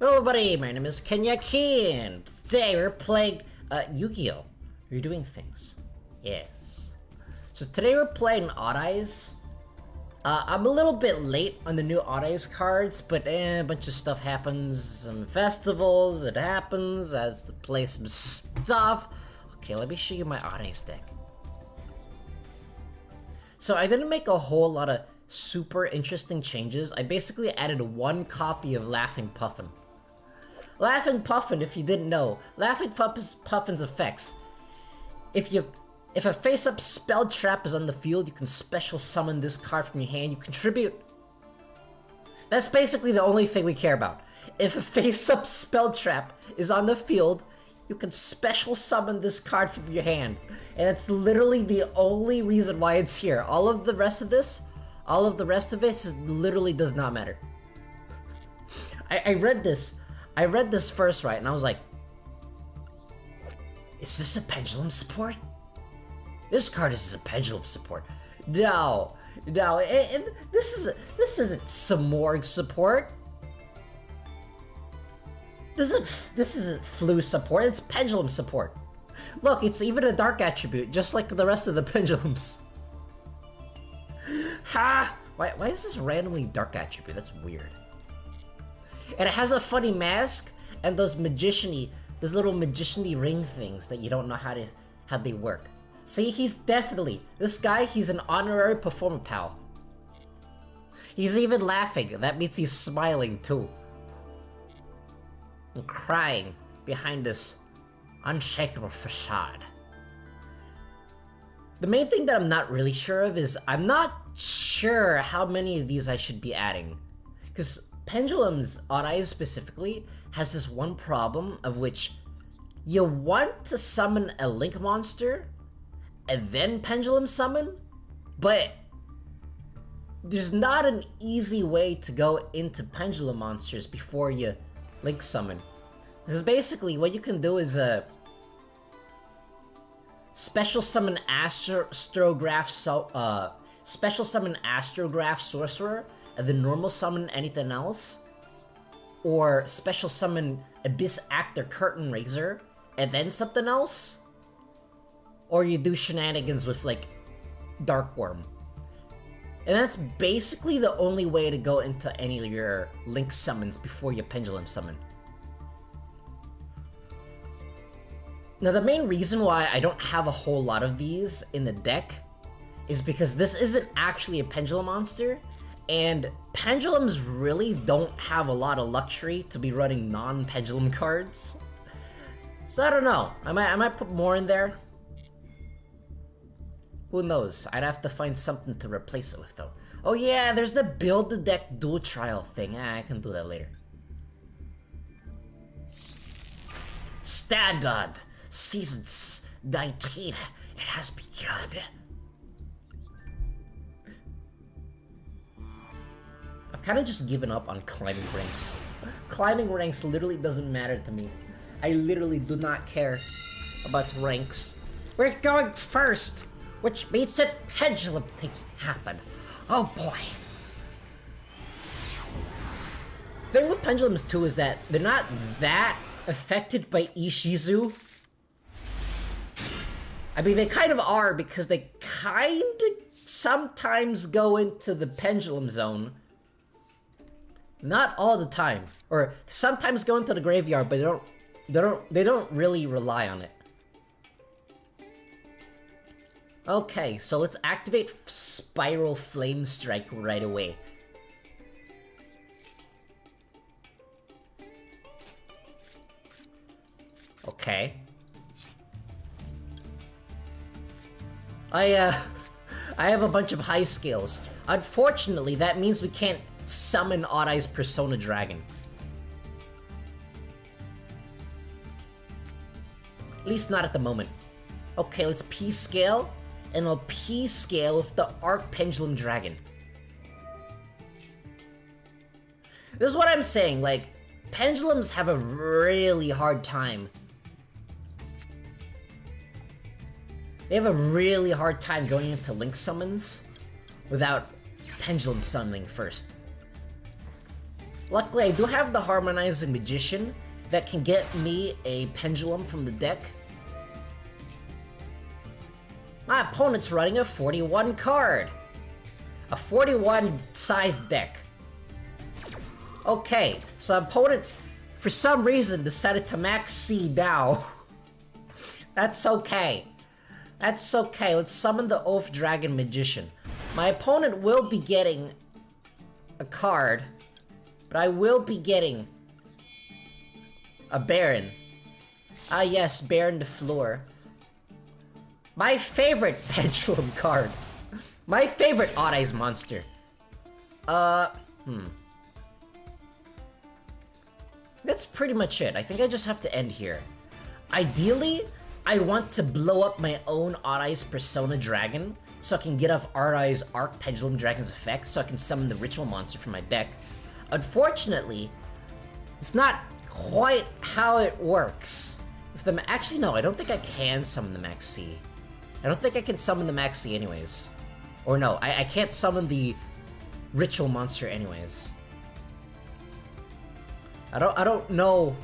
Hello everybody, my name is Kenyaki, and today we're playing Yugioh. We're doing things. Yes. So today we're playing Odd Eyes. I'm a little bit late on the new Odd Eyes cards, but a bunch of stuff happens. Some festivals, it happens, as to play some stuff. Okay, let me show you my Odd Eyes deck. So I didn't make a whole lot of super interesting changes. I basically added one copy of Laughing Puffin. Laughing Puffin, if you didn't know, Laughing Puffin's effects. If a face-up spell trap is on the field, you can special summon this card from your hand. You contribute. That's basically the only thing we care about. If a face-up spell trap is on the field, you can special summon this card from your hand. And it's literally the only reason why it's here. All of the rest of this, literally does not matter. I read this first, right, and I was like, is this a Pendulum support? This card is a Pendulum support. No, this isn't Samorg support. This isn't Flu support, it's Pendulum support. Look, it's even a dark attribute, just like the rest of the Pendulums. Ha! Why is this randomly dark attribute? That's weird. And it has a funny mask and those little magician-y ring things that you don't know how they work. See, he's an honorary performer pal. He's even laughing. That means he's smiling too. And crying behind this unshakable facade. The main thing that I'm not really sure of is I'm not sure how many of these I should be adding. Because Pendulum's Odd Eyes specifically has this one problem of which you want to summon a Link monster and then Pendulum summon, but there's not an easy way to go into Pendulum monsters before you Link summon. Because basically what you can do is special summon Astrograph Sorcerer and then normal summon anything else, or special summon Abyss Actor Curtain Raiser and then something else, or you do shenanigans with like Dark Worm. And that's basically the only way to go into any of your Link summons before you Pendulum summon. Now the main reason why I don't have a whole lot of these in the deck is because this isn't actually a Pendulum monster, and Pendulums really don't have a lot of luxury to be running non-Pendulum cards. So I don't know, I might put more in there. Who knows, I'd have to find something to replace it with though. Oh yeah, there's the build the deck dual trial thing. I can do that later. Standard Season 19, it has begun. I've kind of just given up on climbing ranks. Climbing ranks literally doesn't matter to me. I literally do not care about ranks. We're going first, which means that Pendulum things happen. Oh boy. The thing with Pendulums too is that they're not that affected by Ishizu. I mean, they kind of are because they kind of sometimes go into the Pendulum zone. Not all the time, or sometimes go into the graveyard, but they don't really rely on it. Okay, so let's activate Spiral Flame Strike right away. Okay. I have a bunch of high scales. Unfortunately, that means we can't summon Odd Eyes Persona Dragon. At least not at the moment. Okay, let's P-scale, and I'll P-scale with the Arc Pendulum Dragon. This is what I'm saying, like, Pendulums have a really hard time. They have a really hard time going into Link summons without Pendulum summoning first. Luckily, I do have the Harmonizing Magician that can get me a Pendulum from the deck. My opponent's running a 41 card. A 41 size deck. Okay, so opponent, for some reason, decided to max C now. That's okay. That's okay. Let's summon the Oath Dragon Magician. My opponent will be getting a card, but I will be getting a Baron. Ah yes, Baron de Fleur. My favorite Pendulum card. My favorite Odd Eyes monster. That's pretty much it. I think I just have to end here. Ideally, I want to blow up my own Odd Eyes Persona Dragon so I can get off Odd Eyes Arc Pendulum Dragon's effect so I can summon the Ritual monster from my deck. Unfortunately, it's not quite how it works. Actually, no, I don't think I can summon the Max C. I don't think I can summon the Max C anyways. Or no, I can't summon the Ritual monster anyways. I don't know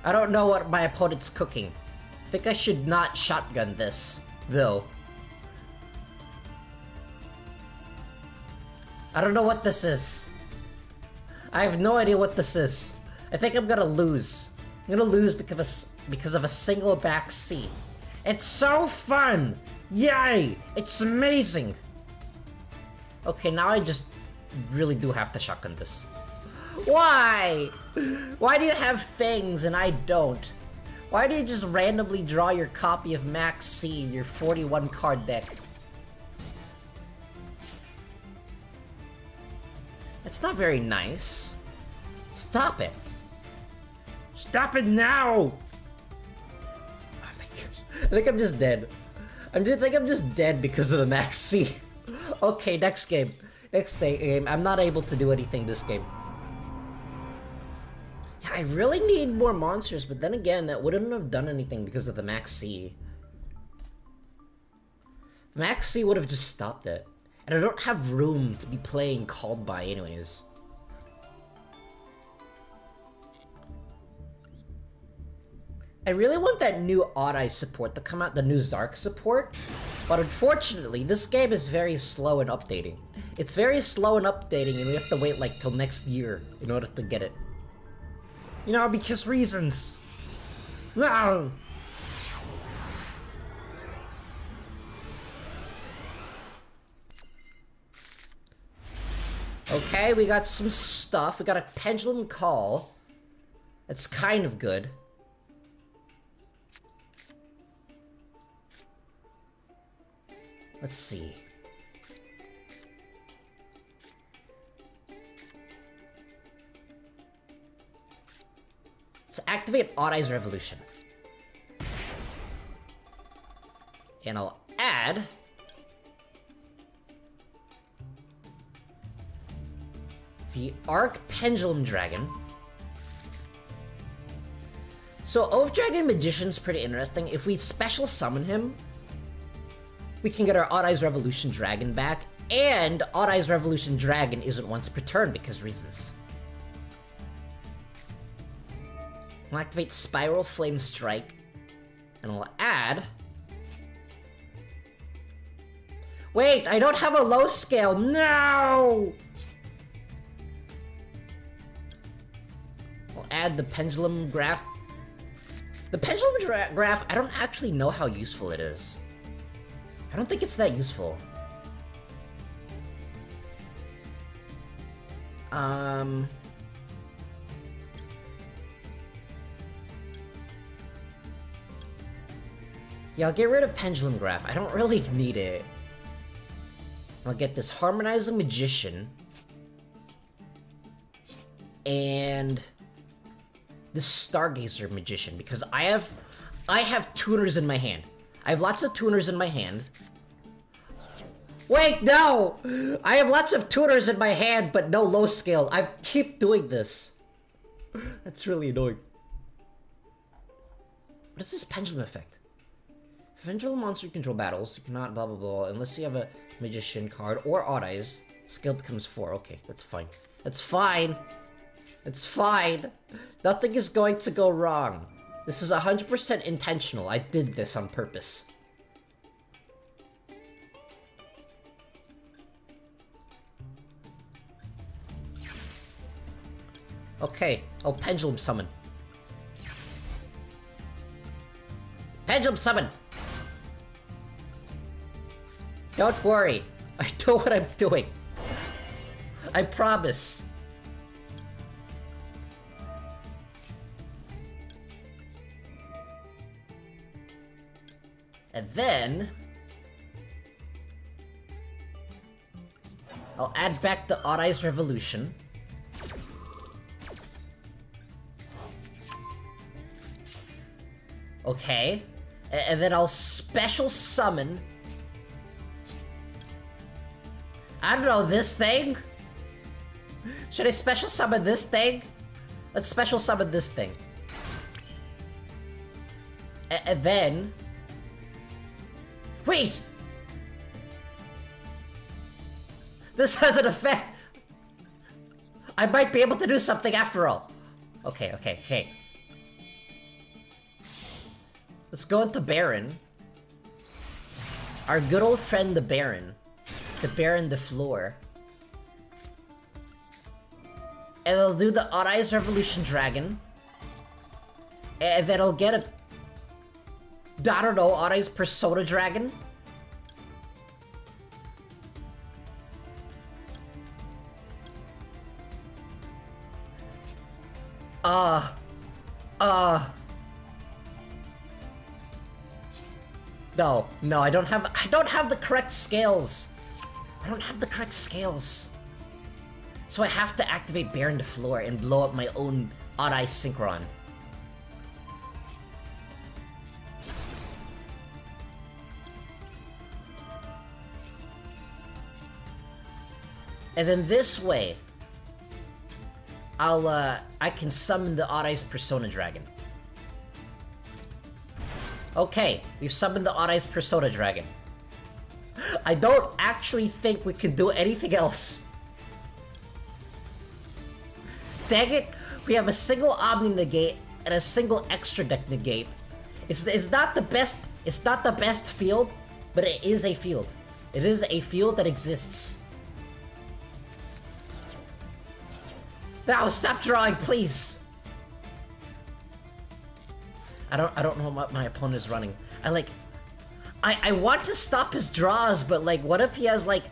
what my opponent's cooking. I think I should not shotgun this, though. I don't know what this is. I have no idea what this is. I think I'm gonna lose. I'm gonna lose because of a single back C. It's so fun! Yay! It's amazing! Okay, now I just really do have to shotgun this. Why? Why do you have things and I don't? Why do you just randomly draw your copy of Max C in your 41 card deck? It's not very nice. Stop it. Stop it now! I think I'm just dead. I think I'm just dead because of the Max C. Okay, next game. Next game. I'm not able to do anything this game. Yeah, I really need more monsters, but then again, that wouldn't have done anything because of the Max C. The Max C would have just stopped it. And I don't have room to be playing Called By anyways. I really want that new Odd Eye support to come out, the new Zark support. But unfortunately, this game is very slow in updating. It's very slow in updating and we have to wait like till next year in order to get it. You know, because reasons. No. Okay, we got some stuff. We got a Pendulum Call. That's kind of good. Let's see. Let's activate Odd Eyes Revolution. And I'll add the Arc Pendulum Dragon. So Oath Dragon Magician's pretty interesting. If we special summon him, we can get our Odd Eyes Revolution Dragon back, and Odd Eyes Revolution Dragon isn't once per turn because reasons. I'll activate Spiral Flame Strike, and I'll add... Wait, I don't have a low scale, no! I'll add the Pendulum Graph. The Pendulum Graph, I don't actually know how useful it is. I don't think it's that useful. Yeah, I'll get rid of Pendulum Graph. I don't really need it. I'll get this Harmonizing Magician. And this Stargazer Magician, because I have tuners in my hand. I have lots of tuners in my hand. Wait, no! I have lots of tuners in my hand, but no low scale. I keep doing this. That's really annoying. What is this pendulum effect? If pendulum monster control battles, you cannot blah blah blah unless you have a magician card or odd eyes. Skill becomes 4. Okay, that's fine. That's fine. It's fine. Nothing is going to go wrong. This is 100% intentional. I did this on purpose. Okay. Oh, Pendulum Summon. Pendulum Summon! Don't worry. I know what I'm doing. I promise. And then... I'll add back the Odd Eyes Revolution. Okay. And then I'll special summon... I don't know, this thing? Should I special summon this thing? Let's special summon this thing. And then... Wait! This has an effect! I might be able to do something after all. Okay. Let's go into Baron. Our good old friend the Baron. The Baron the Floor. And I'll do the Odd Eyes Revolution Dragon. And then I'll get a... I don't know, Odd Eyes Persona Dragon. No, I don't have the correct scales. I don't have the correct scales. So I have to activate Baron the Floor and blow up my own Odd Eye Synchron. And then this way, I can summon the Odd Eyes Persona Dragon. Okay, we've summoned the Odd Eyes Persona Dragon. I don't actually think we can do anything else. Dang it, we have a single Omni Negate and a single Extra Deck Negate. It's not the best field, but it is a field. It is a field that exists. Now, stop drawing, please! I don't know what my opponent is running. I want to stop his draws, but like, what if he has like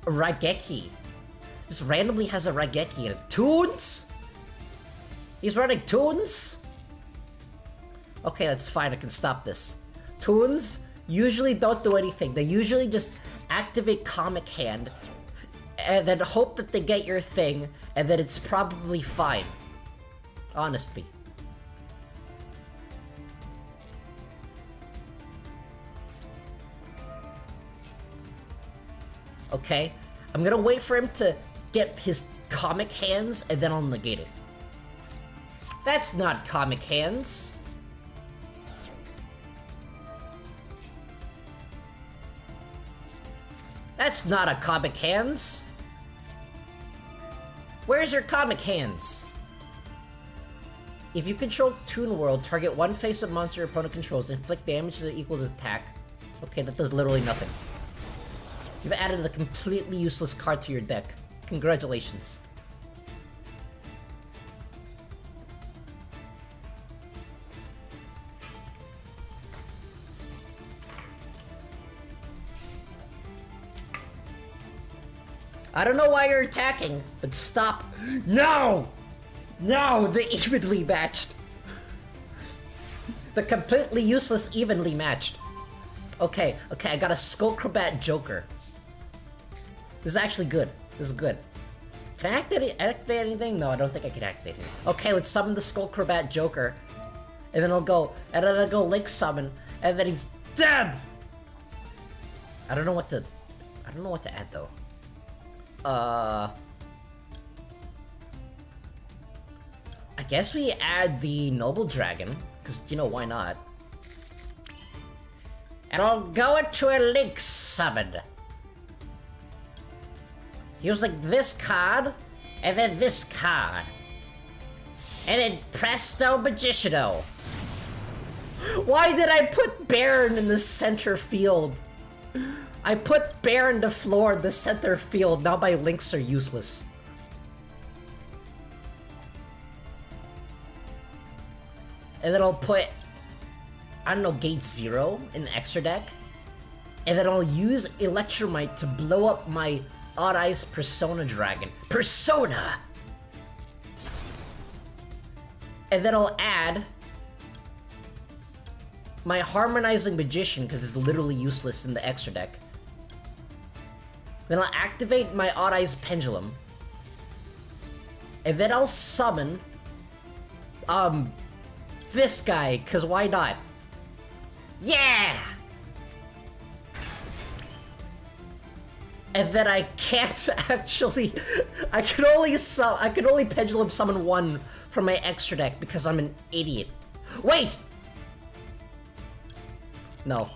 a Raigeki? Just randomly has a Raigeki and his Toons? He's running Toons? Okay, that's fine, I can stop this. Toons usually don't do anything. They usually just activate Comic Hand and then hope that they get your thing, and then it's probably fine. Honestly. Okay, I'm gonna wait for him to get his Comic Hands, and then I'll negate it. That's not Comic Hands. That's not a Comic Hands. Where's your Comic Hands? If you control Toon World, target one face-up monster your opponent controls, inflict damage that equal to attack. Okay, that does literally nothing. You've added a completely useless card to your deck. Congratulations. I don't know why you're attacking, but stop. No! No, the evenly matched. The completely useless evenly matched. Okay, I got a Skullcrobat Joker. This is actually good. This is good. Can I activate anything? No, I don't think I can activate it. Okay, let's summon the Skullcrobat Joker. And then I'll go Link Summon, and then he's dead! I don't know what to add though. I guess we add the Noble Dragon, because, you know, why not? And I'll go into a Link Summon. Use, like, this card, And then this card. And then presto magiciano. Why did I put Baron in the center field? I put Baron the floor in the center field, now my links are useless. And then I'll put, I don't know, Gate 0 in the extra deck. And then I'll use Electromite to blow up my Odd Eyes Persona Dragon. Persona! And then I'll add my Harmonizing Magician, because it's literally useless in the extra deck. Then I'll activate my Odd Eyes Pendulum. And then I'll summon this guy, because why not? Yeah! And then I can't actually... I can only Pendulum summon one from my extra deck because I'm an idiot. Wait! No,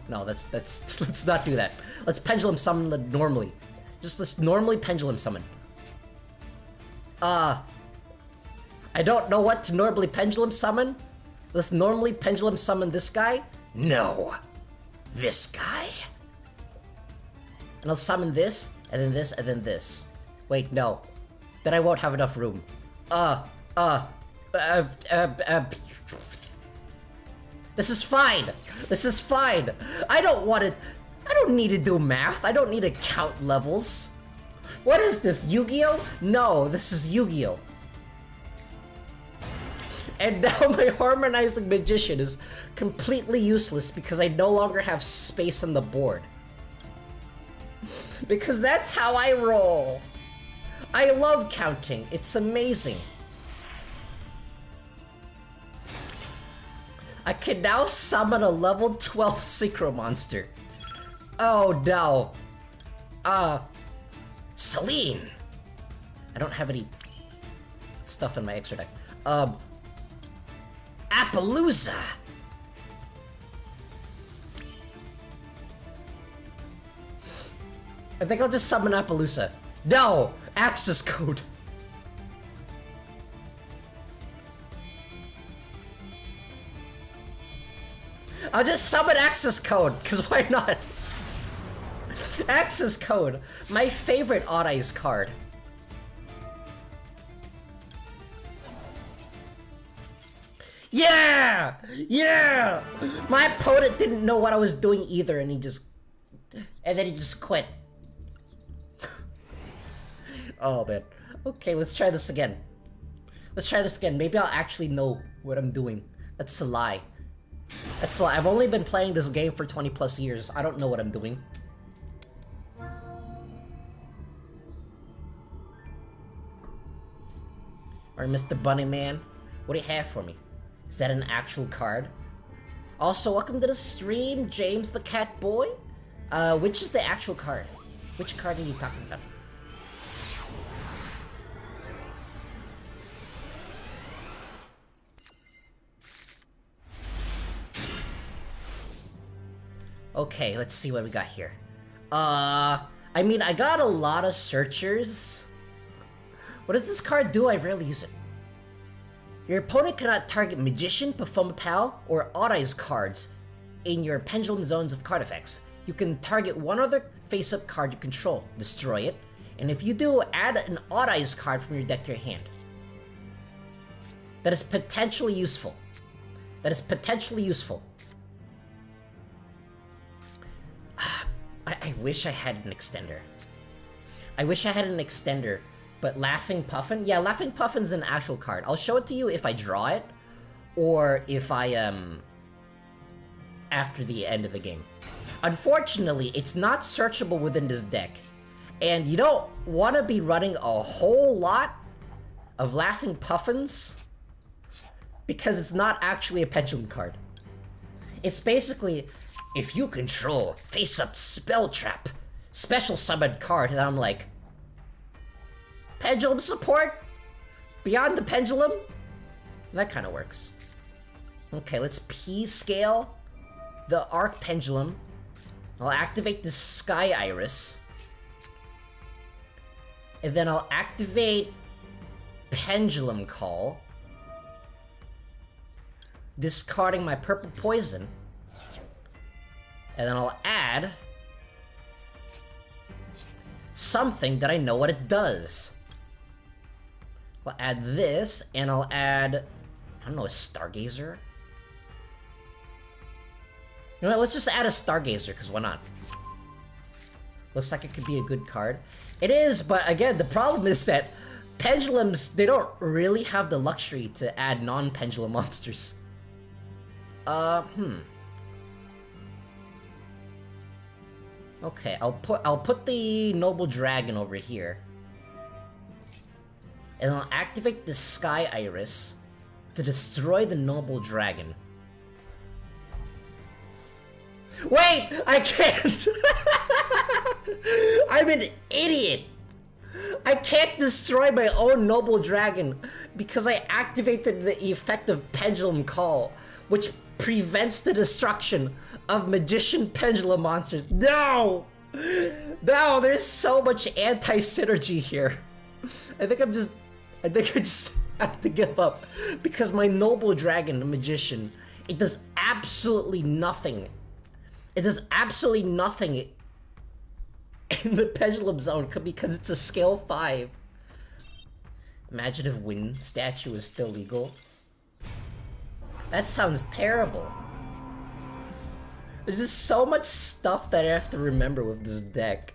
let's not do that. Let's Pendulum summon normally. Let's normally Pendulum summon. I don't know what to normally Pendulum summon. Let's normally Pendulum summon this guy. No. This guy. And I'll summon this, and then this, and then this. Wait, no. Then I won't have enough room. This is fine. This is fine. I don't need to do math. I don't need to count levels. What is this, Yugioh? No, this is Yugioh. And now my Harmonizing Magician is completely useless because I no longer have space on the board. Because that's how I roll. I love counting. It's amazing. I can now summon a level 12 Synchro Monster. Oh no. Celine. I don't have any stuff in my extra deck. Appaloosa. I think I'll just summon Appaloosa. No! Access code! I'll just summon access code, because why not? Access code! My favorite Odd Eyes card. Yeah! Yeah! My opponent didn't know what I was doing either, and then he just quit. Oh man. Okay, let's try this again. Let's try this again. Maybe I'll actually know what I'm doing. That's a lie. That's a lie. I've only been playing this game for 20 plus years. I don't know what I'm doing. Alright, Mr. Bunny Man. What do you have for me? Is that an actual card? Also, welcome to the stream, James the Cat Boy. Which is the actual card? Which card are you talking about? Okay, let's see what we got here. I mean, I got a lot of searchers. What does this card do? I rarely use it. Your opponent cannot target Magician, Pal, or Odd Eyes cards in your Pendulum zones of card effects. You can target one other face-up card you control, destroy it, and if you do, add an Odd Eyes card from your deck to your hand. That is potentially useful. That is potentially useful. I wish I had an extender. I wish I had an extender, but Laughing Puffin? Yeah, Laughing Puffin's an actual card. I'll show it to you if I draw it, or if I, after the end of the game. Unfortunately, it's not searchable within this deck, and you don't want to be running a whole lot of Laughing Puffins, because it's not actually a Pendulum card. It's basically, if you control face-up Spell Trap, special summon card, and I'm like, Pendulum support? Beyond the Pendulum? That kind of works. Okay, let's P-scale the Arc Pendulum. I'll activate the Sky Iris. And then I'll activate Pendulum Call. Discarding my purple poison. And then I'll add something that I know what it does. I'll add this, and I'll add, I don't know, a Stargazer? You know what, let's just add a Stargazer, because why not? Looks like it could be a good card. It is, but again, the problem is that Pendulums, they don't really have the luxury to add non-Pendulum monsters. Okay, I'll put the Noble Dragon over here. And I'll activate the Sky Iris to destroy the Noble Dragon. Wait! I can't! I'm an idiot! I can't destroy my own Noble Dragon because I activated the effect of Pendulum Call, which prevents the destruction of Magician Pendulum monsters. No! No, there's so much anti-synergy here. I think I just have to give up because my Noble Dragon, the Magician, it does absolutely nothing. It does absolutely nothing in the Pendulum Zone because it's a scale 5. Imagine if Wind Statue is still legal. That sounds terrible. There's just so much stuff that I have to remember with this deck.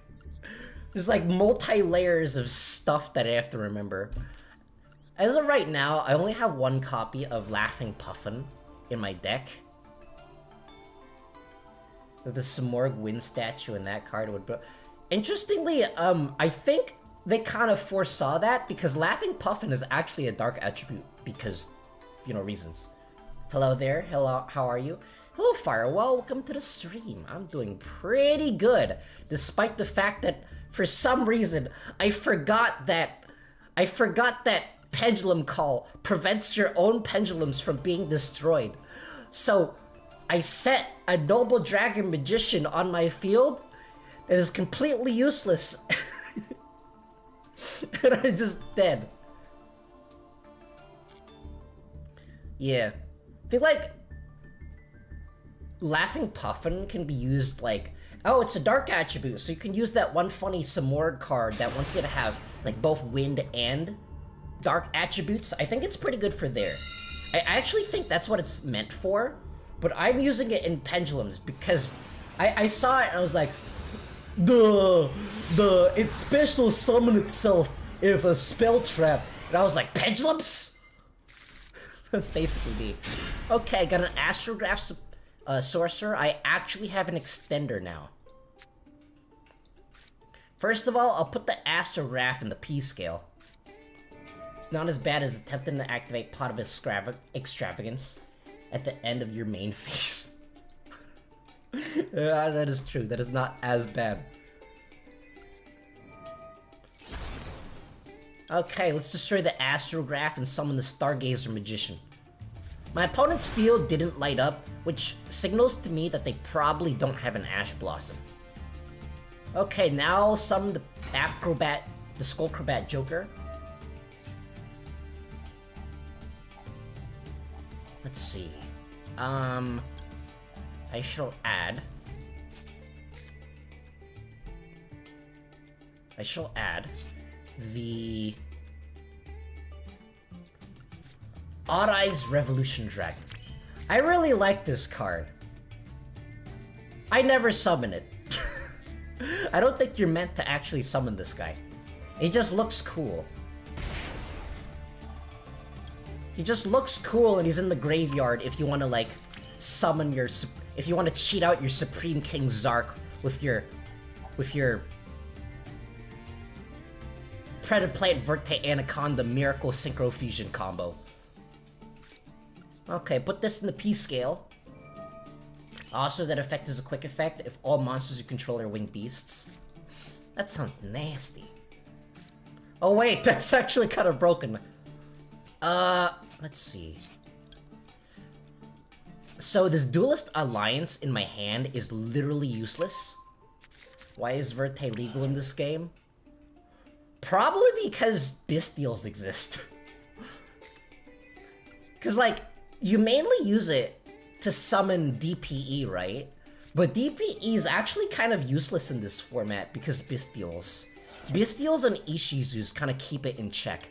There's like multi-layers of stuff that I have to remember. As of right now, I only have one copy of Laughing Puffin in my deck. With the Samorg Wind Statue and that card would... Interestingly, I think they kind of foresaw that because Laughing Puffin is actually a dark attribute because, you know, reasons. Hello there, hello, how are you? Hello Firewall, welcome to the stream. I'm doing pretty good, despite the fact that for some reason I forgot that Pendulum Call prevents your own pendulums from being destroyed. So I set a Noble Dragon Magician on my field that is completely useless. And I just dead. Yeah. I feel like Laughing Puffin can be used like, oh, it's a dark attribute, so you can use that one funny Samorg card that wants you to have like both wind and dark attributes. I think it's pretty good for there. I actually think that's what it's meant for, but I'm using it in Pendulums because I saw it and I was like, it special summon itself if a spell trap. And I was like, Pendulums? That's basically me. Okay, got an Astrograph Sorcerer. I actually have an extender now. First of all, I'll put the Astrograph in the P scale. It's not as bad as attempting to activate Pot of Extravagance at the end of your main phase. That is true. That is not as bad. Okay, let's destroy the Astrograph and summon the Stargazer Magician. My opponent's field didn't light up, which signals to me that they probably don't have an Ash Blossom. Okay, now I'll summon the Skullcrobat Joker. Let's see. I shall add the Odd Eyes Revolution Dragon. I really like this card. I never summon it. I don't think you're meant to actually summon this guy. He just looks cool. He just looks cool and he's in the graveyard if you want to like summon your... If you want to cheat out your Supreme King Zark with your Predaplant Verte Anaconda Miracle Synchro Fusion combo. Okay, put this in the P scale. Also, that effect is a quick effect if all monsters you control are winged beasts. That sounds nasty. Oh wait, that's actually kind of broken. Let's see. So this Duelist Alliance in my hand is literally useless. Why is Verte legal in this game? Probably because Bestials exist. Because, like, you mainly use it to summon DPE, right? But DPE is actually kind of useless in this format because Bestials. Bestials and Ishizus kind of keep it in check.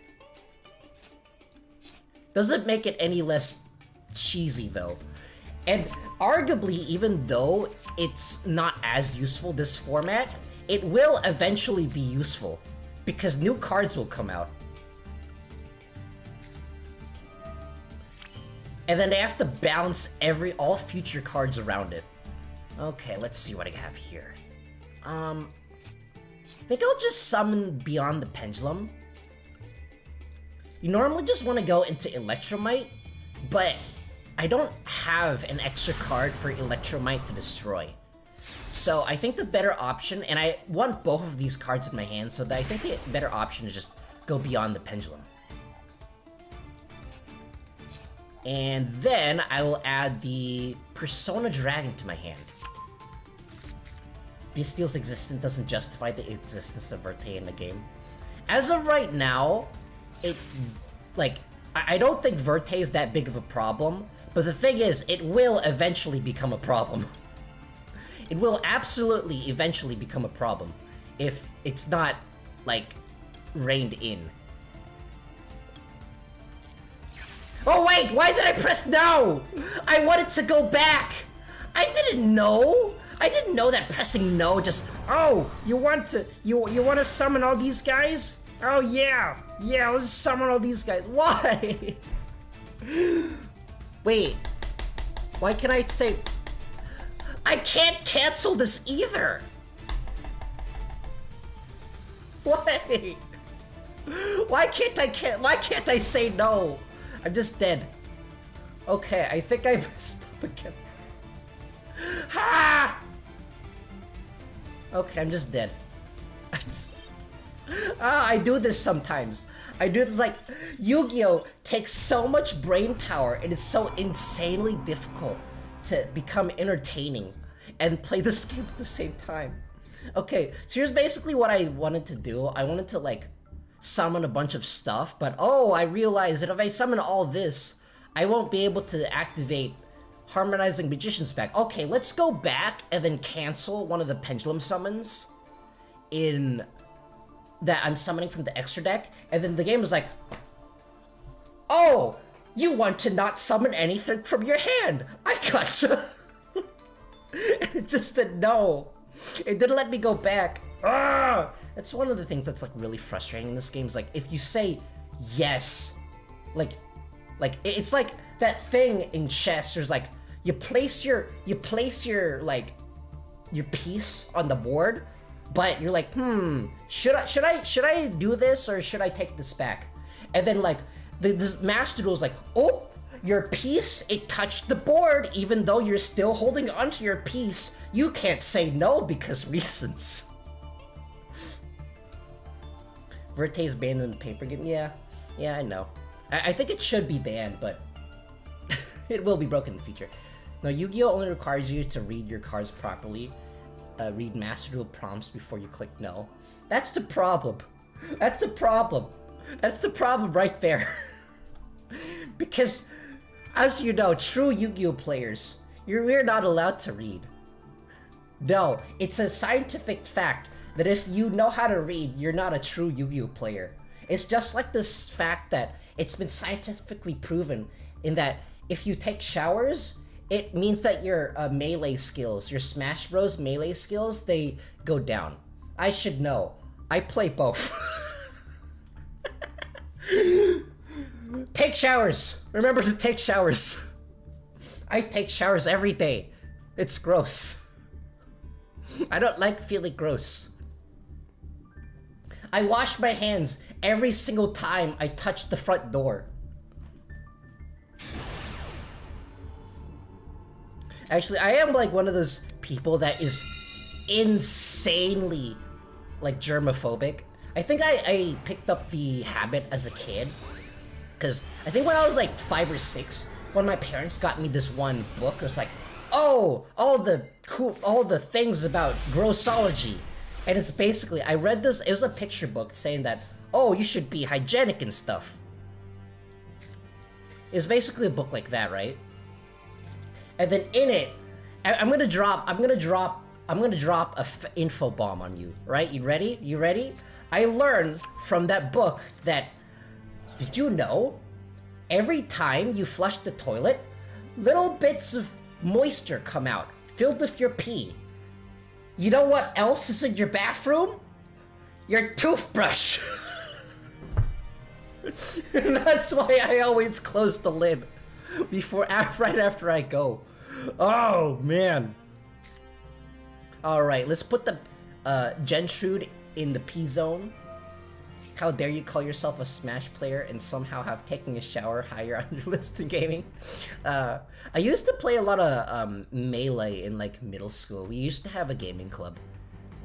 Doesn't make it any less cheesy, though. And arguably, even though it's not as useful this format, it will eventually be useful because new cards will come out. And then they have to balance all future cards around it. Okay, let's see what I have here. I think I'll just summon Beyond the Pendulum. You normally just want to go into Electromite, but I don't have an extra card for Electromite to destroy. So I think the better option, and I want both of these cards in my hand, so that I think the better option is just go Beyond the Pendulum. And then I will add the Persona Dragon to my hand. Bestial's existence doesn't justify the existence of Verte in the game. As of right now, I don't think Verte is that big of a problem, but the thing is, it will eventually become a problem. It will absolutely eventually become a problem if it's not, like, reined in. Oh wait, why did I press no? I wanted to go back. I didn't know. I didn't know that pressing no just, oh, you want to summon all these guys? Oh yeah, let's summon all these guys. Why? Wait, why can I say, I can't cancel this either. Why? Why can't I say no? I'm just dead. Okay, I think I messed up again. Ha! Okay, I'm just dead. I do this sometimes. I do this like, Yu-Gi-Oh! Takes so much brain power and it's so insanely difficult to become entertaining and play this game at the same time. Okay, so here's basically what I wanted to do. I wanted to like summon a bunch of stuff, but oh, I realized that if I summon all this, I won't be able to activate Harmonizing Magician's back. Okay, let's go back and then cancel one of the Pendulum summons in that I'm summoning from the extra deck, and then the game was like, oh, you want to not summon anything from your hand. I gotcha. And it just said no. It didn't let me go back. Ah! That's one of the things that's like really frustrating in this game is like if you say yes, like it's like that thing in chess. There's like you place your like your piece on the board, but you're like, should I do this or should I take this back? And then like the Master Duel is like, oh, your piece, it touched the board, even though you're still holding onto your piece. You can't say no because reasons. Verte is banned in the paper game. Yeah, I know. I think it should be banned, but it will be broken in the future. Now, Yu-Gi-Oh! Only requires you to read your cards properly. Read Master Duel prompts before you click no. That's the problem. That's the problem. That's the problem right there. Because, as you know, true Yu-Gi-Oh! Players, we're not allowed to read. No, it's a scientific fact that if you know how to read, you're not a true Yu-Gi-Oh! Player. It's just like this fact that it's been scientifically proven in that if you take showers, it means that your melee skills, your Smash Bros. Melee skills, they go down. I should know. I play both. Take showers! Remember to take showers. I take showers every day. It's gross. I don't like feeling gross. I wash my hands every single time I touch the front door. Actually, I am like one of those people that is insanely like germophobic. I think I picked up the habit as a kid. Because I think when I was like 5 or 6, when my parents got me this one book, it was like, oh, all the things about grossology. And it's basically, I read this, it was a picture book saying that, oh, you should be hygienic and stuff. It's basically a book like that, right? And then in it, I'm gonna drop a info bomb on you, right? You ready? You ready? I learned from that book that, did you know, every time you flush the toilet, little bits of moisture come out, filled with your pee. You know what else is in your bathroom? Your toothbrush. And that's why I always close the lid right after I go. Oh man. All right, let's put the Gentrude in the P zone. How dare you call yourself a Smash player and somehow have taken a shower higher on your list in gaming? I used to play a lot of Melee in like middle school. We used to have a gaming club.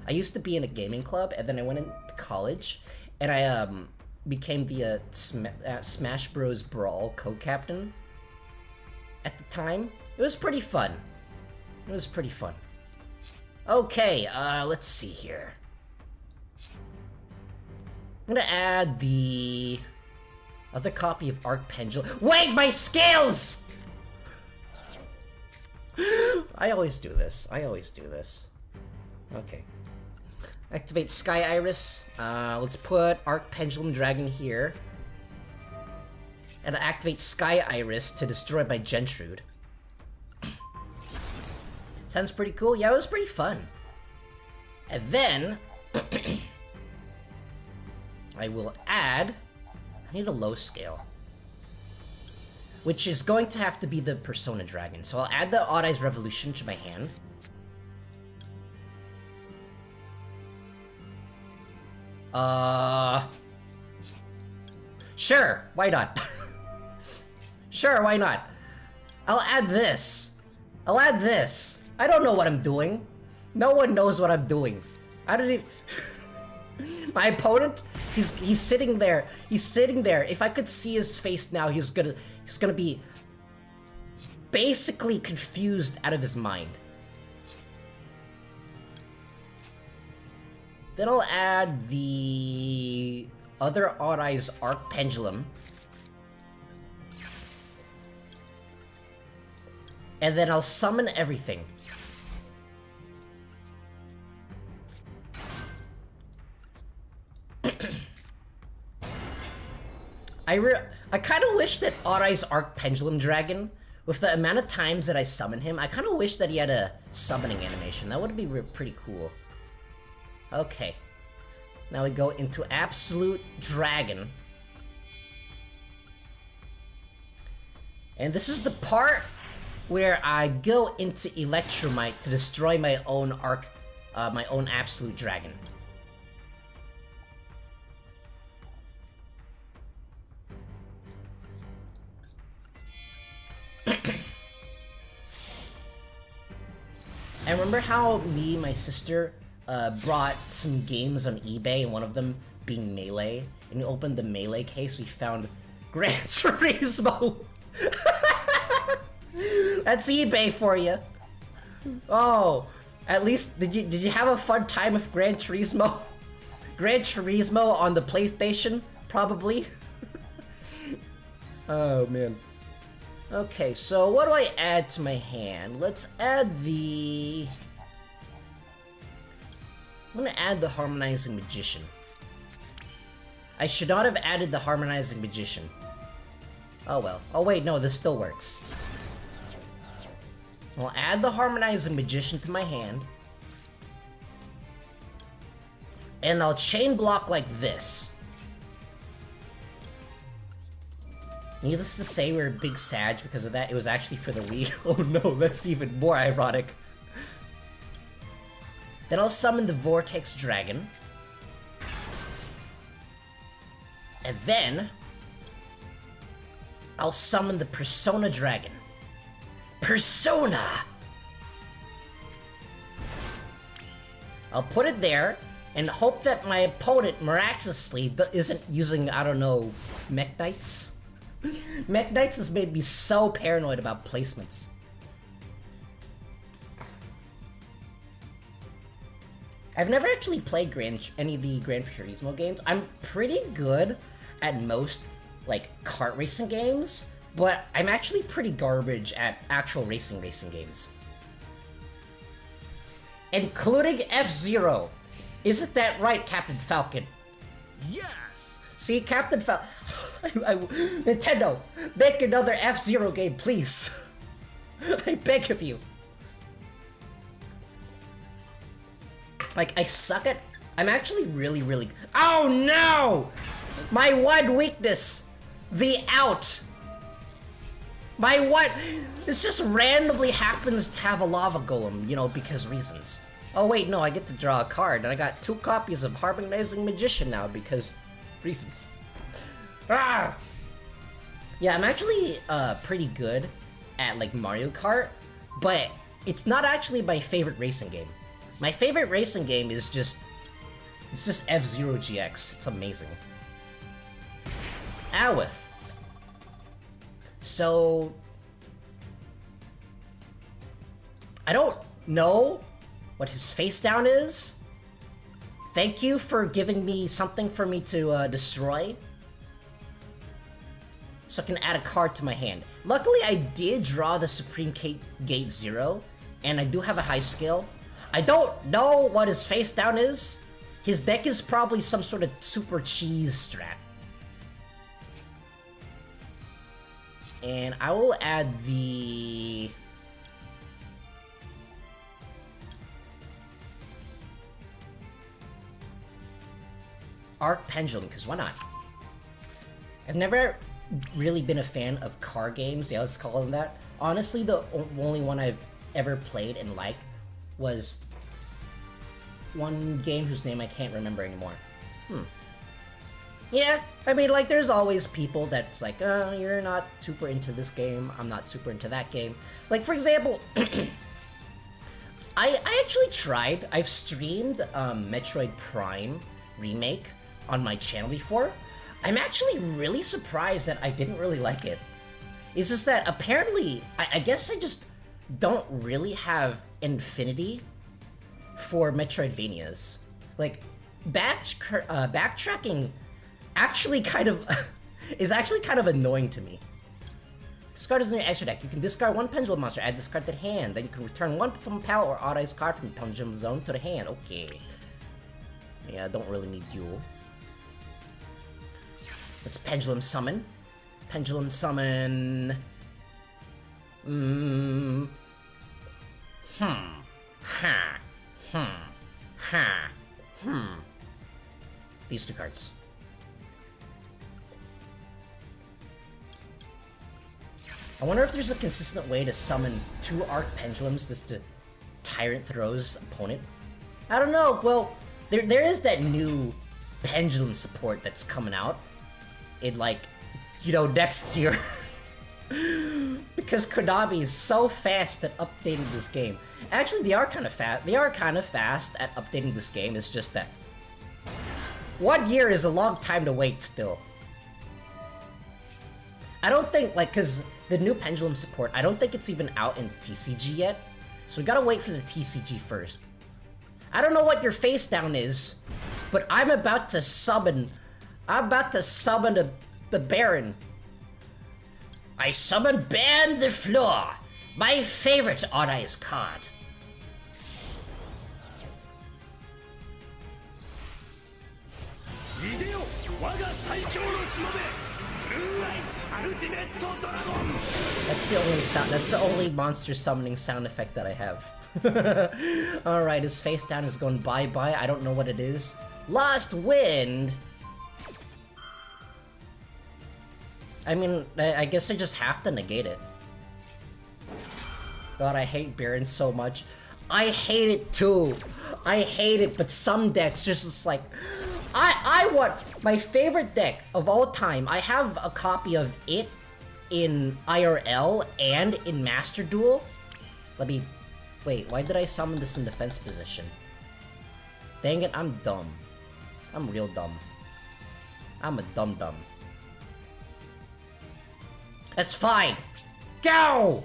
I used to be in a gaming club, and then I went into college, and I became the Smash Bros. Brawl co-captain. At the time, it was pretty fun. It was pretty fun. Okay, let's see here. I'm gonna add the other copy of Arc Pendulum. Wait, my scales! I always do this. Okay. Activate Sky Iris. Let's put Arc Pendulum Dragon here. And activate Sky Iris to destroy my Gentrude. Sounds pretty cool. Yeah, it was pretty fun. And then I will add, I need a low scale, which is going to have to be the Persona Dragon. So I'll add the Odd Eyes Revolution to my hand. Sure, why not? Sure, why not? I'll add this. I don't know what I'm doing. No one knows what I'm doing. I don't even... My opponent, he's sitting there. If I could see his face now, he's gonna be basically confused out of his mind. Then I'll add the other Odd Eyes Arc Pendulum. And then I'll summon everything. I kind of wish that Odd Eyes Arc Pendulum Dragon, with the amount of times that I summon him, I kind of wish that he had a summoning animation. That would be pretty cool. Okay. Now we go into Absolute Dragon. And this is the part where I go into Electromite to destroy my own Absolute Dragon. I remember how me and my sister brought some games on eBay, and one of them being Melee. And we opened the Melee case, we found Gran Turismo. That's eBay for you. Oh, at least did you have a fun time with Gran Turismo? Gran Turismo on the PlayStation, probably. Oh man. Okay, so what do I add to my hand? Let's add the... I'm gonna add the Harmonizing Magician. I should not have added the Harmonizing Magician. Oh well. Oh wait, no, this still works. I'll add the Harmonizing Magician to my hand. And I'll chain block like this. Needless to say, we're a big Sag because of that. It was actually for the Wii. Oh no, that's even more ironic. Then I'll summon the Vortex Dragon. And then I'll summon the Persona Dragon. Persona! I'll put it there and hope that my opponent miraculously isn't using, I don't know, Mech Knights. Mech Knights has made me so paranoid about placements. I've never actually played any of the Gran Turismo games. I'm pretty good at most, like, kart racing games, but I'm actually pretty garbage at actual racing games. Including F-Zero. Isn't that right, Captain Falcon? Yes! See, Captain Falcon... Nintendo, make another F-Zero game, please. I beg of you. Like, I suck at... I'm actually really... Oh no! My one weakness! The out! My what? This just randomly happens to have a lava golem, you know, because reasons. Oh wait, no, I get to draw a card, and I got 2 copies of Harmonizing Magician now because reasons. Ah! Yeah, I'm actually pretty good at like Mario Kart, but it's not actually my favorite racing game. My favorite racing game is just F-Zero GX. It's amazing. Awith. So I don't know what his face down is. Thank you for giving me something for me to destroy. So I can add a card to my hand. Luckily, I did draw the Supreme Gate 0, and I do have a high skill. I don't know what his face down is. His deck is probably some sort of super cheese strat. And I will add the... Arc Pendulum, because why not? I've never really been a fan of car games, yeah, let's call them that. Honestly, the only one I've ever played and liked was one game whose name I can't remember anymore. Yeah, I mean, like, there's always people that's like, oh, you're not super into this game, I'm not super into that game. Like, for example, I actually tried, I've streamed Metroid Prime Remake on my channel before. I'm actually really surprised that I didn't really like it. It's just that apparently, I guess I just don't really have infinity for Metroidvanias. Like, backtracking actually kind of is actually kind of annoying to me. This card is in your extra deck. You can discard 1 Pendulum monster, add this card to the hand. Then you can return 1 from palette or auto-ice card from the Pendulum zone to the hand. Okay. Yeah, I don't really need Duel. Let's Pendulum Summon. Pendulum Summon... These 2 cards. I wonder if there's a consistent way to summon 2 Arc Pendulums just to Tyrant Throw's opponent. I don't know, well, there is that new Pendulum support that's coming out in, like, you know, next year. Because Konami is so fast at updating this game. Actually, they are kind of fast. They are kind of fast at updating this game. It's just that 1 year is a long time to wait still. I don't think, like, because the new Pendulum support, I don't think it's even out in the TCG yet. So we gotta wait for the TCG first. I don't know what your face down is, but I'm about to summon the Baron. I summon Ban the Floor, my favorite on-ice card. That's the only monster summoning sound effect that I have. Alright, his face down is going bye-bye. I don't know what it is. Lost Wind? I mean, I guess I just have to negate it. God, I hate Baron so much. I hate it too. I hate it, but some decks just like... I want my favorite deck of all time. I have a copy of it in IRL and in Master Duel. Let me... Wait, why did I summon this in defense position? Dang it, I'm dumb. I'm real dumb. I'm a dum-dum. That's fine! Go!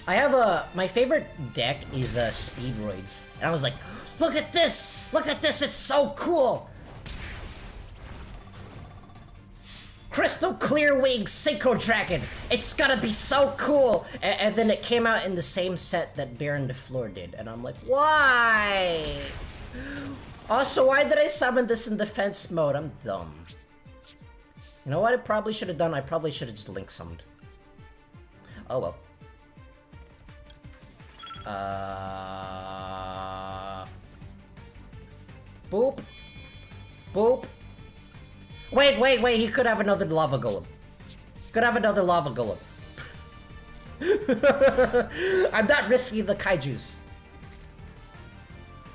I have my favorite deck is Speedroids. And I was like, look at this! Look at this, it's so cool! Crystal Clear Wing Synchro Dragon! It's gonna be so cool! And then it came out in the same set that Baron DeFleur did, and I'm like, why? Also, why did I summon this in defense mode? I'm dumb. You know what I probably should have done? I probably should have just Link summoned. Oh well. Boop. Boop. Wait, he could have another lava golem. Could have another lava golem. I'm not risking the kaijus.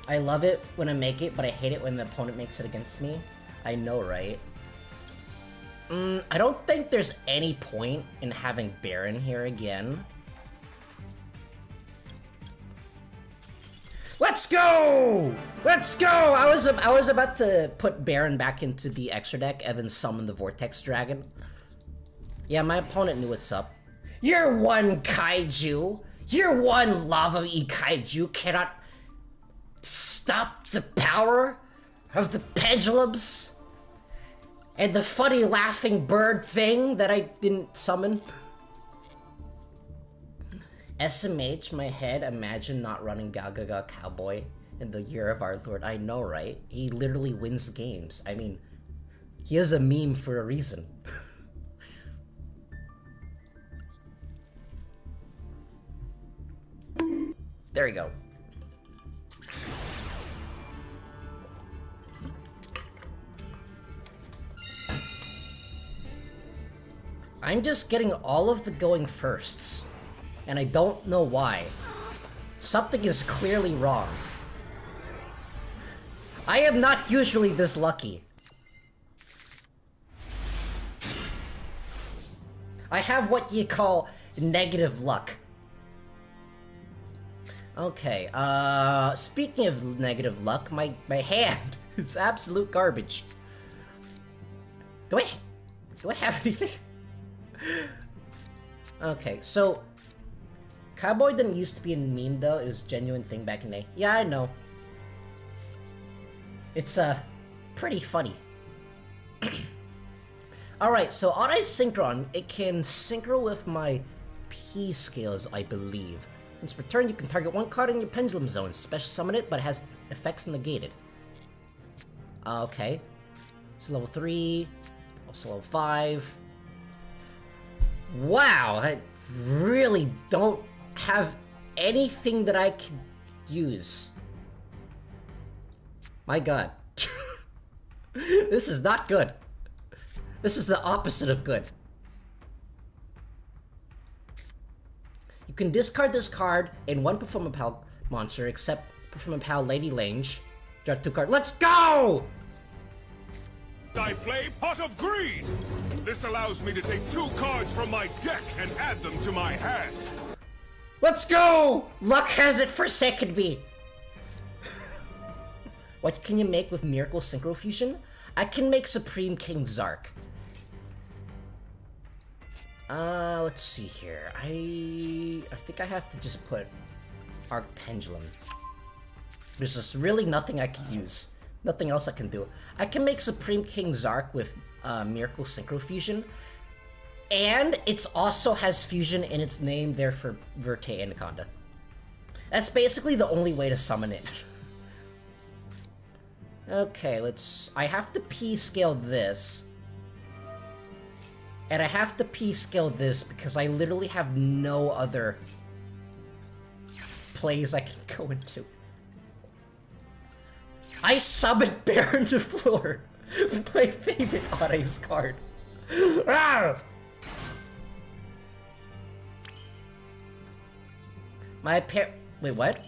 I love it when I make it, but I hate it when the opponent makes it against me. I know, right? I don't think there's any point in having Baron here again. Let's go! Let's go! I was about to put Baron back into the extra deck and then summon the Vortex Dragon. Yeah, my opponent knew what's up. You're one kaiju! You're one lava-y kaiju cannot stop the power of the pendulums and the funny laughing bird thing that I didn't summon. SMH, my head, imagine not running Gagaga Cowboy in the year of our Lord. I know, right? He literally wins games. I mean, he is a meme for a reason. There we go. I'm just getting all of the going firsts, and I don't know why. Something is clearly wrong. I am not usually this lucky. I have what you call negative luck. Okay, speaking of negative luck, my hand is absolute garbage. Do I have anything? Okay, so Cowboy didn't used to be a meme though, it was a genuine thing back in the day. Yeah, I know. It's pretty funny. Alright, so on Synchron, it can synchro with my P skills, I believe. Once per turn, you can target one card in your Pendulum zone, special summon it, but it has effects negated. Okay. It's level 3, also level 5. Wow, I really don't have anything that I can use. My god. This is not good. This is the opposite of good. You can discard this card in one Performance Pal monster, except Performance Pal Lady Lange. Draw 2 cards. Let's go! I play Pot of Greed! This allows me to take 2 cards from my deck and add them to my hand. Let's go! Luck has it forsaken me! What can you make with Miracle Synchro Fusion? I can make Supreme King Zark. Let's see here. I think I have to just put Arc Pendulum. There's just really nothing I can use. Nothing else I can do. I can make Supreme King Zark with Miracle Synchro Fusion. And it also has fusion in its name there for Verte Anaconda. That's basically the only way to summon it. Okay, I have to P-scale this. And I have to P-scale this because I literally have no other plays I can go into. I summoned Baron DeFleur, my favorite Odd-Ice card. Ah! Wait, what?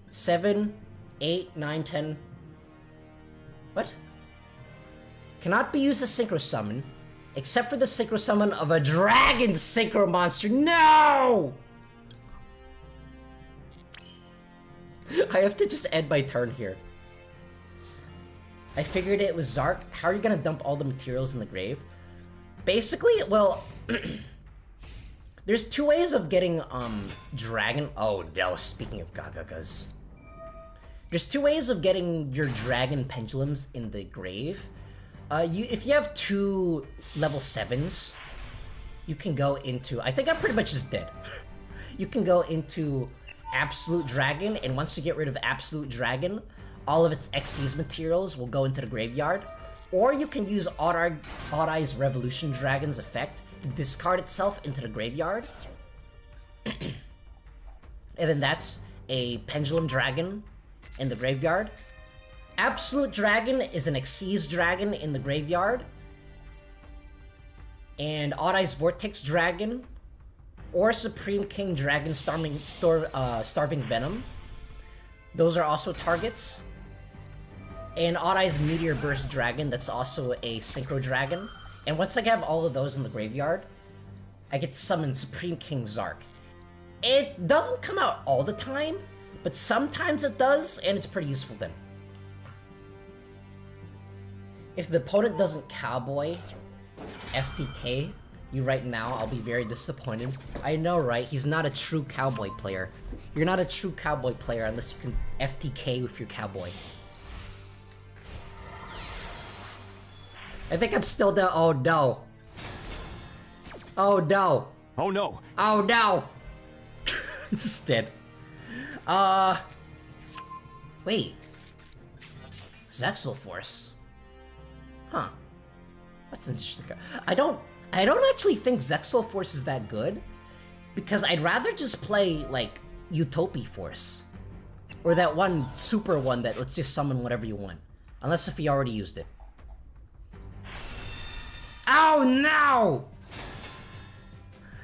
7, 8, 9, 10... What? Cannot be used as Synchro Summon, except for the Synchro Summon of a Dragon Synchro Monster. No! I have to just end my turn here. I figured it was Zark. How are you gonna dump all the materials in the grave? Basically, well... There's 2 ways of getting, Dragon... Oh, no, speaking of Gagagas. There's 2 ways of getting your Dragon Pendulums in the grave. If you have 2 level 7s, you can go into... I think I'm pretty much just dead. You can go into Absolute Dragon, and once you get rid of Absolute Dragon, all of its Xyz materials will go into the graveyard. Or you can use Odd Eye's Revolution Dragon's effect to discard itself into the graveyard. And then that's a Pendulum Dragon in the graveyard. Absolute Dragon is an Xyz Dragon in the graveyard. And Odd Eye's Vortex Dragon or Supreme King Dragon Starving Venom. Those are also targets. And Odd Eye's Meteor Burst Dragon, that's also a Synchro Dragon. And once I have all of those in the graveyard, I get to summon Supreme King Zark. It doesn't come out all the time, but sometimes it does, and it's pretty useful then. If the opponent doesn't Cowboy FTK you right now, I'll be very disappointed. I know, right? He's not a true Cowboy player. You're not a true Cowboy player unless you can FTK with your Cowboy. I think I'm still there. Oh no. Oh no. Oh no. Oh no. Just dead. Wait. Zexal Force. Huh. That's interesting. I don't actually think Zexal Force is that good, because I'd rather just play like Utopia Force, or that one super one that lets you summon whatever you want, unless if you already used it. Oh no!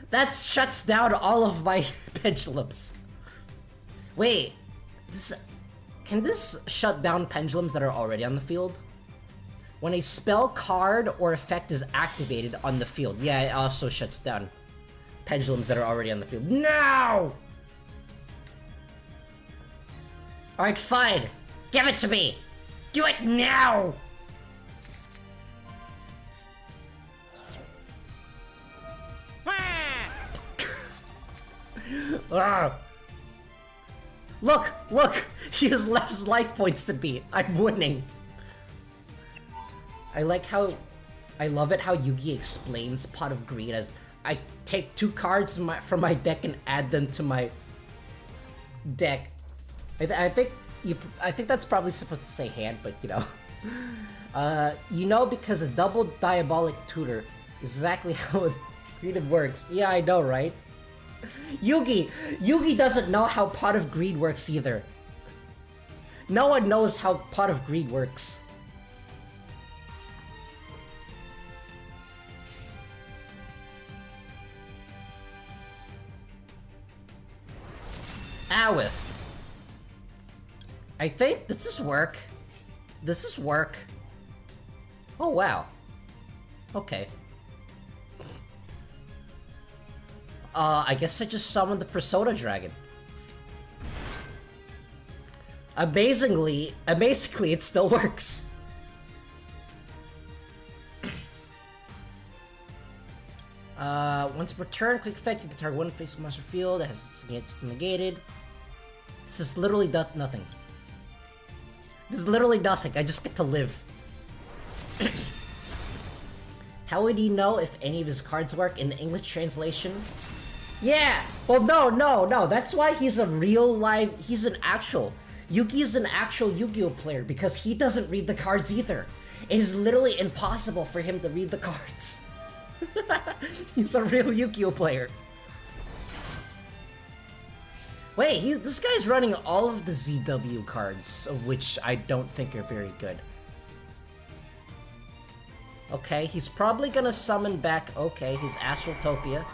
That shuts down all of my pendulums. Wait, can this shut down pendulums that are already on the field? When a spell card or effect is activated on the field. Yeah, it also shuts down pendulums that are already on the field. No! Alright, fine. Give it to me! Do it now! Look! Look! He has less life points to beat. I'm winning. I love it how Yugi explains Pot of Greed as I take 2 cards from my deck and add them to my deck. I think that's probably supposed to say hand, but you know. Because a double Diabolic Tutor is exactly how Greed works. Yeah, I know, right? Yugi doesn't know how Pot of Greed works either. No one knows how Pot of Greed works. Awith. I think, does this work? Does this work? Oh wow. Okay. I guess I just summoned the Persona Dragon. Amazingly, it still works. Once per turn, quick effect, you can target one face monster field that gets negated. This is literally nothing. This is literally nothing, I just get to live. How would he know if any of his cards work in the English translation? Yeah! Well, no, that's why he's a real live... He's an actual... Yugi's an actual Yu-Gi-Oh player because he doesn't read the cards either. It is literally impossible for him to read the cards. He's a real Yu-Gi-Oh player. Wait, this guy's running all of the ZW cards, of which I don't think are very good. Okay, he's probably gonna summon back... Okay, his Astraltopia.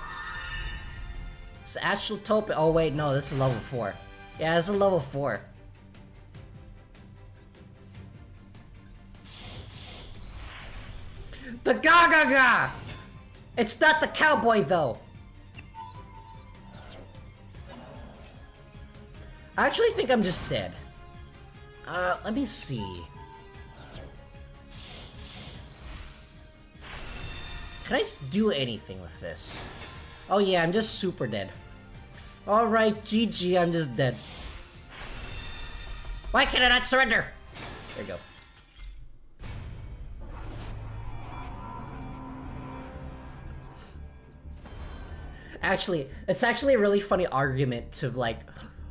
His Astraltopia... Oh wait, no, this is level 4. Yeah, this is level 4. The Gaga! It's not the cowboy, though! I actually think I'm just dead. Let me see. Can I do anything with this? Oh yeah, I'm just super dead. Alright, GG, I'm just dead. Why can I not surrender? There you go. Actually, it's actually a really funny argument to like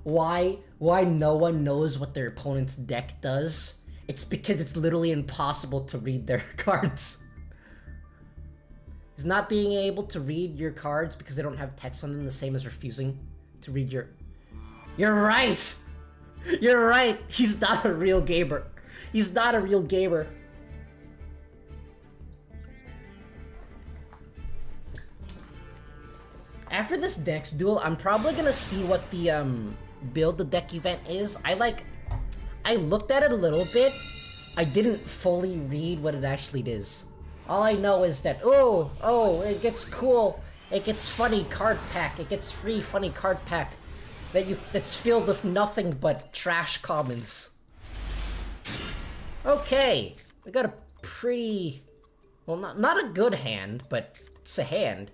why no one knows what their opponent's deck does. It's because it's literally impossible to read their cards. Is not being able to read your cards because they don't have text on them the same as refusing to read your... You're right! You're right! He's not a real gamer. He's not a real gamer. After this next duel, I'm probably gonna see what the build the deck event is. I looked at it a little bit. I didn't fully read what it actually is. All I know is that oh, it gets cool. It gets funny card pack. It gets free funny card pack that's filled with nothing but trash commons. Okay, we got a pretty, well, not a good hand, but it's a hand.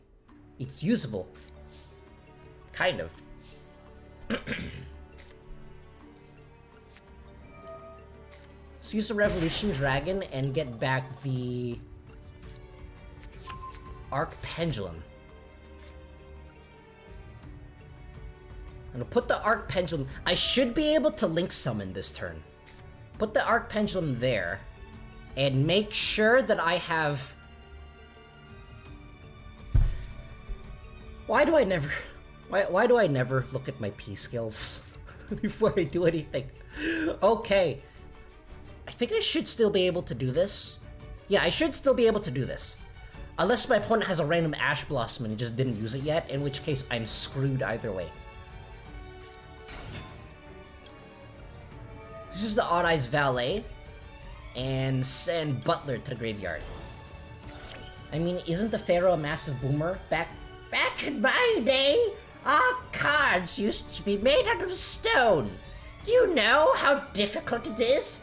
It's usable. Kind of. Let's use the Revolution Dragon and get back the Arc Pendulum. I'm gonna put the Arc Pendulum. I should be able to Link Summon this turn. Put the Arc Pendulum there, and make sure that I have... Why do I never look at my P skills before I do anything? Okay. I think I should still be able to do this. Yeah, I should still be able to do this. Unless my opponent has a random Ash Blossom and he just didn't use it yet, in which case I'm screwed either way. This is the Odd Eyes Valet, and send Butler to the graveyard. I mean, isn't the Pharaoh a massive boomer? Back in my day, our cards used to be made out of stone. Do you know how difficult it is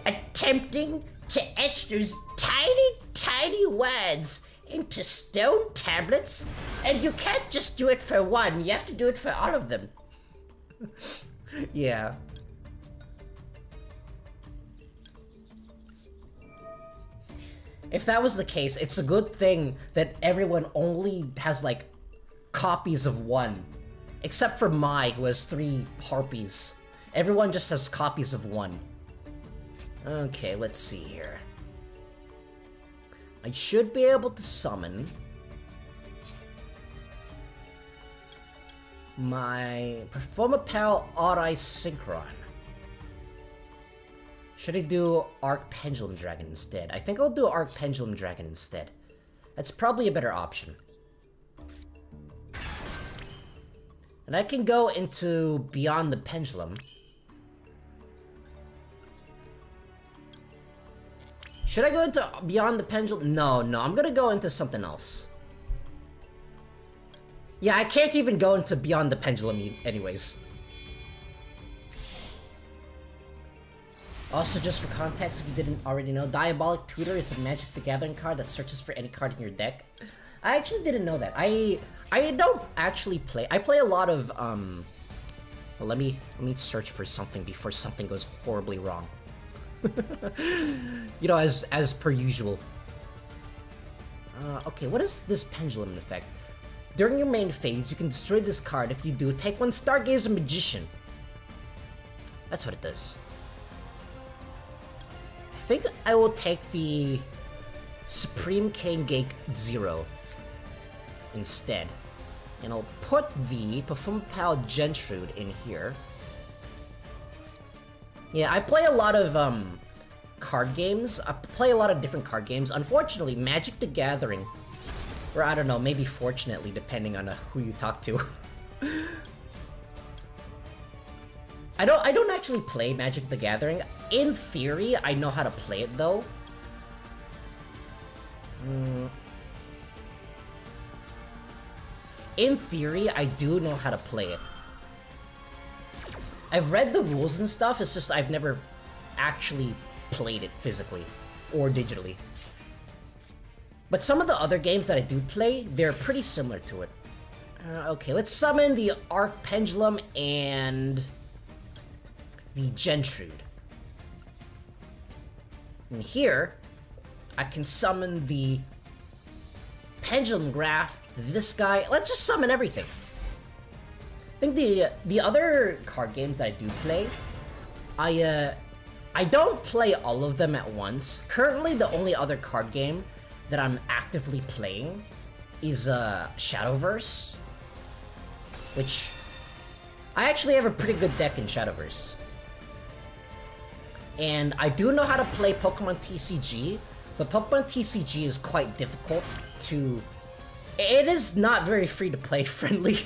attempting to etch those tiny words into stone tablets? And you can't just do it for one, you have to do it for all of them. Yeah. If that was the case, it's a good thing that everyone only has, like, copies of one. Except for Mai, who has 3 Harpies. Everyone just has copies of one. Okay, let's see here. I should be able to summon my Performapal Odd Eye Synchron. Should I do Arc Pendulum Dragon instead? I think I'll do Arc Pendulum Dragon instead. That's probably a better option. And I can go into Beyond the Pendulum. Should I go into Beyond the Pendulum? No, I'm gonna go into something else. Yeah, I can't even go into Beyond the Pendulum anyways. Also, just for context, if you didn't already know, Diabolic Tutor is a Magic the Gathering card that searches for any card in your deck. I actually didn't know that. I don't actually play. I play a lot of well, let me search for something before something goes horribly wrong. You know, as per usual. Okay, what is this Pendulum effect? During your main phase, you can destroy this card. If you do, take 1 Stargazer Magician. That's what it does. I think I will take the Supreme Cane Gate 0 instead. And I'll put the Performapal Gentrude in here. Yeah, I play a lot of card games. I play a lot of different card games. Unfortunately, Magic the Gathering, or I don't know, maybe fortunately, depending on who you talk to. I don't actually play Magic the Gathering. In theory, I know how to play it though. In theory, I do know how to play it. I've read the rules and stuff, it's just I've never actually played it physically or digitally. But some of the other games that I do play, they're pretty similar to it. Okay, let's summon the Arc Pendulum and the Gentrude. And here, I can summon the Pendulum Graft this guy. Let's just summon everything. I think the other card games that I do play, I don't play all of them at once. Currently, the only other card game that I'm actively playing is Shadowverse, which I actually have a pretty good deck in Shadowverse. And I do know how to play Pokemon TCG, but Pokemon TCG is quite difficult to... It is not very free-to-play friendly.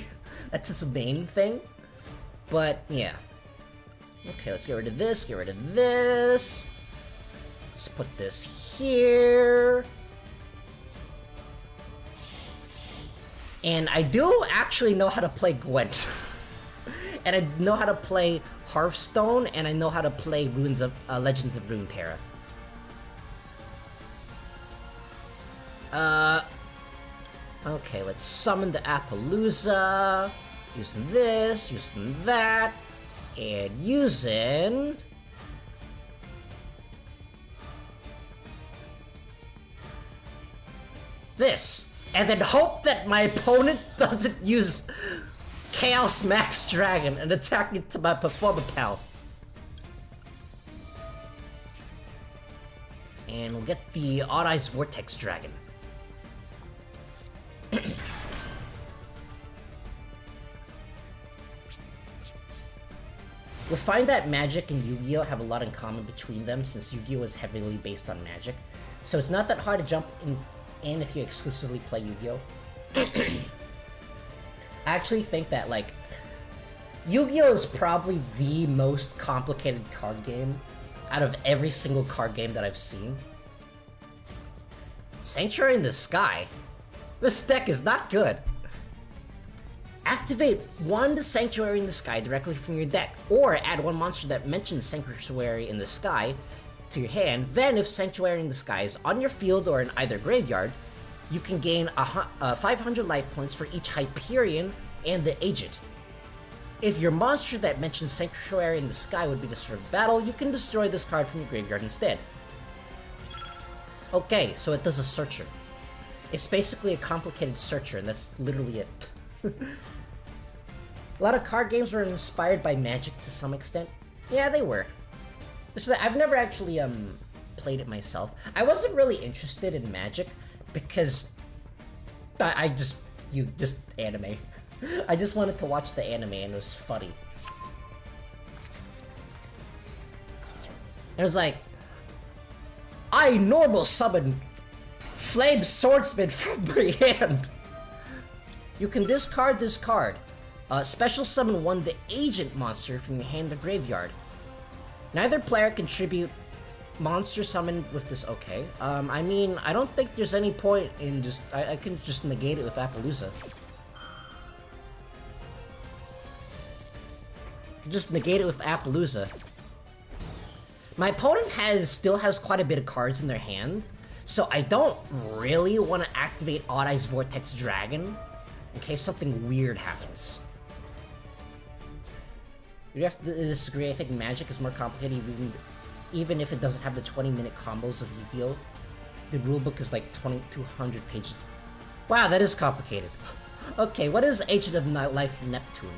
That's its main thing. But, yeah. Okay, let's get rid of this, get rid of this. Let's put this here. And I do actually know how to play Gwent. And I know how to play Hearthstone, and I know how to play Legends of Runeterra. Okay, let's summon the Appaloosa. Using this, using that, and using... this. And then hope that my opponent doesn't use Chaos Max Dragon and attack into my Performer Pal. And we'll get the Odd Eyes Vortex Dragon. You'll find that Magic and Yu-Gi-Oh! Have a lot in common between them, since Yu-Gi-Oh! Is heavily based on Magic. So it's not that hard to jump in if you exclusively play Yu-Gi-Oh! I actually think that, like, Yu-Gi-Oh! Is probably the most complicated card game out of every single card game that I've seen. Sanctuary in the Sky? This deck is not good. Activate one Sanctuary in the Sky directly from your deck, or add one monster that mentions Sanctuary in the Sky to your hand. Then, if Sanctuary in the Sky is on your field or in either graveyard, you can gain 500 life points for each Hyperion and the Agent. If your monster that mentions Sanctuary in the Sky would be destroyed in battle, you can destroy this card from your graveyard instead. Okay, so it does a Searcher. It's basically a complicated Searcher, and that's literally it. A lot of card games were inspired by Magic to some extent. Yeah, they were. I've never actually played it myself. I wasn't really interested in Magic because just anime. I just wanted to watch the anime and it was funny. It was like, I normal summon Flame Swordsman from my hand. You can discard this card. Special summon one the Agent monster from your hand to graveyard. Neither player can tribute monster summoned with this. Okay. I mean, I don't think there's any point in just... I can just negate it with Appaloosa. Just negate it with Appaloosa. My opponent still has quite a bit of cards in their hand, so I don't really want to activate Odd Eyes Vortex Dragon in case something weird happens. You have to disagree. I think Magic is more complicated, even if it doesn't have the 20-minute combos of Yu-Gi-Oh! The rulebook is like 2,200 pages. Wow, that is complicated. Okay, what is Agent of Nightlife Neptune?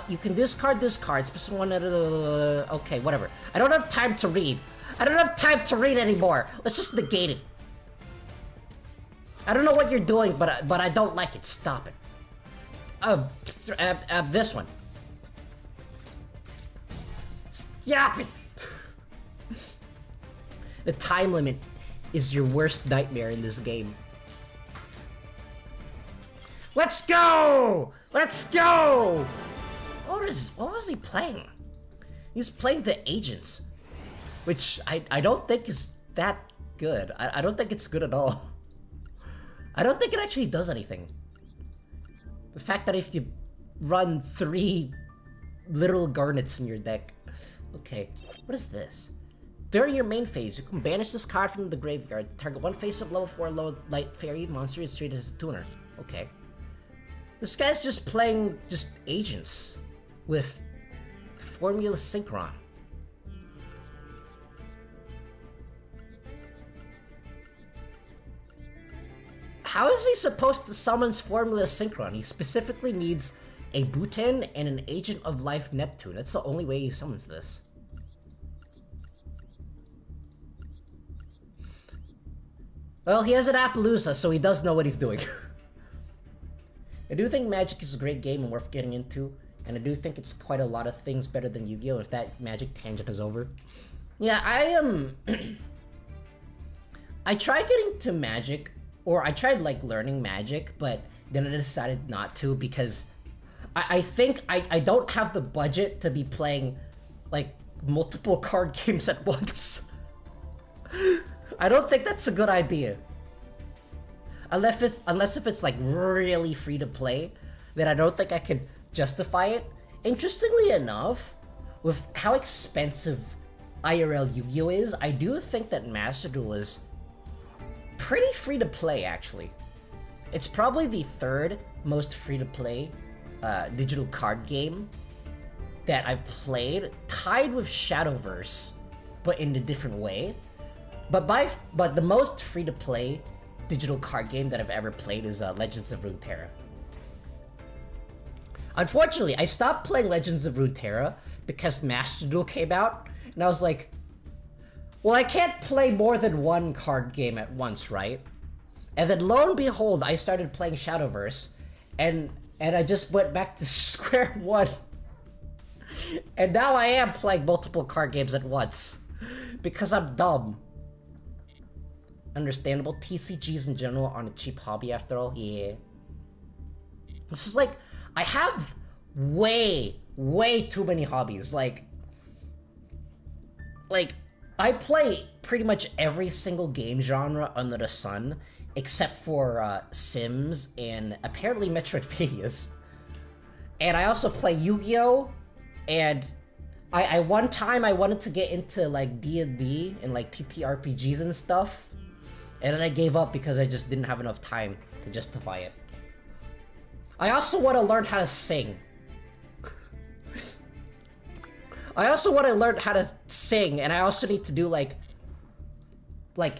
You can discard this card. Special one. Okay, whatever. I don't have time to read. I don't have time to read anymore. Let's just negate it. I don't know what you're doing, but I don't like it. Stop it. This one. Stop it. The time limit is your worst nightmare in this game. Let's go! Let's go! What was he playing? He's playing the Agents, which I don't think is that good. I don't think it's good at all. I don't think it actually does anything. The fact that if you run 3 literal Garnets in your deck. Okay, what is this? During your main phase, you can banish this card from the graveyard. Target one face-up level 4 low light fairy monster is treated as a tuner. Okay. This guy's just playing Agents with Formula Synchron. how is he supposed to summon Formula Synchron? He specifically needs a Buten and an Agent of Life Neptune. That's the only way he summons this. Well, he has an Appaloosa, so he does know what he's doing. I do think Magic is a great game and worth getting into, and I do think it's quite a lot of things better than Yu-Gi-Oh! If that Magic tangent is over. Yeah, I tried getting to Magic, or I tried like learning Magic, but then I decided not to because I think I don't have the budget to be playing like multiple card games at once. I don't think that's a good idea. Unless if it's like really free to play, then I don't think I could justify it. Interestingly enough, with how expensive IRL Yu-Gi-Oh! Is, I do think that Master Duel is pretty free to play actually. It's probably the third most free to play digital card game that I've played, tied with Shadowverse, but in a different way. But the most free-to-play digital card game that I've ever played is Legends of Runeterra. Unfortunately, I stopped playing Legends of Runeterra because Master Duel came out, and I was like, well, I can't play more than one card game at once, right? And then lo and behold, I started playing Shadowverse, and I just went back to square one. And now I am playing multiple card games at once because I'm dumb. Understandable. TCGs in general aren't a cheap hobby after all. Yeah. This is like, I have way too many hobbies. Like I play pretty much every single game genre under the sun, except for Sims and apparently Metroidvanias. And I also play Yu-Gi-Oh! And I one time I wanted to get into like D&D and like TTRPGs and stuff. And then I gave up because I just didn't have enough time to justify it. I also want to learn how to sing. I also want to learn how to sing, and I also need to do like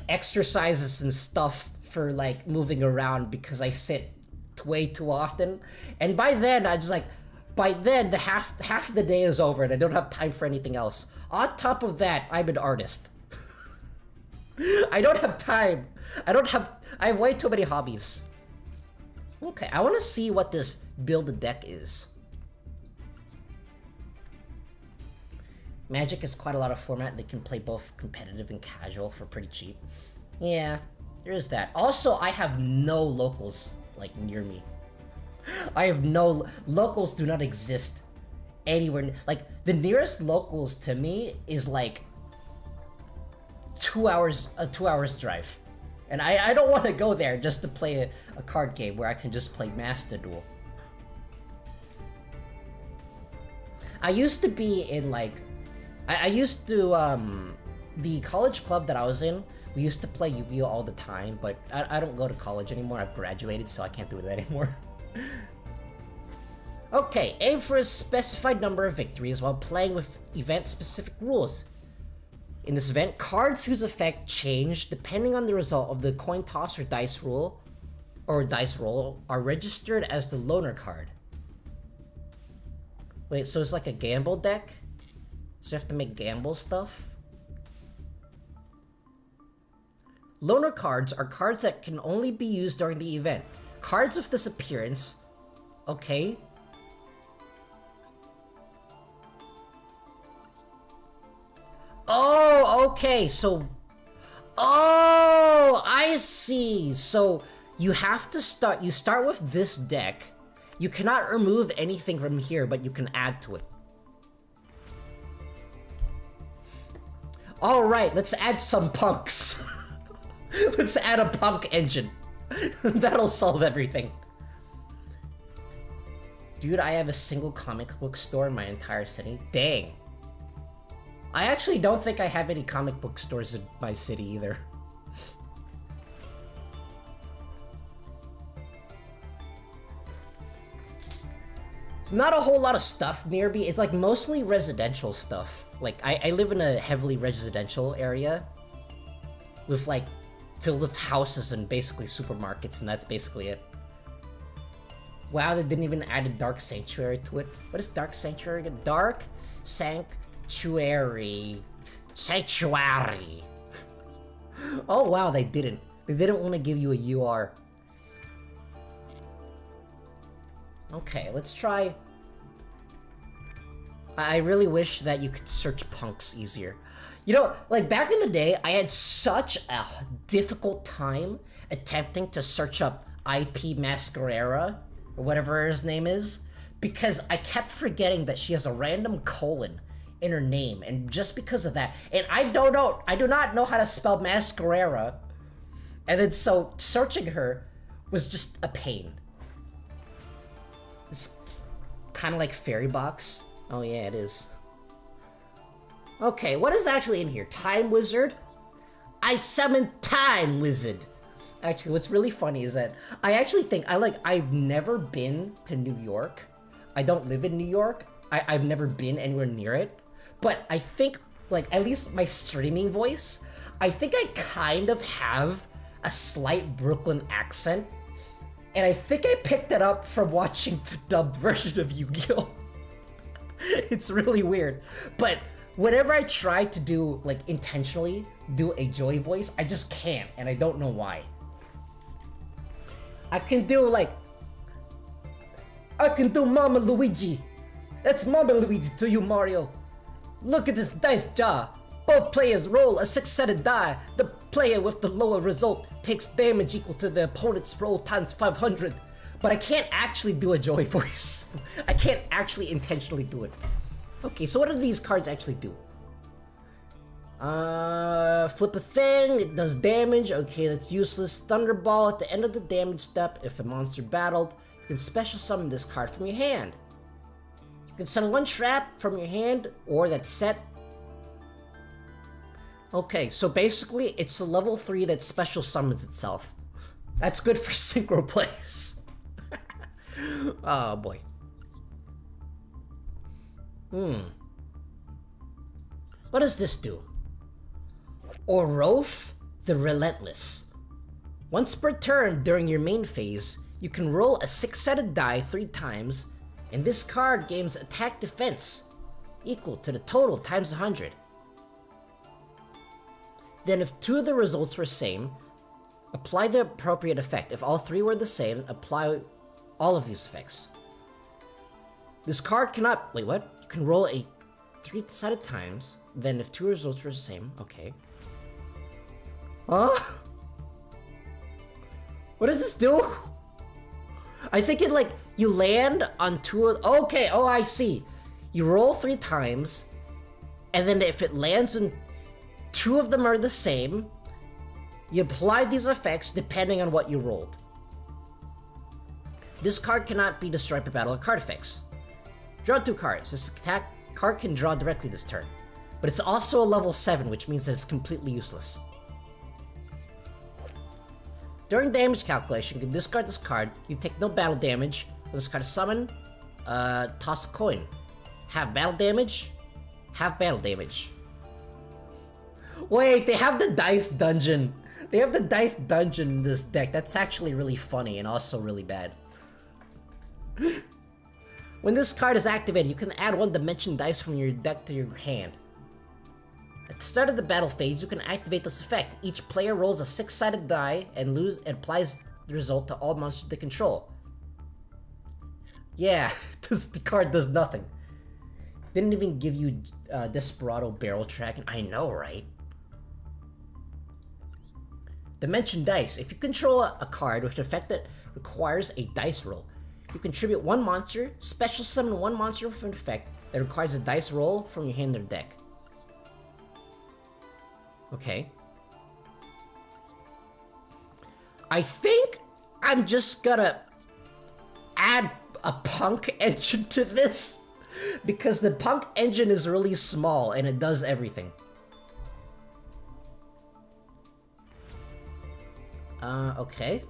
exercises and stuff for like moving around because I sit way too often. And by then the half of the day is over and I don't have time for anything else. On top of that, I'm an artist. I don't have time. I have way too many hobbies. Okay, I want to see what this build a deck is. Magic is quite a lot of format. They can play both competitive and casual for pretty cheap. Yeah, there's that. Also, I have no locals like near me. Locals do not exist anywhere. Like the nearest locals to me is like 2 hours, a 2 hours drive. And I don't want to go there just to play a card game where I can just play Master Duel. I used to be in like, I used to, the college club that I was in, we used to play Yu-Gi-Oh! All the time, but I don't go to college anymore. I've graduated, so I can't do that anymore. Okay, aim for a specified number of victories while playing with event-specific rules. In this event, cards whose effect change depending on the result of the coin toss or dice roll are registered as the loner card. Wait, so it's like a gamble deck? So you have to make gamble stuff? Loner cards are cards that can only be used during the event. Cards of this appearance... Okay. Oh, okay, so... Oh, I see! So, you have to start... You start with this deck. You cannot remove anything from here, but you can add to it. Alright, let's add some punks. Let's add a punk engine. That'll solve everything. Dude, I have a single comic book store in my entire city. Dang. I actually don't think I have any comic book stores in my city either. It's not a whole lot of stuff near me. It's like mostly residential stuff. Like I live in a heavily residential area with like filled with houses and basically supermarkets, and that's basically it. Wow, they didn't even add a Dark Sanctuary to it. What is Dark Sanctuary again? Dark Sanctuary. Sanctuary. Oh wow, they didn't. They didn't want to give you a UR. Okay, let's try... I really wish that you could search punks easier. You know, like back in the day, I had such a difficult time attempting to search up IP Mascarera, or whatever his name is, because I kept forgetting that she has a random colon in her name, and just because of that, and I do not know how to spell Mascarera, and then so searching her was just a pain. It's kind of like Fairy Box. Oh yeah, it is. Okay, what is actually in here? Time Wizard? I summoned Time Wizard! Actually, what's really funny is that I actually think I've never been to New York. I don't live in New York. I've never been anywhere near it. But I think, like, at least my streaming voice, I think I kind of have a slight Brooklyn accent. And I think I picked it up from watching the dubbed version of Yu-Gi-Oh! It's really weird. But whenever I try to do, like, intentionally do a Joy voice, I just can't, and I don't know why. I can do Mama Luigi. That's Mama Luigi to you, Mario. Look at this dice jar. Both players roll a 6-sided die. The player with the lower result takes damage equal to the opponent's roll times 500. But I can't actually do a Joy voice. I can't actually intentionally do it. Okay, so what do these cards actually do? Flip a thing, it does damage. Okay, that's useless. Thunderball at the end of the damage step. If a monster battled, you can special summon this card from your hand. You can summon one trap from your hand, or that set. Okay, so basically, it's a level 3 that special summons itself. That's good for synchro plays. Oh boy. What does this do? Orof the Relentless. Once per turn during your main phase, you can roll a 6-sided die 3 times, and this card gains attack defense equal to the total times 100. Then if 2 of the results were same, apply the appropriate effect. If all 3 were the same, apply all of these effects. This card cannot... Wait, what? You can roll a 3-sided times, then if 2 results were the same, okay. Huh? What does this do? I think it, like, you land on 2 of... Okay, oh, I see. You roll 3 times, and then if it lands and 2 of them are the same, you apply these effects depending on what you rolled. This card cannot be destroyed by battle of card effects. Draw 2 cards. This attack card can draw directly this turn. But it's also a level 7, which means that it's completely useless. During damage calculation, you can discard this card. You take no battle damage. When this card is summoned, toss a coin. Have battle damage. Have battle damage. Wait, they have the dice dungeon. They have the dice dungeon in this deck. That's actually really funny and also really bad. When this card is activated, you can add 1 dimension dice from your deck to your hand. At the start of the battle phase, you can activate this effect. Each player rolls a 6-sided die and applies the result to all monsters they control. Yeah, the card does nothing. Didn't even give you Desperado Barrel Tracking. I know, right? Dimension Dice. If you control a card with an effect that requires a dice roll, you contribute 1 monster, special summon 1 monster with an effect that requires a dice roll from your hand or deck. Okay. I think I'm just gonna add a punk engine to this, because the punk engine is really small and it does everything. Okay.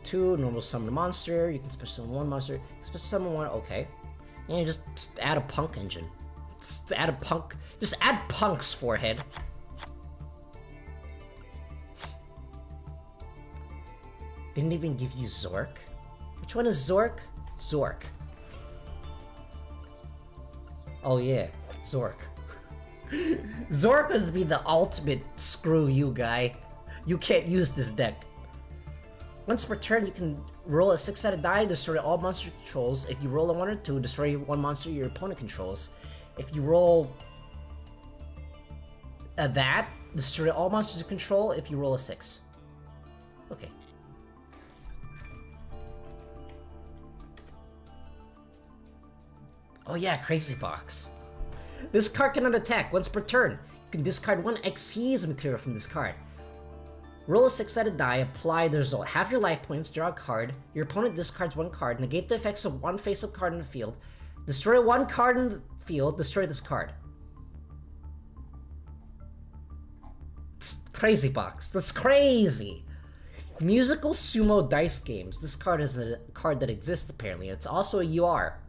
2, normal summon a monster, you can special summon 1 monster, special summon 1, okay. And you just add a punk engine. Just add a punk, just add punks, forehead. Didn't even give you Zork? Which one is Zork? Zork. Oh yeah, Zork. Zork is to be the ultimate screw you guy. You can't use this deck. Once per turn, you can roll a 6-sided die, destroy all monster controls. If you roll a 1 or 2, destroy one monster your opponent controls. If you roll that, destroy all monsters you control if you roll a 6. Okay. Oh yeah, Crazy Box. This card cannot attack once per turn. You can discard one Xyz material from this card. Roll a 6-sided die, apply the result. Half your life points, draw a card. Your opponent discards one card, negate the effects of one face-up card in the field. Destroy one card in the field, destroy this card. It's Crazy Box. That's crazy! Musical Sumo Dice Games. This card is a card that exists apparently. It's also a UR.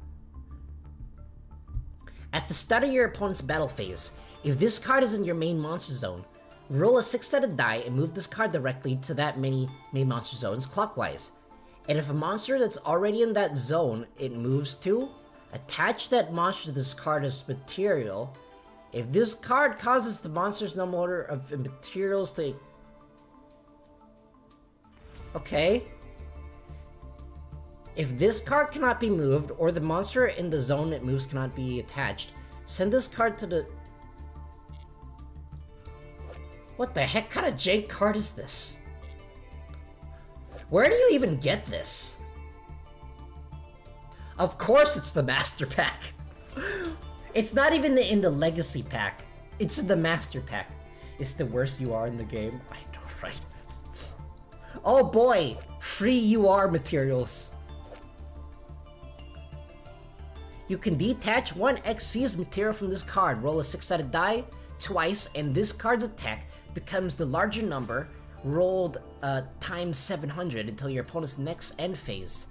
At the start of your opponent's battle phase, if this card is in your main monster zone, roll a 6-sided die and move this card directly to that many main monster zones clockwise. And if a monster that's already in that zone it moves to, attach that monster to this card as material. If this card causes the monster's number of materials to... Okay. If this card cannot be moved, or the monster in the zone it moves cannot be attached, send this card to the... What the heck kind of jank card is this? Where do you even get this? Of course it's the Master Pack. It's not even in the Legacy Pack. It's in the Master Pack. It's the worst UR in the game. I know, right? Oh boy! Free UR materials. You can detach one Xyz material from this card. Roll a 6-sided die twice, and this card's attack becomes the larger number rolled times 700 until your opponent's next end phase.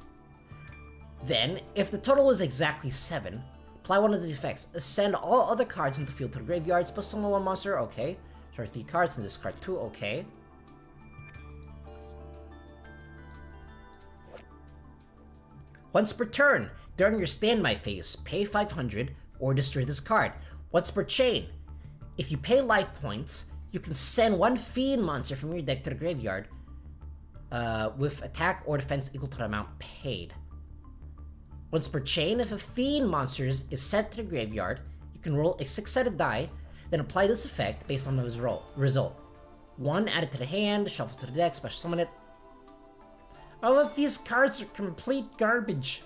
Then, if the total is exactly 7, apply one of these effects. Send all other cards into the field to the graveyard, plus summon one monster, okay. Start 3 cards and discard 2, okay. Once per turn, during your standby phase, pay 500 or destroy this card. Once per chain, if you pay life points, you can send one Fiend monster from your deck to the graveyard with attack or defense equal to the amount paid. Once per chain, if a Fiend monster is sent to the graveyard, you can roll a 6-sided die, then apply this effect based on the result. 1 added to the hand, shuffle to the deck, special summon it. All of these cards are complete garbage.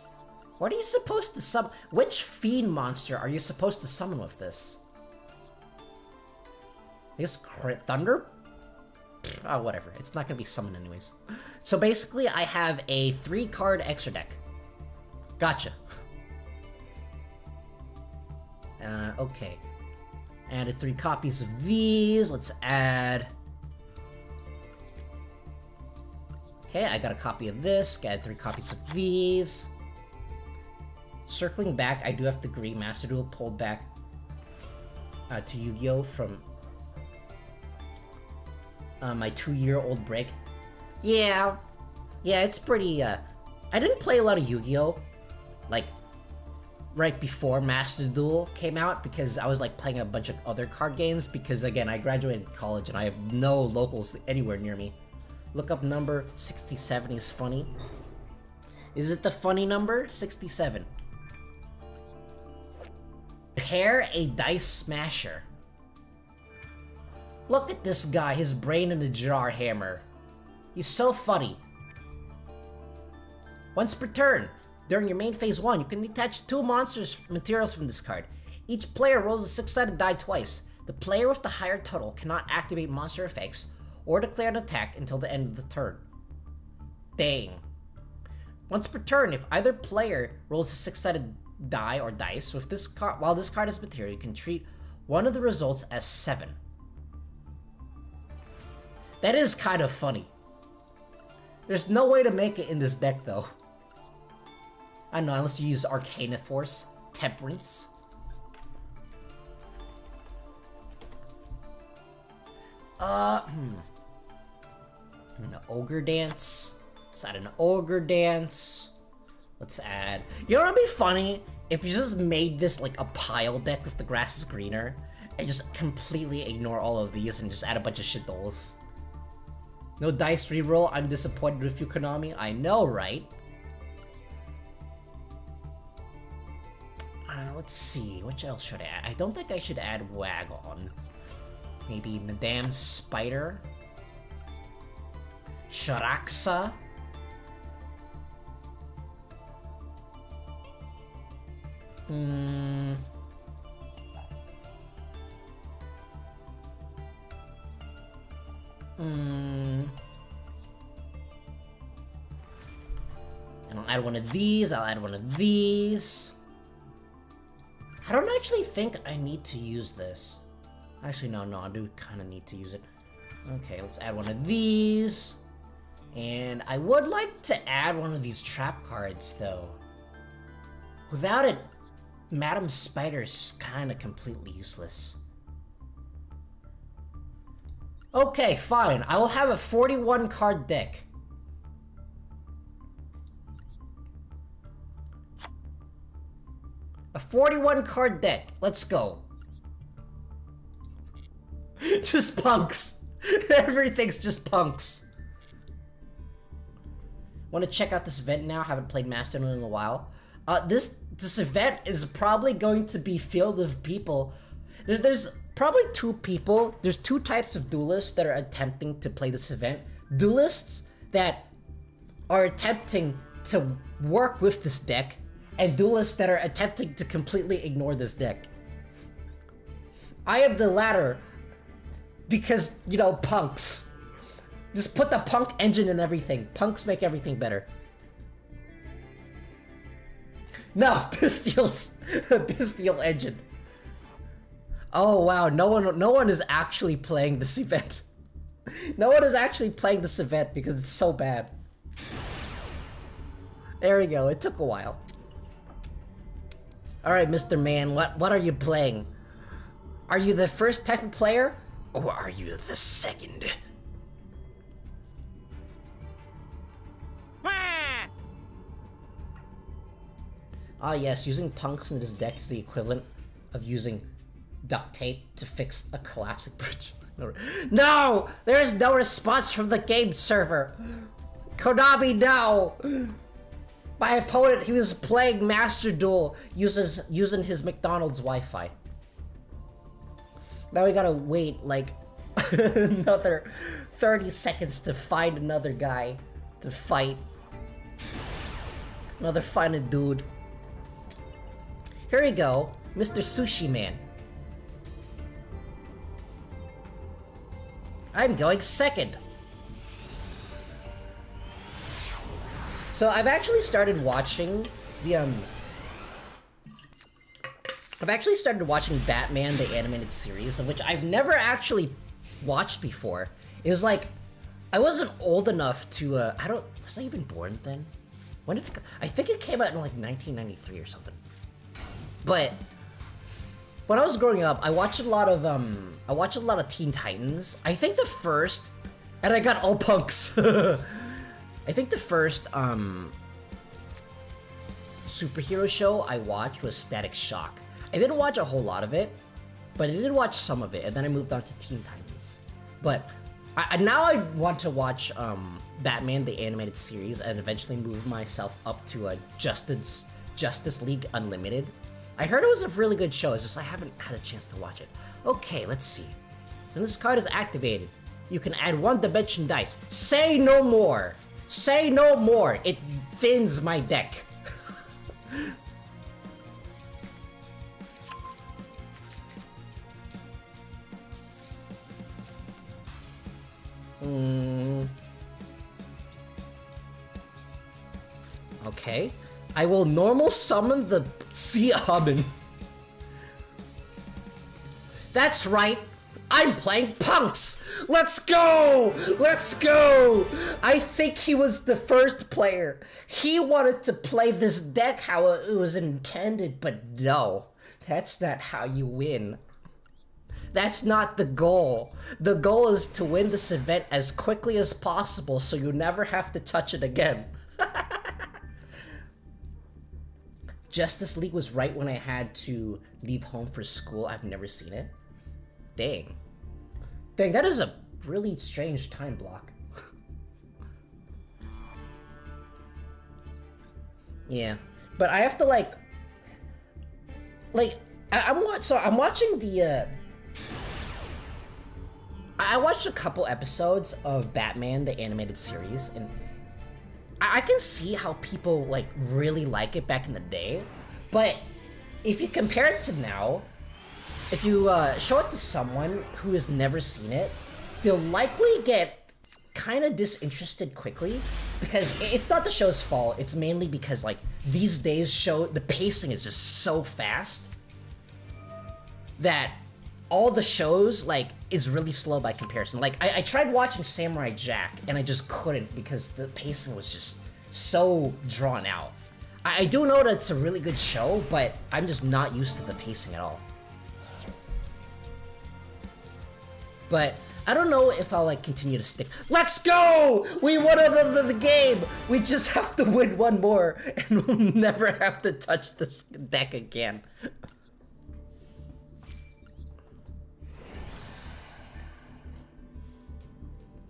What are you supposed to summon? Which Fiend monster are you supposed to summon with this? I guess Thunder? Oh, whatever. It's not gonna be summoned anyways. So basically, I have a 3-card extra deck. Gotcha. Okay. Added 3 copies of these. Let's add... Okay, I got a copy of this. Add 3 copies of these. Circling back, I do have the Green Master Duel pulled back to Yu-Gi-Oh! From my 2-year-old break. Yeah, it's pretty, I didn't play a lot of Yu-Gi-Oh! Like, right before Master Duel came out, because I was, like, playing a bunch of other card games, because, again, I graduated college and I have no locals anywhere near me. Look up number 67 is funny. Is it the funny number? 67. Pair a Dice Smasher. Look at this guy, his brain in a jar hammer. He's so funny. Once per turn, during your main phase 1, you can detach 2 monsters materials from this card. Each player rolls a 6-sided die twice. The player with the higher total cannot activate monster effects or declare an attack until the end of the turn. Dang. Once per turn, if either player rolls a 6-sided die or dice with this card, while this card is material, you can treat one of the results as 7. That is kind of funny. There's no way to make it in this deck, though. I don't know, unless you use Arcana Force, Temperance. Ogre Dance. Let's add an ogre dance. Let's add... You know what would be funny? If you just made this like a pile deck with the grass is greener, and just completely ignore all of these and just add a bunch of shit dolls. No dice reroll, I'm disappointed with you, Konami. I know, right? Let's see, what else should I add? I don't think I should add Wagon. Maybe Madame Spider? Sharaxa? I'll add one of these, I'll add one of these. I don't actually think I need to use this. Actually, no, I do kind of need to use it. Okay, let's add one of these. And I would like to add one of these trap cards, though. Without it, Madam Spider's kind of completely useless. Okay, fine. I will have a 41 card deck. A 41 card deck. Let's go. Just punks. Everything's just punks. Want to check out this event now? Haven't played Master Duel in a while. This event is probably going to be filled with people. There's probably two people. There's two types of duelists that are attempting to play this event. Duelists that are attempting to work with this deck, and duelists that are attempting to completely ignore this deck. I am the latter because, you know, punks. Just put the punk engine in everything. Punks make everything better. No, Bastille engine. Oh wow, no one is actually playing this event. No one is actually playing this event because it's so bad. There we go, it took a while. Alright, Mr. Man, what are you playing? Are you the first type of player? Or are you the second? Ah yes, using punks in this deck is the equivalent of using duct tape to fix a collapsing bridge. No! There is no response from the game server! Konami, no! My opponent, he was playing Master Duel using his McDonald's Wi-Fi. Now we gotta wait like another 30 seconds to find another guy to fight. Another final dude. Here we go, Mr. Sushi Man. I'm going second. So I've actually started watching the Batman the Animated Series, of which I've never actually watched before. It was like, I wasn't old enough to, was I even born then? When did it go? I think it came out in like 1993 or something. But when I was growing up, I watched a lot of Teen Titans. I think the first, and I got all punks. I think the first superhero show I watched was Static Shock. I didn't watch a whole lot of it, but I did watch some of it, and then I moved on to Teen Titans. But now I want to watch Batman the Animated Series and eventually move myself up to a Justice League Unlimited. I heard it was a really good show, it's just I haven't had a chance to watch it. Okay, let's see. When this card is activated, you can add 1 dimension dice. Say no more! Say no more! It thins my deck. Okay. I will normal summon the Sea Humming. That's right. I'm playing punks! Let's go! Let's go! I think he was the first player. He wanted to play this deck how it was intended, but no. That's not how you win. That's not the goal. The goal is to win this event as quickly as possible so you never have to touch it again. Justice League was right when I had to leave home for school. I've never seen it. Dang. Dang, that is a really strange time block. Yeah. But I have to I'm watching the I watched a couple episodes of Batman the animated series, and I can see how people like really like it back in the day, but if you compare it to now, if you show it to someone who has never seen it, they'll likely get kind of disinterested quickly, because it's not the show's fault. It's mainly because like these days the pacing is just so fast that all the shows like is really slow by comparison. Like I tried watching Samurai Jack and I just couldn't because the pacing was just so drawn out. I do know that it's a really good show, but I'm just not used to the pacing at all. But I don't know if I'll like continue to stick. Let's go! We won the game! We just have to win one more and we'll never have to touch this deck again.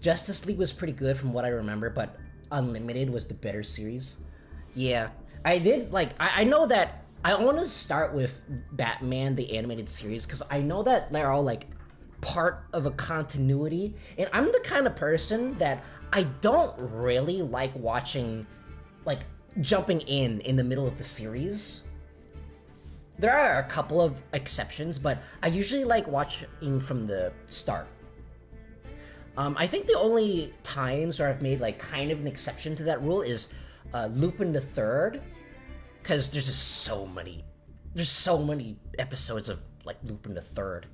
Justice League was pretty good from what I remember, but Unlimited was the better series. Yeah, I did like, I know that I want to start with Batman the animated series because I know that they're all like part of a continuity, and I'm the kind of person that I don't really like watching, like jumping in the middle of the series. There are a couple of exceptions, but I usually like watching from the start. I think the only times where I've made like kind of an exception to that rule is Lupin the Third, because there's just so many episodes of like Lupin the Third.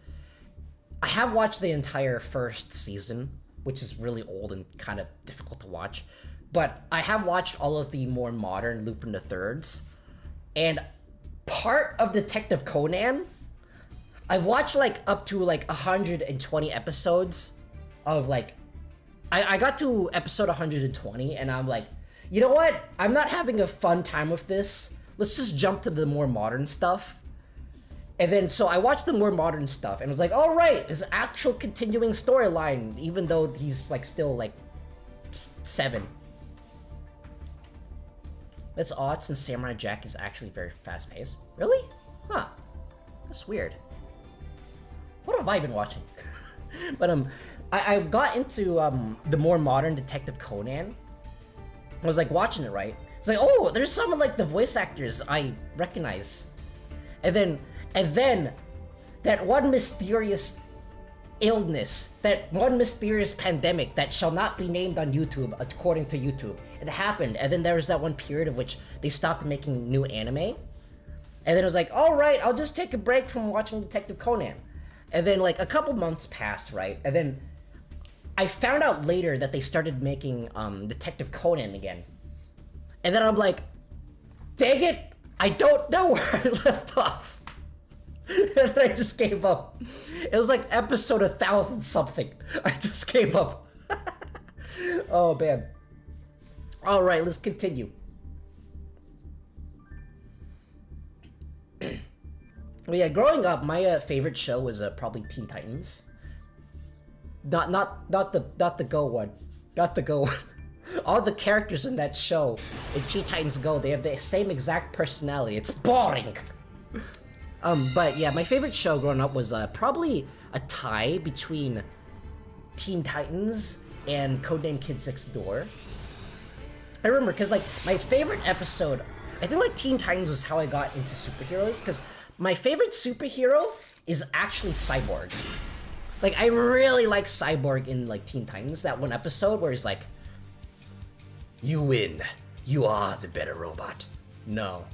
I have watched the entire first season, which is really old and kind of difficult to watch, but I have watched all of the more modern Lupin the Thirds, and part of Detective Conan, I've watched like up to like 120 episodes of like, I got to episode 120 and I'm like, you know what? I'm not having a fun time with this. Let's just jump to the more modern stuff. And then, so I watched the more modern stuff and was like, all right, it's actual continuing storyline, even though he's like still like 7. That's odd since Samurai Jack is actually very fast paced. Really? Huh. That's weird. What have I been watching? But I got into the more modern Detective Conan. I was like watching it, right? It's like, oh, there's some of like the voice actors I recognize. And then that one mysterious illness, that one mysterious pandemic that shall not be named on YouTube, according to YouTube, it happened. And then there was that one period of which they stopped making new anime. And then it was like, all right, I'll just take a break from watching Detective Conan. And then like a couple months passed, right? And then I found out later that they started making Detective Conan again. And then I'm like, dang it, I don't know where I left off. And I just gave up. It was like episode 1000 something. I just gave up. Oh man. All right, let's continue. Well, yeah, growing up, my favorite show was probably Teen Titans. Not the Go one, not the Go one. All the characters in that show in Teen Titans Go, they have the same exact personality. It's boring. But yeah, my favorite show growing up was probably a tie between Teen Titans and Codename Kids Next Door. I remember because like my favorite episode, I think like Teen Titans was how I got into superheroes, because my favorite superhero is actually Cyborg. Like I really like Cyborg in like Teen Titans, that one episode where he's like, "You win. You are the better robot." No,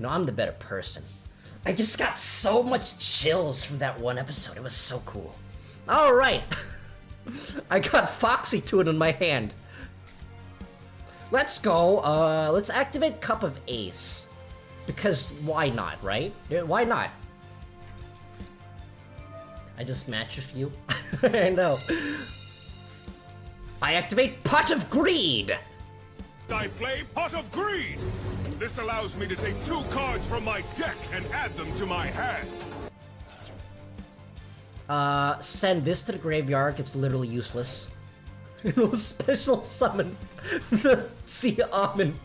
I'm the better person. I just got so much chills from that one episode. It was so cool. All right. I got Foxy Tune in my hand. Let's go. Let's activate Cup of Ace. Because why not, right? Why not? I just match a few. I know. I activate Pot of Greed! I play Pot of Greed! This allows me to take 2 cards from my deck and add them to my hand. Send this to the graveyard. It's literally useless. It'll special summon the Sea Almond.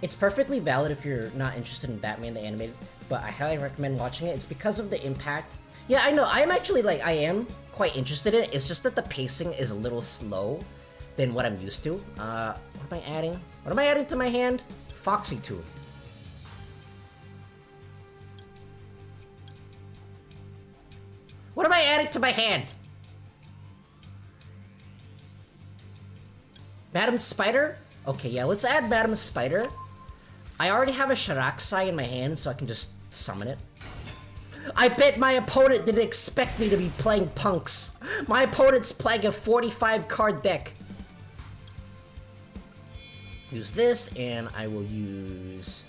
It's perfectly valid if you're not interested in Batman the Animated, but I highly recommend watching it. It's because of the impact. Yeah, I know. I am actually, like, I am quite interested in it. It's just that the pacing is a little slow than what I'm used to. What am I adding? What am I adding to my hand? Foxy Tool. What am I adding to my hand? Madam Spider? Okay, yeah, let's add Madam Spider. I already have a Shiraksai in my hand, so I can just summon it. I bet my opponent didn't expect me to be playing punks. My opponent's playing a 45-card deck. Use this, and I will use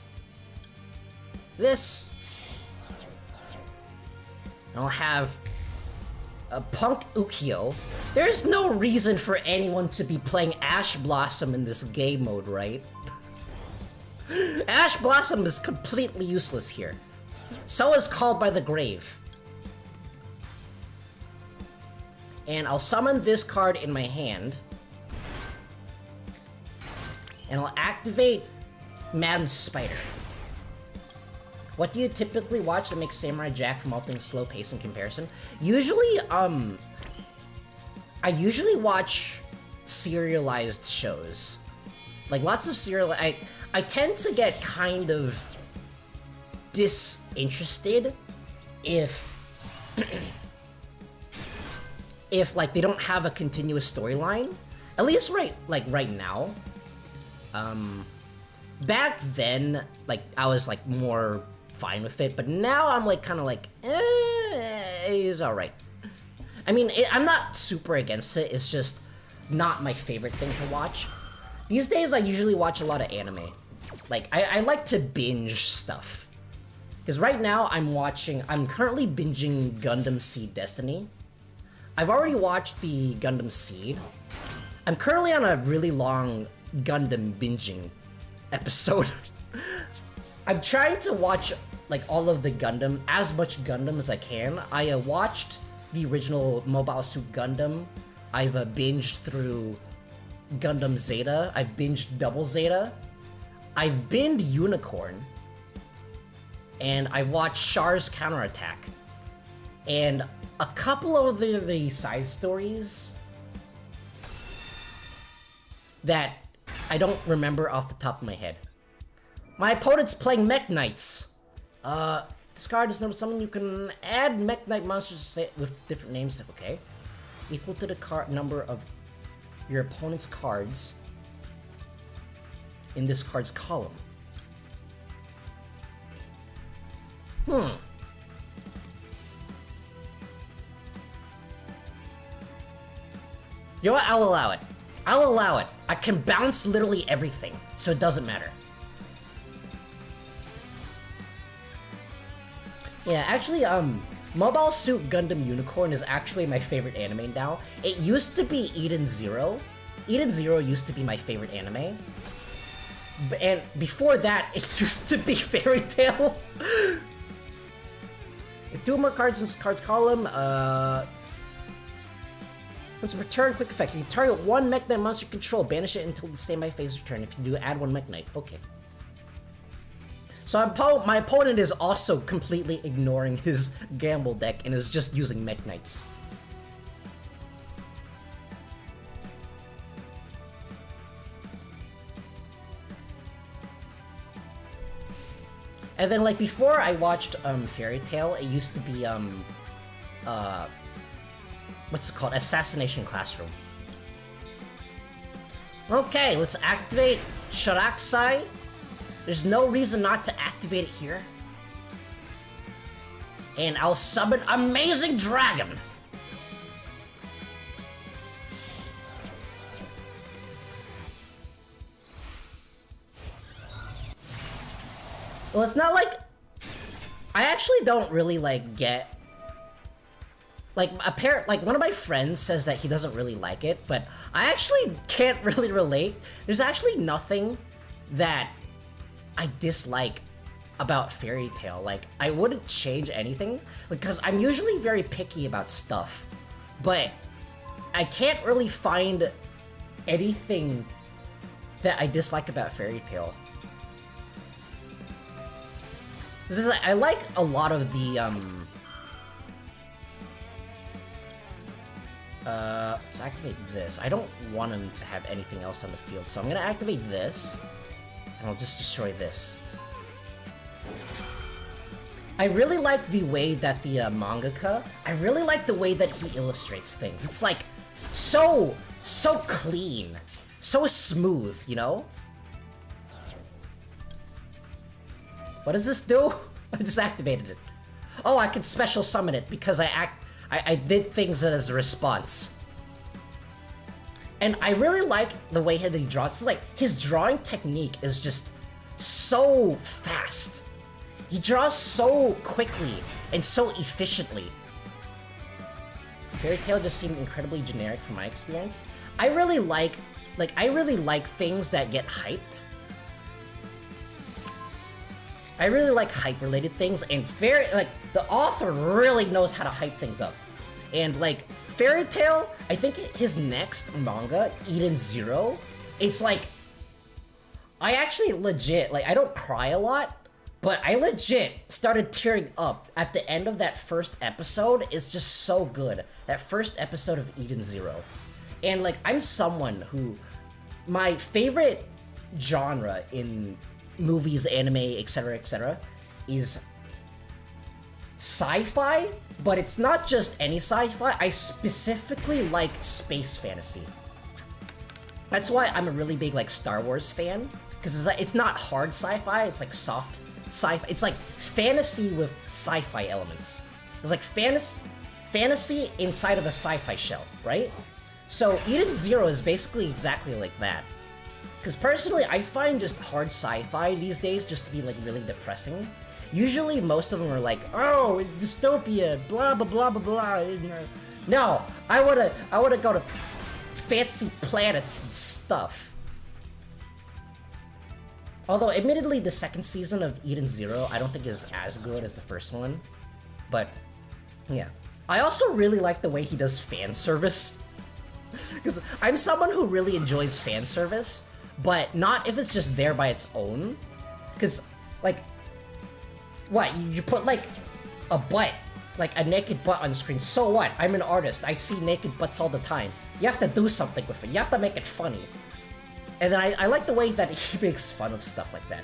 this. I'll have a Punk Yugioh. There's no reason for anyone to be playing Ash Blossom in this game mode, right? Ash Blossom is completely useless here. So is Called by the Grave. And I'll summon this card in my hand. And I'll activate Madam Spider. What do you typically watch that makes Samurai Jack from all things slow pace in comparison? Usually, I usually watch serialized shows. Like, lots of serial... I tend to get kind of disinterested if... if, like, they don't have a continuous storyline. At least right now. Back then, like, I was, like, more fine with it, but now I'm, like, kind of like, it's alright. I mean, I'm not super against it, it's just not my favorite thing to watch. These days, I usually watch a lot of anime. Like, I like to binge stuff. Because right now, I'm currently binging Gundam Seed Destiny. I've already watched the Gundam Seed. I'm currently on a really long Gundam binging episode. I'm trying to watch, like, all of the Gundam, as much Gundam as I can. I watched the original Mobile Suit Gundam. I've binged through Gundam Zeta. I've binged Double Zeta. I've binged Unicorn. And I watched Char's Counterattack. And a couple of the side stories that I don't remember off the top of my head. My opponent's playing Mech Knights. This card is something you can add Mech Knight monsters with different names. Okay. Equal to the number of your opponent's cards in this card's column. You know what? I'll allow it. I'll allow it. I can bounce literally everything, so it doesn't matter. Yeah, actually, Mobile Suit Gundam Unicorn is actually my favorite anime now. It used to be Eden Zero. Eden Zero used to be my favorite anime. And before that, it used to be Fairy Tail. If 2 more cards in this card's column, once return, quick effect. You can target 1 Mech Knight monster you control, banish it until the standby phase return. If you do, add 1 Mech Knight. Okay. So my opponent is also completely ignoring his gamble deck and is just using Mech Knights. And then, like, before I watched Fairy Tail, it used to be what's it called? Assassination Classroom. Okay, let's activate Shiraksai. There's no reason not to activate it here. And I'll summon Amazing Dragon. Well, it's not like... I actually don't really, like, get... Like, one of my friends says that he doesn't really like it, but I actually can't really relate. There's actually nothing that I dislike about Fairy Tail. Like, I wouldn't change anything, because I'm usually very picky about stuff, but I can't really find anything that I dislike about Fairy Tail. I like a lot of the, let's activate this. I don't want him to have anything else on the field, so I'm gonna activate this, and I'll just destroy this. I really like the way that the mangaka, I really like the way that he illustrates things. It's like, so clean, so smooth, you know? What does this do? I just activated it. Oh, I can special summon it because I did things as a response. And I really like the way that he draws. It's like, his drawing technique is just so fast. He draws so quickly and so efficiently. Fairy Tail just seemed incredibly generic from my experience. I really like things that get hyped. I really like hype-related things, and the author really knows how to hype things up. And like, Fairy Tail, I think his next manga, Eden Zero, it's like, I actually legit, like, I don't cry a lot, but I legit started tearing up at the end of that first episode. Is just so good. That first episode of Eden Zero. And like, I'm someone who, my favorite genre in movies, anime, etc., is sci-fi, but it's not just any sci-fi. I specifically like space fantasy. That's why I'm a really big like Star Wars fan, because it's not hard sci-fi, it's like soft sci-fi. It's like fantasy with sci-fi elements. It's like fantasy inside of a sci-fi shell, right? So Eden Zero is basically exactly like that. Because personally, I find just hard sci-fi these days just to be like really depressing. Usually most of them are like, oh, dystopia, blah blah blah blah blah. No, I wanna go to fancy planets and stuff. Although admittedly the second season of Eden Zero I don't think is as good as the first one. But yeah. I also really like the way he does fan service. Because I'm someone who really enjoys fan service, but not if it's just there by its own. Because, like, what? You put, like, a butt, like a naked butt on screen. So what? I'm an artist. I see naked butts all the time. You have to do something with it. You have to make it funny. And then I like the way that he makes fun of stuff like that.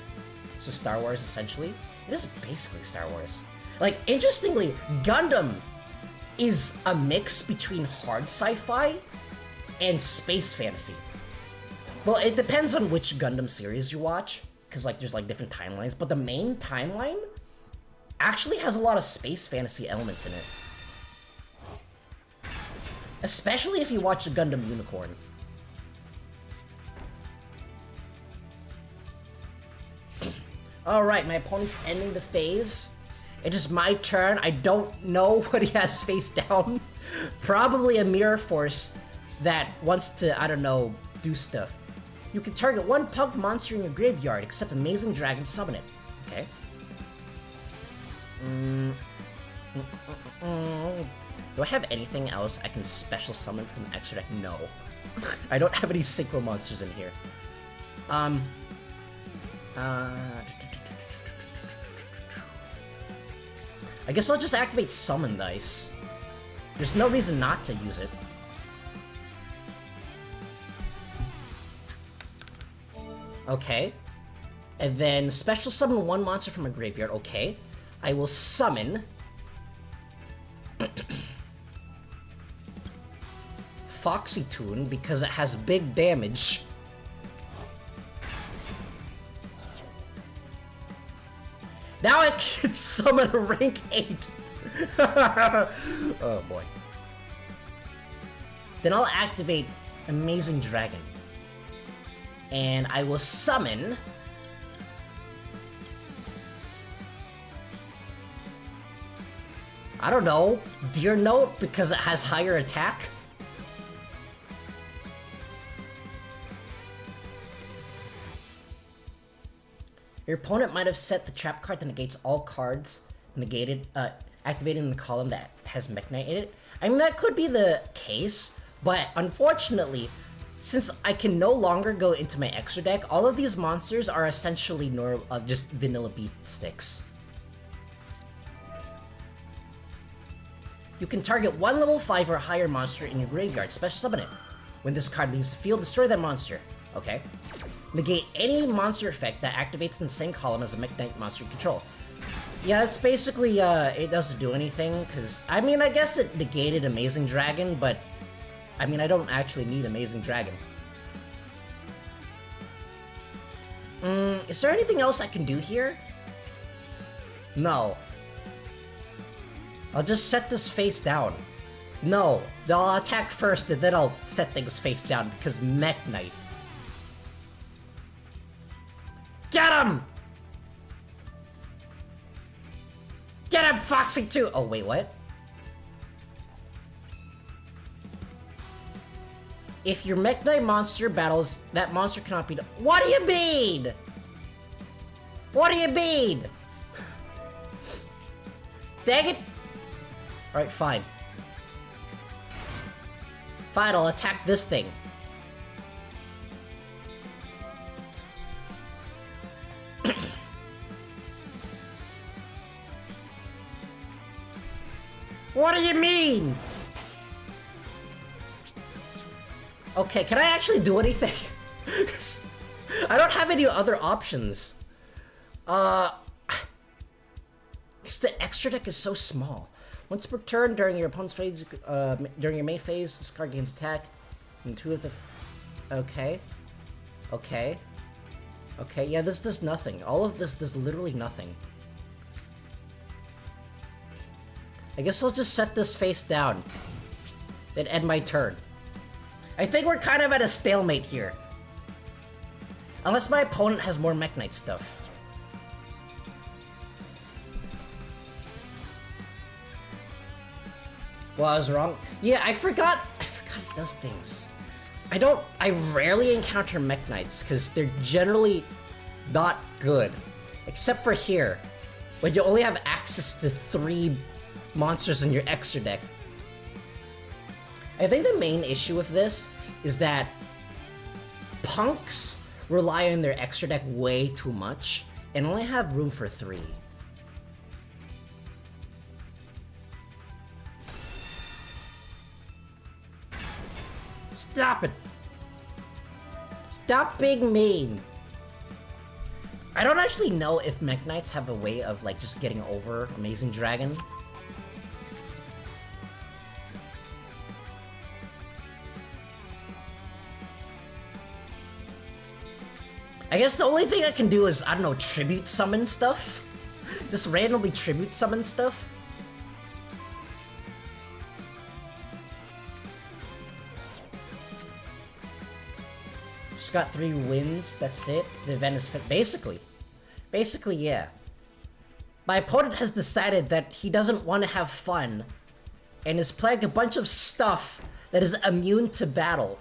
So Star Wars, essentially, it is basically Star Wars. Like, interestingly, Gundam is a mix between hard sci-fi and space fantasy. Well, it depends on which Gundam series you watch, because like there's like different timelines, but the main timeline actually has a lot of space fantasy elements in it. Especially if you watch the Gundam Unicorn. Alright, my opponent's ending the phase. It is my turn. I don't know what he has face down. Probably a mirror force that wants to, I don't know, do stuff. You can target one pug monster in your graveyard, except Amazing Dragon summon it. Okay. Do I have anything else I can special summon from the extra deck? No. I don't have any synchro monsters in here. I guess I'll just activate Summon Dice. There's no reason not to use it. Okay. And then special summon one monster from a graveyard. Okay. I will summon Foxy Toon because it has big damage. Now I can summon a rank 8. Oh boy. Then I'll activate Amazing Dragon. And I will summon I don't know, Deer Note because it has higher attack? Your opponent might have set the trap card that negates all cards activated in the column that has Mekk-Knight in it. I mean, that could be the case, but unfortunately, since I can no longer go into my extra deck, all of these monsters are essentially just vanilla beast sticks. You can target one level 5 or higher monster in your graveyard, special summon it. When this card leaves the field, destroy that monster. Okay. Negate any monster effect that activates in the same column as a Mekk-Knight monster you control. Yeah, it's basically, it doesn't do anything, because, I mean, I guess it negated Amazing Dragon, but, I mean, I don't actually need Amazing Dragon. Is there anything else I can do here? No. I'll just set this face down. No, I'll attack first and then I'll set things face down because Mekk-Knight. Get him! Get him, Foxy 2! Oh, wait, what? If your Mekk-Knight monster battles, that monster cannot be... What do you mean? What do you mean? Dang it! Alright, fine. Fine, I'll attack this thing. What do you mean? Okay, can I actually do anything? I don't have any other options. The extra deck is so small. Once per turn during your opponent's phase, during your main phase, this card gains attack. And 2 of the... Okay. Okay. Okay, yeah, this does nothing. All of this does literally nothing. I guess I'll just set this face down. Then end my turn. I think we're kind of at a stalemate here. Unless my opponent has more Mekk-Knight stuff. Well, I was wrong. Yeah, I forgot it does things. I rarely encounter Mekk-Knights, because they're generally not good. Except for here, when you only have access to 3 monsters in your extra deck. I think the main issue with this is that punks rely on their extra deck way too much, and only have room for 3. Stop it! Stop being mean! I don't actually know if Mekk-Knights have a way of, like, just getting over Amazing Dragon. I guess the only thing I can do is, I don't know, tribute summon stuff? Just randomly tribute summon stuff? Just got 3 wins, that's it. The event is fit. Basically, yeah. My opponent has decided that he doesn't want to have fun, and is playing a bunch of stuff that is immune to battle.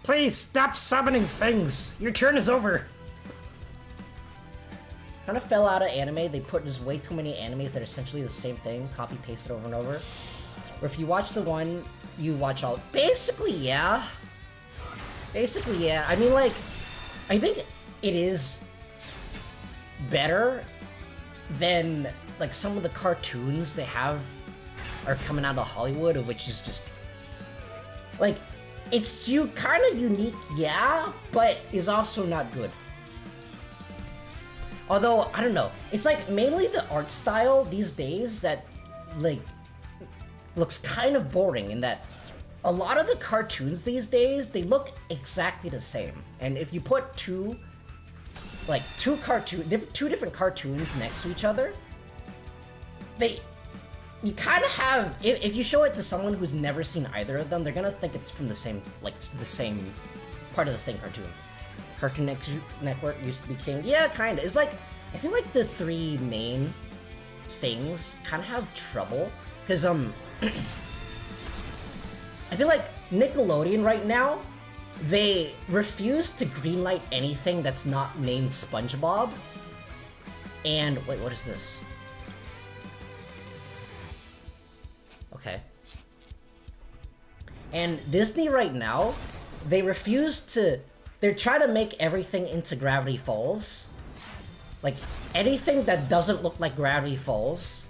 Please stop summoning things! Your turn is over! Kind of fell out of anime. They put just way too many animes that are essentially the same thing, copy paste it over and over. Or if you watch the one, you watch all. Basically, yeah. Basically, yeah. I mean, like, I think it is better than, like, some of the cartoons they have are coming out of Hollywood, of which is just, like, it's kind of unique, yeah, but is also not good. Although, I don't know, it's like mainly the art style these days that, like, looks kind of boring in that a lot of the cartoons these days, they look exactly the same. And if you put two different cartoons next to each other, you kind of have, if you show it to someone who's never seen either of them, they're gonna think it's from the same, like, the same part of the same cartoon. Cartoon Network used to be king. Yeah, kind of. It's like, I feel like the three main things kind of have trouble, because, I feel like Nickelodeon right now, they refuse to greenlight anything that's not named SpongeBob. And, wait, what is this? Okay. And Disney right now, they refuse to... They're trying to make everything into Gravity Falls. Like, anything that doesn't look like Gravity Falls.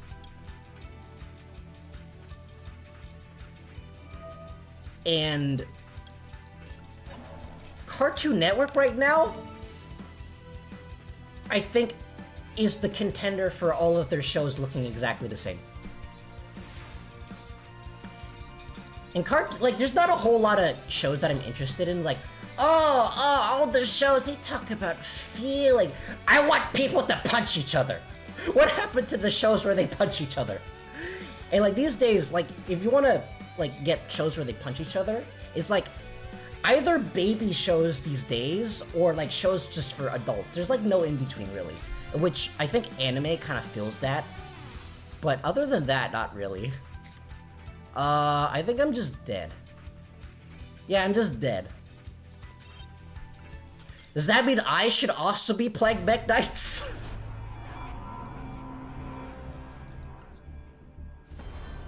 And... Cartoon Network right now, I think, is the contender for all of their shows looking exactly the same. And there's not a whole lot of shows that I'm interested in, like, all the shows, they talk about feeling. I want people to punch each other. What happened to the shows where they punch each other? And, like, these days, like, if you want to, like, get shows where they punch each other, it's, like, either baby shows these days, or, like, shows just for adults. There's, like, no in-between, really. Which, I think anime kind of fills that. But other than that, not really. I think I'm just dead. Yeah, I'm just dead. Does that mean I should also be playing Mech Knights?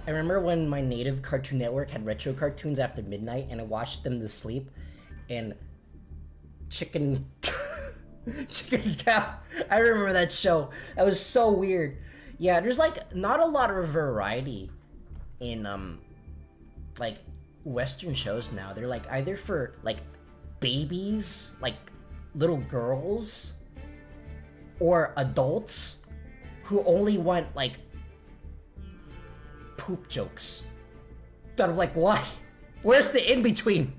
I remember when my native Cartoon Network had retro cartoons after midnight, and I watched them to sleep, and Chicken Cow. I remember that show. That was so weird. Yeah, there's like not a lot of variety in like Western shows now. They're like either for like babies, like little girls, or adults who only want like poop jokes. That I'm like, why? Where's the in-between?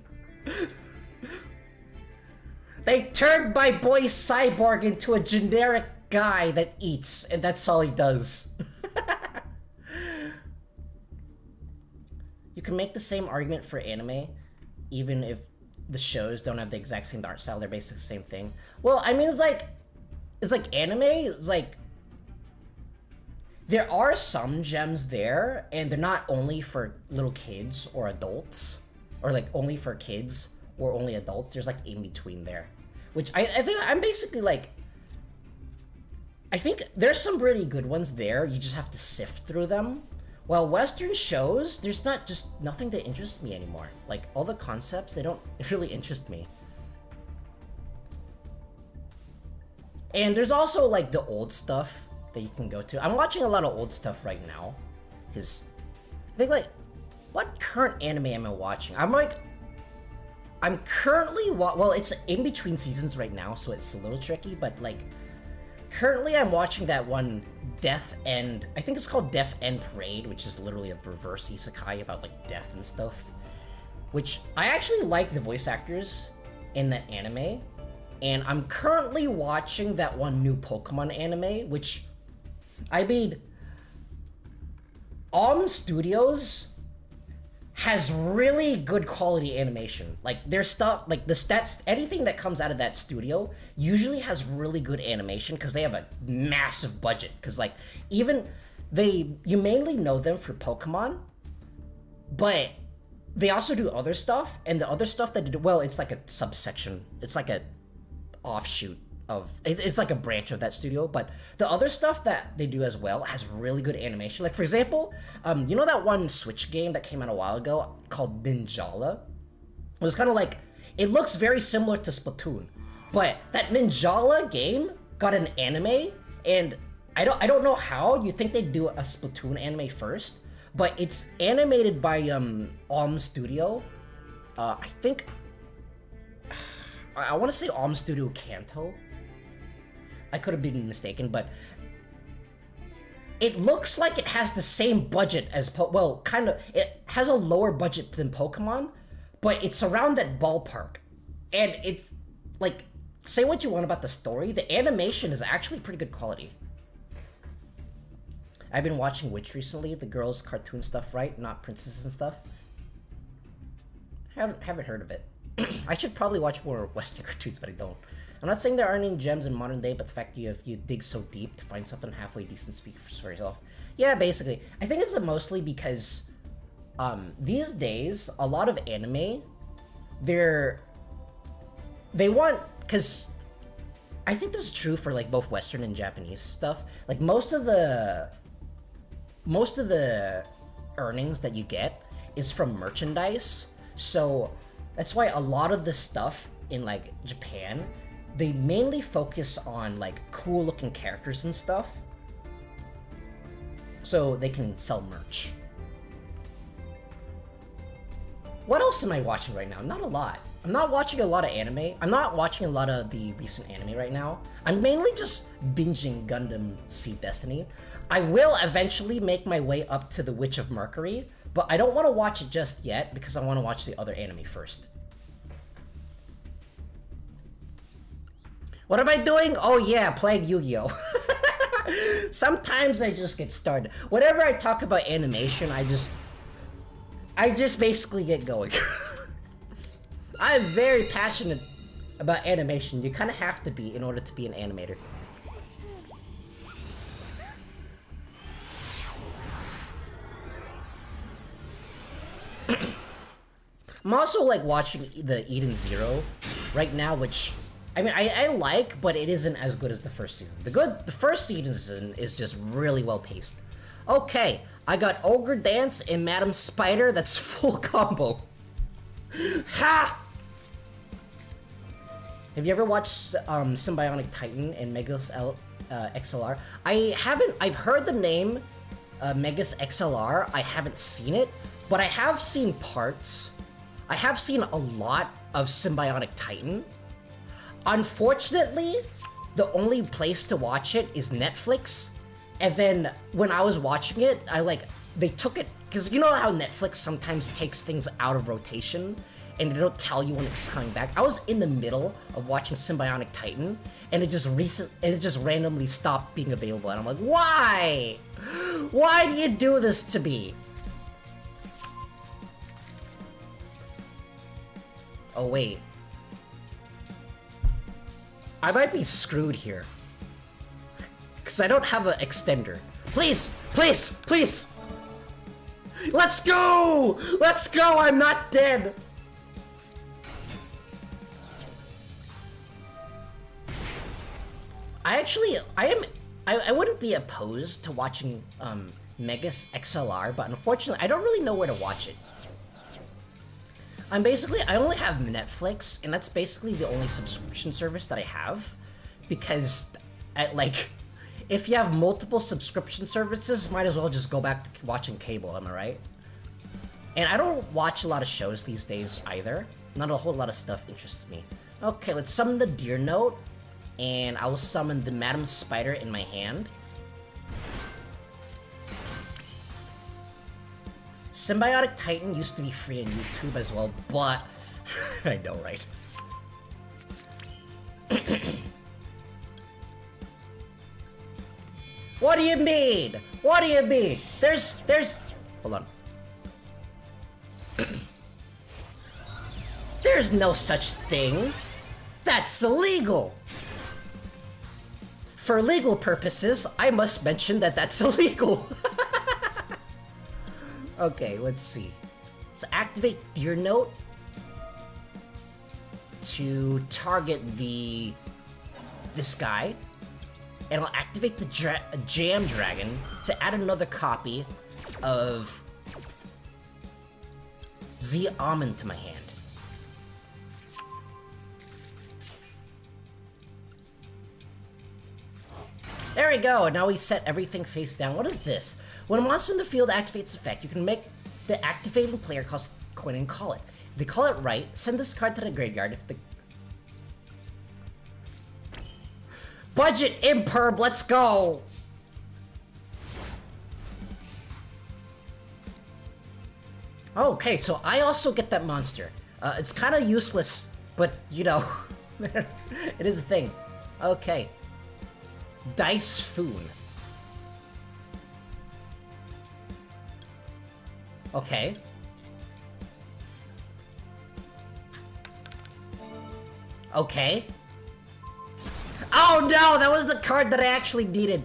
They turned my boy Cyborg into a generic guy that eats, and that's all he does. You can make the same argument for anime, even if the shows don't have the exact same art style, they're basically the same thing. Well, I mean, it's like anime, it's like, there are some gems there, and they're not only for little kids or adults, or like only for kids or only adults. There's like in between there, which I think I'm basically like, I think there's some really good ones there. You just have to sift through them. While Western shows, there's nothing that interests me anymore. Like all the concepts, they don't really interest me. And there's also like the old stuff that you can go to. I'm watching a lot of old stuff right now, because I think like, what current anime am I watching? I'm currently well, it's in between seasons right now, so it's a little tricky, but like, currently I'm watching that one Death End, I think it's called Death End Parade, which is literally a reverse isekai about like death and stuff, which I actually like the voice actors in that anime. And I'm currently watching that one new Pokemon anime, which, I mean, Studios has really good quality animation. Like, their stuff, like the stats, anything that comes out of that studio usually has really good animation because they have a massive budget. Because, like, even you mainly know them for Pokemon, but they also do other stuff, and the other stuff that they do, well, it's like a subsection. It's like a offshoot of, it's like a branch of that studio, but the other stuff that they do as well has really good animation. Like, for example, you know that one Switch game that came out a while ago called Ninjala? It was kind of like, it looks very similar to Splatoon, but that Ninjala game got an anime, and I don't know how. You think they'd do a Splatoon anime first, but it's animated by Studio. I think I want to say Studio Kanto. I could have been mistaken, but it looks like it has the same budget as well, kind of. It has a lower budget than Pokemon, but it's around that ballpark. And it's like, say what you want about the story, the animation is actually pretty good quality. I've been watching Witch recently, the girls' cartoon stuff, right? Not princesses and stuff. Haven't heard of it. I should probably watch more Western cartoons, but I don't. I'm not saying there aren't any gems in modern day, but the fact you dig so deep to find something halfway decent speaks for yourself. Yeah, basically. I think it's mostly because these days, a lot of anime, they want, because I think this is true for like both Western and Japanese stuff. Like most of the earnings that you get is from merchandise. So that's why a lot of the stuff in like Japan, they mainly focus on like cool looking characters and stuff, so they can sell merch. What else am I watching right now? Not a lot. I'm not watching a lot of anime. I'm not watching a lot of the recent anime right now. I'm mainly just binging Gundam Seed Destiny. I will eventually make my way up to the Witch of Mercury, but I don't want to watch it just yet because I want to watch the other anime first. What am I doing? Oh yeah, playing Yu-Gi-Oh! Sometimes I just get started. Whenever I talk about animation, I just basically get going. I'm very passionate about animation. You kind of have to be in order to be an animator. I'm also like watching the Eden Zero right now, which I mean I like, but it isn't as good as the first season. The first season is just really well paced. Okay, I got Ogre Dance and Madam Spider. That's full combo. Ha! Have you ever watched Symbionic Titan and Megas XLR? I've heard the name Megas XLR. I haven't seen it, but I have seen parts. I have seen a lot of Symbionic Titan. Unfortunately, the only place to watch it is Netflix. And then when I was watching it, they took it, because you know how Netflix sometimes takes things out of rotation and they don't tell you when it's coming back. I was in the middle of watching Symbionic Titan and it just randomly stopped being available, and I'm like, why? Why do you do this to me? Oh wait. I might be screwed here. Because I don't have an extender. Please! Please! Please! Let's go! Let's go! I'm not dead! I wouldn't be opposed to watching Megas XLR, but unfortunately I don't really know where to watch it. I only have Netflix, and that's basically the only subscription service that I have, because if you have multiple subscription services, might as well just go back to watching cable, am I right? And I don't watch a lot of shows these days either. Not a whole lot of stuff interests me. Okay, let's summon the Deer Note, and I will summon the Madam Spider in my hand. Symbiotic Titan used to be free on YouTube as well, but I know, right? What do you mean? What do you mean? There's hold on. There's no such thing. That's illegal. For legal purposes, I must mention that that's illegal. Okay, let's see. So activate Deer Note to target this guy, and I'll activate the Jam Dragon to add another copy of Z Almond to my hand. There we go, now we set everything face down. What is this? When a monster in the field activates effect, you can make the activating player cost a coin and call it. If they call it right, send this card to the graveyard. If the budget imperb, let's go! Okay, so I also get that monster. It's kind of useless, but you know, it is a thing. Okay. Dice Foon. Okay. Okay. Oh no, that was the card that I actually needed.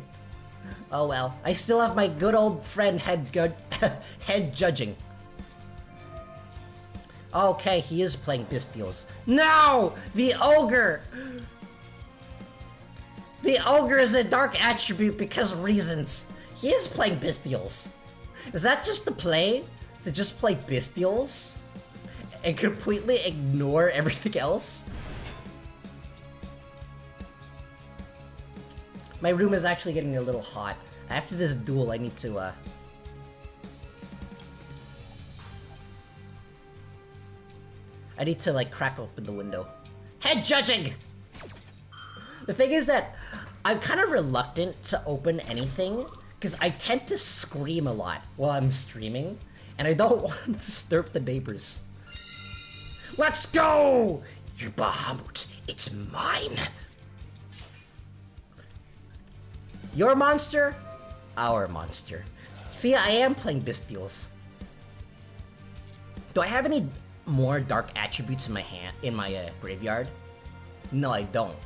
Oh well, I still have my good old friend head judging. Okay, he is playing Bestials. No! The Ogre! The Ogre is a dark attribute because of reasons. He is playing Bestials. Is that just the play? To just play Bestials? And completely ignore everything else? My room is actually getting a little hot. After this duel, I need to, like, crack open the window. Head judging! The thing is that I'm kind of reluctant to open anything, because I tend to scream a lot while I'm streaming, and I don't want to disturb the neighbors. Let's go! Your Bahamut, it's mine! Your monster? Our monster. See, I am playing Bestials. Do I have any more dark attributes in my graveyard? No, I don't.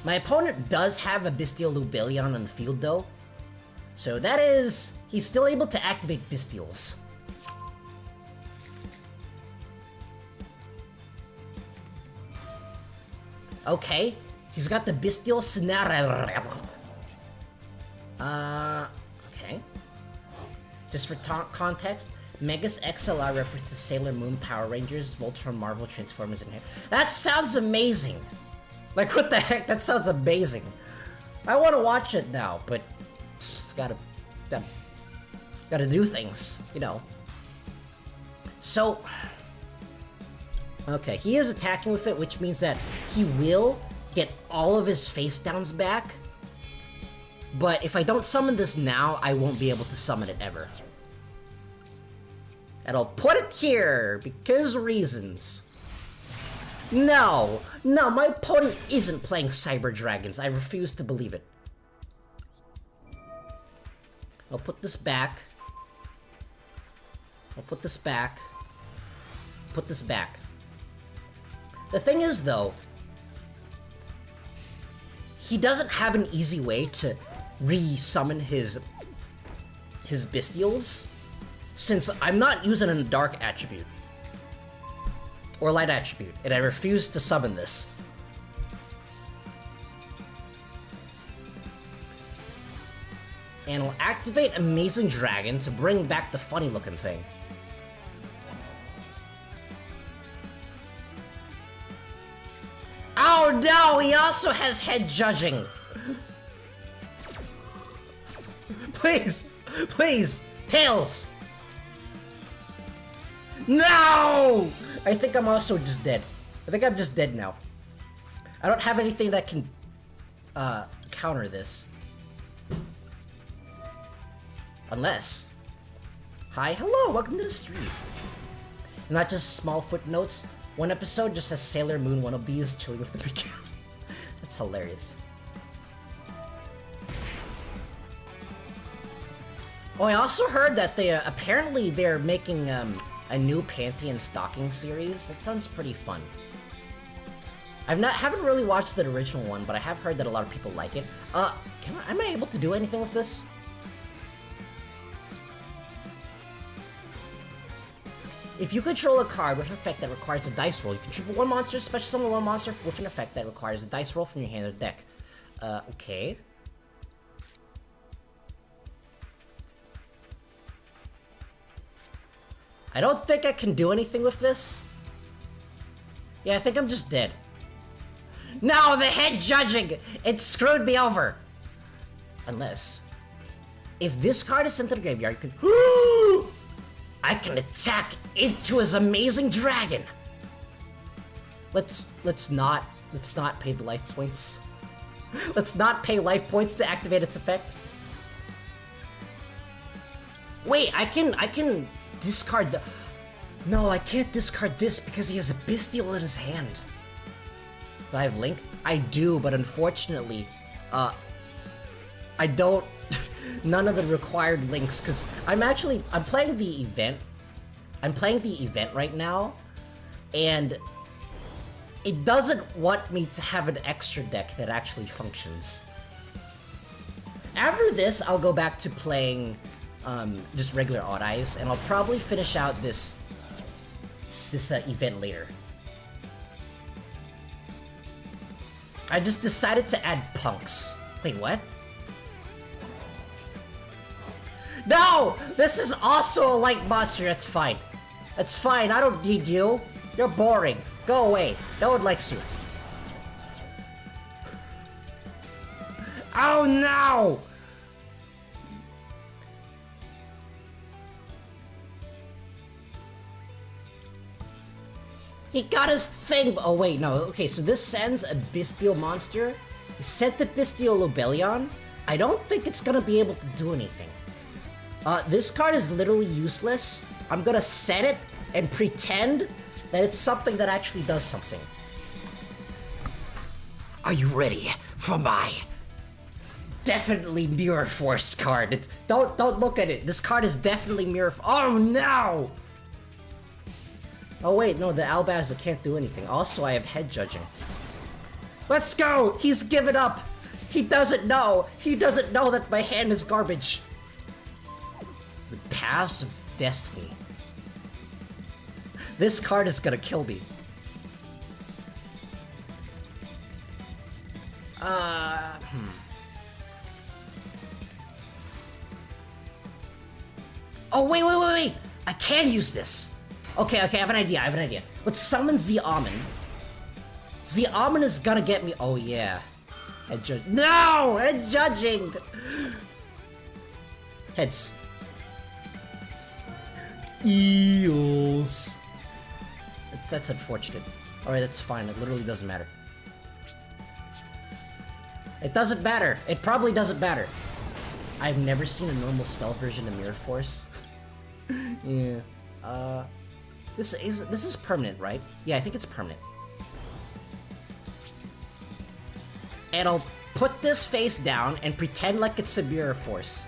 My opponent does have a Bestial Lubellion on the field, though. So that is... he's still able to activate Bestials. Okay, he's got the Bestial Scenario. Okay. Just for context, Megas XLR references Sailor Moon, Power Rangers, Voltron, Marvel, Transformers, and... That sounds amazing! Like, what the heck? That sounds amazing. I want to watch it now, but... Gotta do things, you know. So... Okay, he is attacking with it, which means that he will get all of his face downs back. But if I don't summon this now, I won't be able to summon it ever. And I'll put it here, because reasons. No, my opponent isn't playing Cyber Dragons. I refuse to believe it. I'll put this back. Put this back. The thing is, though, he doesn't have an easy way to re-summon his Bestials, since I'm not using a dark attribute or light attribute, and I refuse to summon this. And I'll activate Amazing Dragon to bring back the funny looking thing. Oh no, he also has head judging! Please! Please! Tails! No! I think I'm also just dead. I think I'm just dead now. I don't have anything that can counter this. Unless... Hi, hello, welcome to the stream. Not just small footnotes. One episode just has Sailor Moon wannabes chilling with the big cast. That's hilarious. Oh, I also heard that they apparently they're making a new Pantheon Stocking series. That sounds pretty fun. Haven't really watched the original one, but I have heard that a lot of people like it. Am I able to do anything with this? If you control a card with an effect that requires a dice roll, you can triple one monster, special summon one monster with an effect that requires a dice roll from your hand or deck. Okay. I don't think I can do anything with this. Yeah, I think I'm just dead. No, the head judging! It screwed me over! Unless... If this card is sent to the graveyard, you can... I can attack into his Amazing Dragon! Let's not pay the life points. Let's not pay life points to activate its effect. Wait, I can discard the... No, I can't discard this because he has a Bestial in his hand. Do I have Link? I do, but unfortunately, I don't... none of the required links, because I'm playing the event. I'm playing the event right now, and it doesn't want me to have an extra deck that actually functions. After this, I'll go back to playing just regular Odd Eyes, and I'll probably finish out this event later. I just decided to add punks. Wait, what? No! This is also a light monster, that's fine. That's fine, I don't need you. You're boring. Go away. No one likes you. Oh no! He got his thing. Oh wait, no. Okay, so this sends a Bestial monster. He sent the Bestial Lobelion. I don't think it's gonna be able to do anything. This card is literally useless. I'm gonna set it and pretend that it's something that actually does something. Are you ready for my definitely Mirror Force card? Don't look at it. This card is definitely Mirror. Oh no! Oh wait, no, the Albazza can't do anything. Also, I have head judging. Let's go! He's given up! He doesn't know! He doesn't know that my hand is garbage! The Paths of Destiny. This card is gonna kill me. Oh, wait! I can use this! Okay, I have an idea, Let's summon Xiaomin. Xiaomin is gonna get me. Oh yeah. Head judge. No! Head judging! Heads. Eels. That's unfortunate. Alright, that's fine. It literally doesn't matter. It doesn't matter. It probably doesn't matter. I've never seen a normal spell version of Mirror Force. Yeah. This is permanent, right? Yeah, I think it's permanent. And I'll put this face down and pretend like it's a Mirror Force.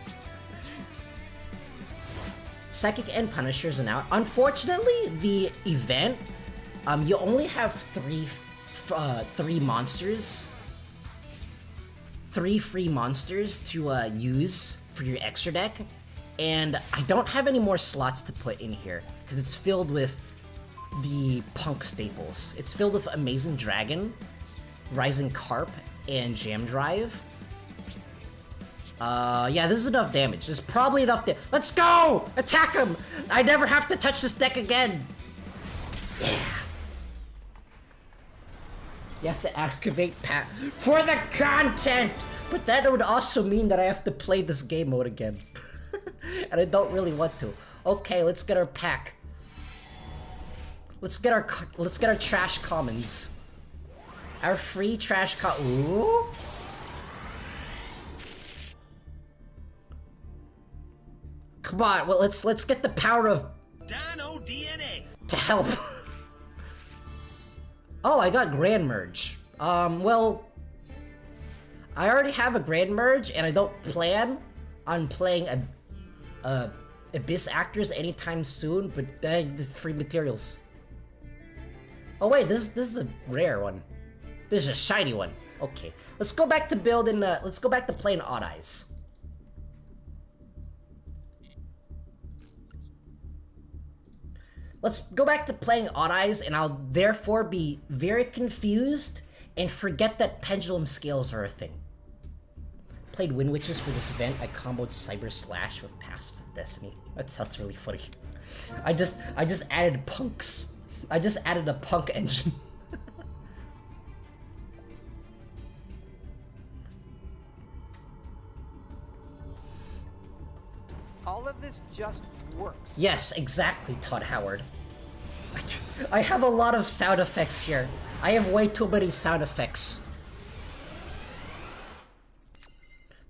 Psychic and Punishers are out. Unfortunately, the event, you only have three monsters. 3 free monsters to use for your extra deck. And I don't have any more slots to put in here, because it's filled with the punk staples. It's filled with Amazing Dragon, Rising Carp, and Jam Drive. Yeah, this is enough damage. There's probably enough damage. Let's go! Attack him! I never have to touch this deck again! Yeah. You have to activate Pat for the content! But that would also mean that I have to play this game mode again. And I don't really want to. Okay, let's get our pack. Let's get our trash commons. Our free trash ooh. Come on, well let's get the power of Dino DNA to help. Oh, I got Grand Merge. Well, I already have a Grand Merge, and I don't plan on playing Abyss Actors anytime soon, but the free materials. Oh wait, this is a rare one. This is a shiny one. Okay, let's go back to building. Let's go back to playing Odd Eyes. Let's go back to playing Odd Eyes, and I'll therefore be very confused and forget that pendulum scales are a thing. Played Wind Witches for this event. I comboed Cyber Slash with Paths of Destiny. That sounds really funny. I just added punks. I just added a punk engine. All of this just works. Yes, exactly, Todd Howard. I have a lot of sound effects here. I have way too many sound effects.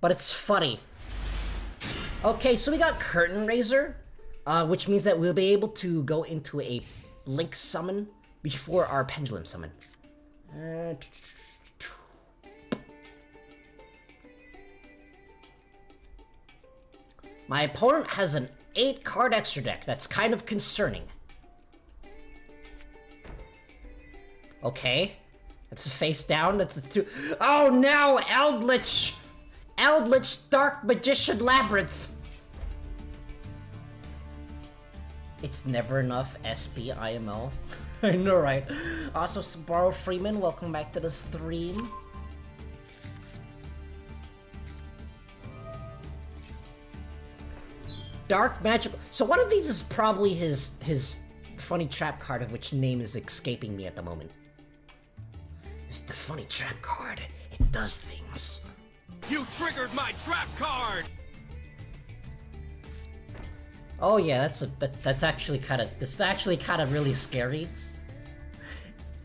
But it's funny. Okay, so we got Curtain Raiser, which means that we'll be able to go into a Link summon before our Pendulum summon. My opponent has an 8-card extra deck. That's kind of concerning. Okay. That's a face down. That's a 2. Oh no! Eldritch! Eldritch Dark Magician Labyrinth! It's never enough SBIML. I know, right? Also, Sabaro Freeman, welcome back to the stream. Dark Magical. So one of these is probably his funny trap card, of which name is escaping me at the moment. It's the funny trap card. It does things. You triggered my trap card! Oh yeah, that's actually kind of really scary.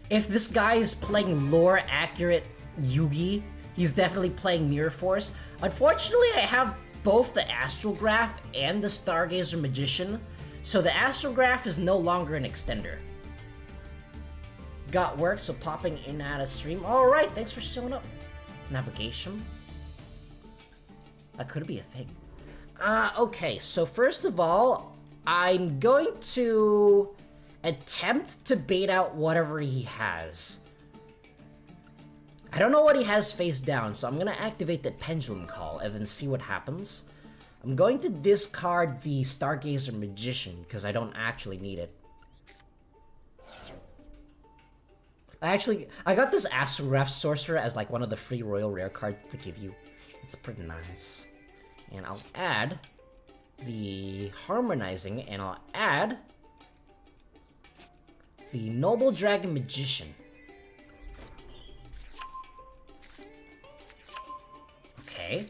If this guy is playing lore accurate Yugi, he's definitely playing Mirror Force. Unfortunately, I have both the Astrograph and the Stargazer Magician, so the Astrograph is no longer an extender. Got work, so popping in and out of stream. Alright, thanks for showing up. Navigation? That could be a thing. Okay, so first of all, I'm going to attempt to bait out whatever he has. I don't know what he has face down, so I'm gonna activate the Pendulum Call and then see what happens. I'm going to discard the Stargazer Magician, because I don't actually need it. I got this Astrograph Sorcerer as like one of the free Royal Rare cards to give you. It's pretty nice. And I'll add the Harmonizing, and I'll add the Noble Dragon Magician. Okay.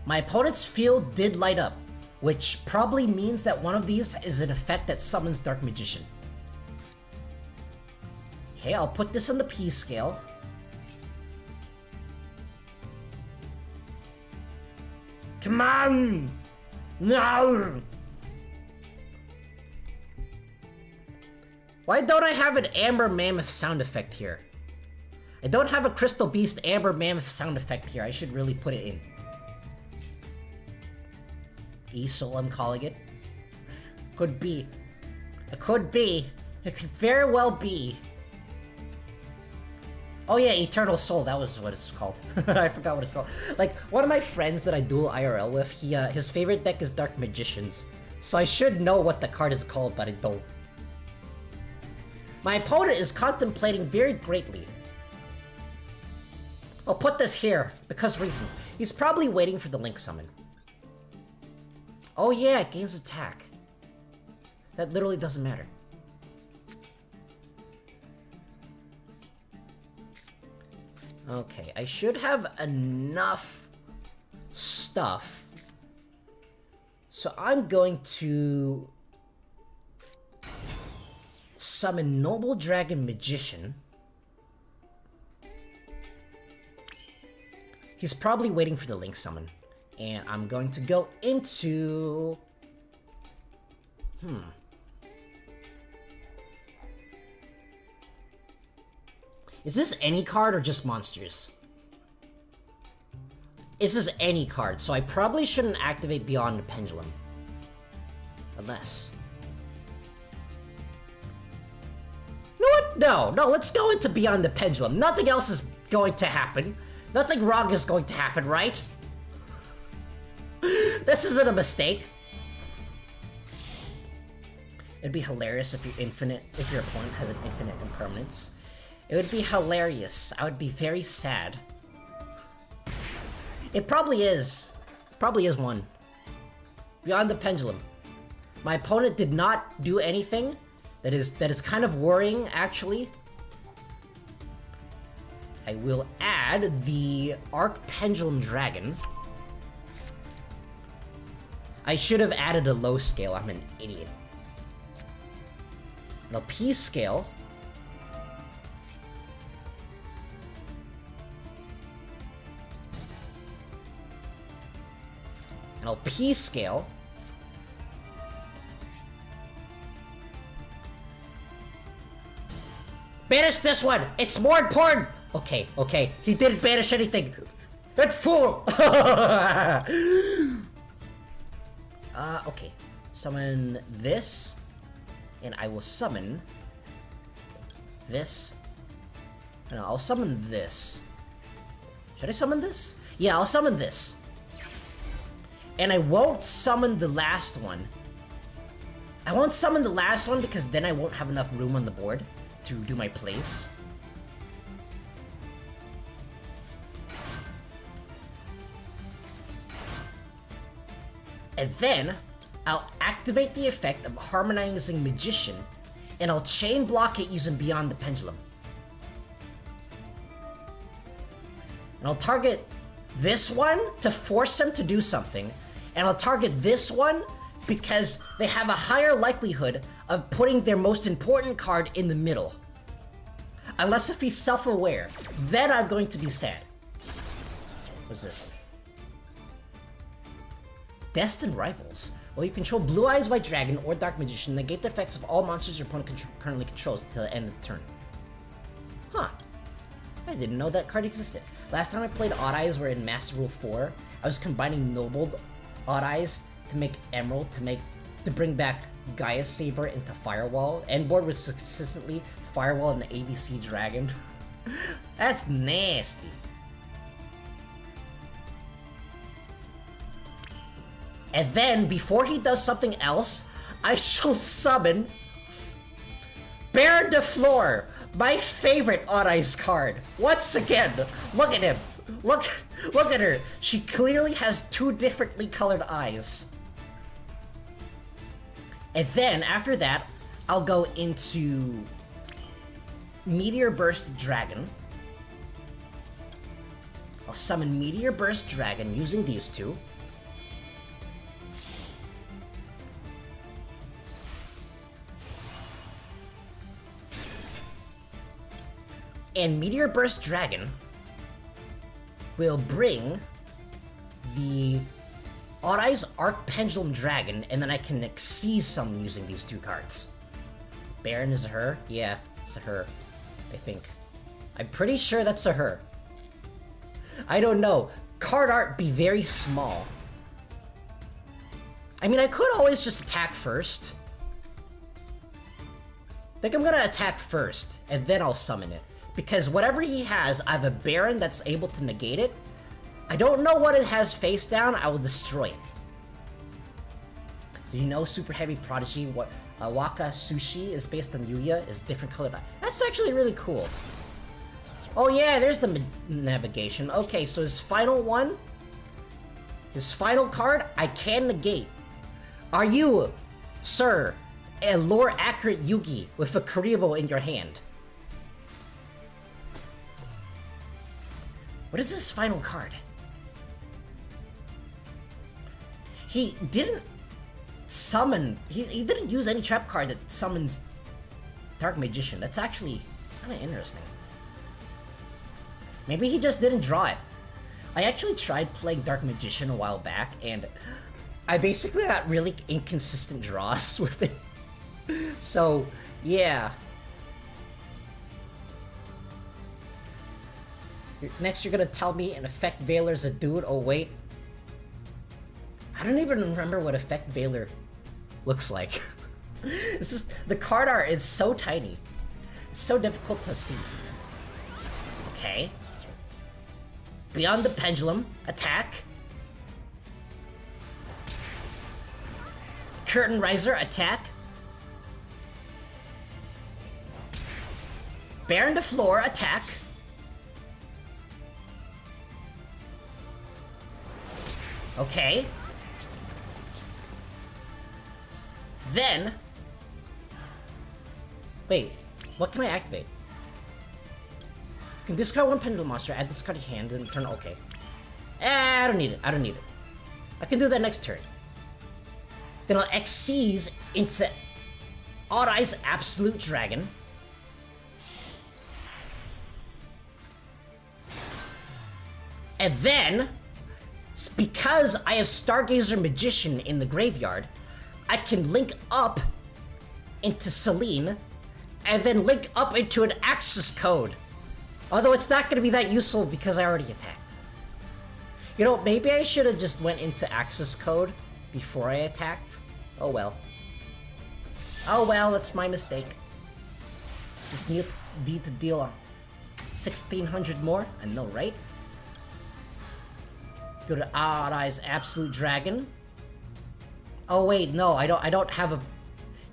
My opponent's field did light up, which probably means that one of these is an effect that summons Dark Magician. Okay, I'll put this on the P scale. Come on! No! Why don't I have an Amber Mammoth sound effect here? I don't have a Crystal Beast Amber Mammoth sound effect here. I should really put it in. Easel, I'm calling it. Could be. It could be. It could very well be. Oh yeah, Eternal Soul, that was what it's called. I forgot what it's called. Like, one of my friends that I duel IRL with, his favorite deck is Dark Magicians. So I should know what the card is called, but I don't. My opponent is contemplating very greatly. I'll put this here, because reasons. He's probably waiting for the Link Summon. Oh yeah, it gains attack. That literally doesn't matter. Okay, I should have enough stuff. So I'm going to summon Noble Dragon Magician. He's probably waiting for the Link Summon. And I'm going to go into... Is this any card or just monsters? This is any card, so I probably shouldn't activate Beyond the Pendulum. Unless... You know what? No, let's go into Beyond the Pendulum. Nothing else is going to happen. Nothing wrong is going to happen, right? This isn't a mistake. It'd be hilarious if your opponent has an infinite impermanence. It would be hilarious. I would be very sad. It probably is. Probably is one. Beyond the Pendulum. My opponent did not do anything that is kind of worrying, actually. I will add the Arc Pendulum Dragon. I should have added a low scale. I'm an idiot. The P scale. P scale. Banish this one! It's more important! Okay. He didn't banish anything. That fool! Okay. Summon this. And I will summon this. No, I'll summon this. Should I summon this? Yeah, I'll summon this. And I won't summon the last one. I won't summon the last one because then I won't have enough room on the board to do my plays. And then, I'll activate the effect of Harmonizing Magician, and I'll chain block it using Beyond the Pendulum. And I'll target this one to force him to do something, and I'll target this one because they have a higher likelihood of putting their most important card in the middle. Unless if he's self-aware, then I'm going to be sad. What's this? Destined Rivals. Well, you control Blue Eyes White Dragon or Dark Magician, negate the effects of all monsters your opponent currently controls until the end of the turn. Huh. I didn't know that card existed. Last time I played Odd Eyes were in Master Rule 4. I was combining Nobled Odd Eyes to make Emerald to bring back Gaia Saber into Firewall. End board was consistently Firewall and ABC Dragon. That's nasty. And then, before he does something else, I shall summon Baron de Fleur, my favorite Odd Eyes card. Once again, look at him. Look at her. She clearly has two differently colored eyes. And then, after that, I'll go into Meteor Burst Dragon. I'll summon Meteor Burst Dragon using these two. And Meteor Burst Dragon will bring the Odd Eyes Arc Pendulum Dragon, and then I can seize some using these two cards. Baron is a her? Yeah, it's a her, I think. I'm pretty sure that's a her. I don't know. Card art be very small. I mean, I could always just attack first. I think I'm gonna attack first, and then I'll summon it. Because whatever he has, I have a Baron that's able to negate it. I don't know what it has face down, I will destroy it. Do you know Super Heavy Prodigy, what Waka Sushi is based on Yugioh, is different colored eye? That's actually really cool. Oh yeah, there's the navigation. Okay, so his final one, his final card, I can negate. Are you, sir, a lore accurate Yugi with a Kuribo in your hand? What is this final card? He didn't summon... He didn't use any trap card that summons Dark Magician. That's actually kind of interesting. Maybe he just didn't draw it. I actually tried playing Dark Magician a while back, and I basically got really inconsistent draws with it. So, yeah. Next, you're gonna tell me an Effect Veiler's a dude. Oh, wait. I don't even remember what Effect Veiler looks like. This is, the card art is so tiny. It's so difficult to see. Okay. Beyond the Pendulum. Attack. Curtain Riser. Attack. Baron de Fleur. Attack. Okay. Then... Wait, what can I activate? Can discard one Pendulum monster, add this card to your hand, and turn... Okay. I don't need it. I don't need it. I can do that next turn. Then I'll X-Seize into Odd Eyes Absolute Dragon. And then... because I have Stargazer Magician in the graveyard, I can link up into Celine, and then link up into an Axis Code. Although it's not going to be that useful because I already attacked. You know, maybe I should have just went into access code before I attacked. Oh well. Oh well, that's my mistake. Just need to deal 1,600 more. I know, right? Go to Arai's Absolute Dragon. Oh wait, no, I don't have a...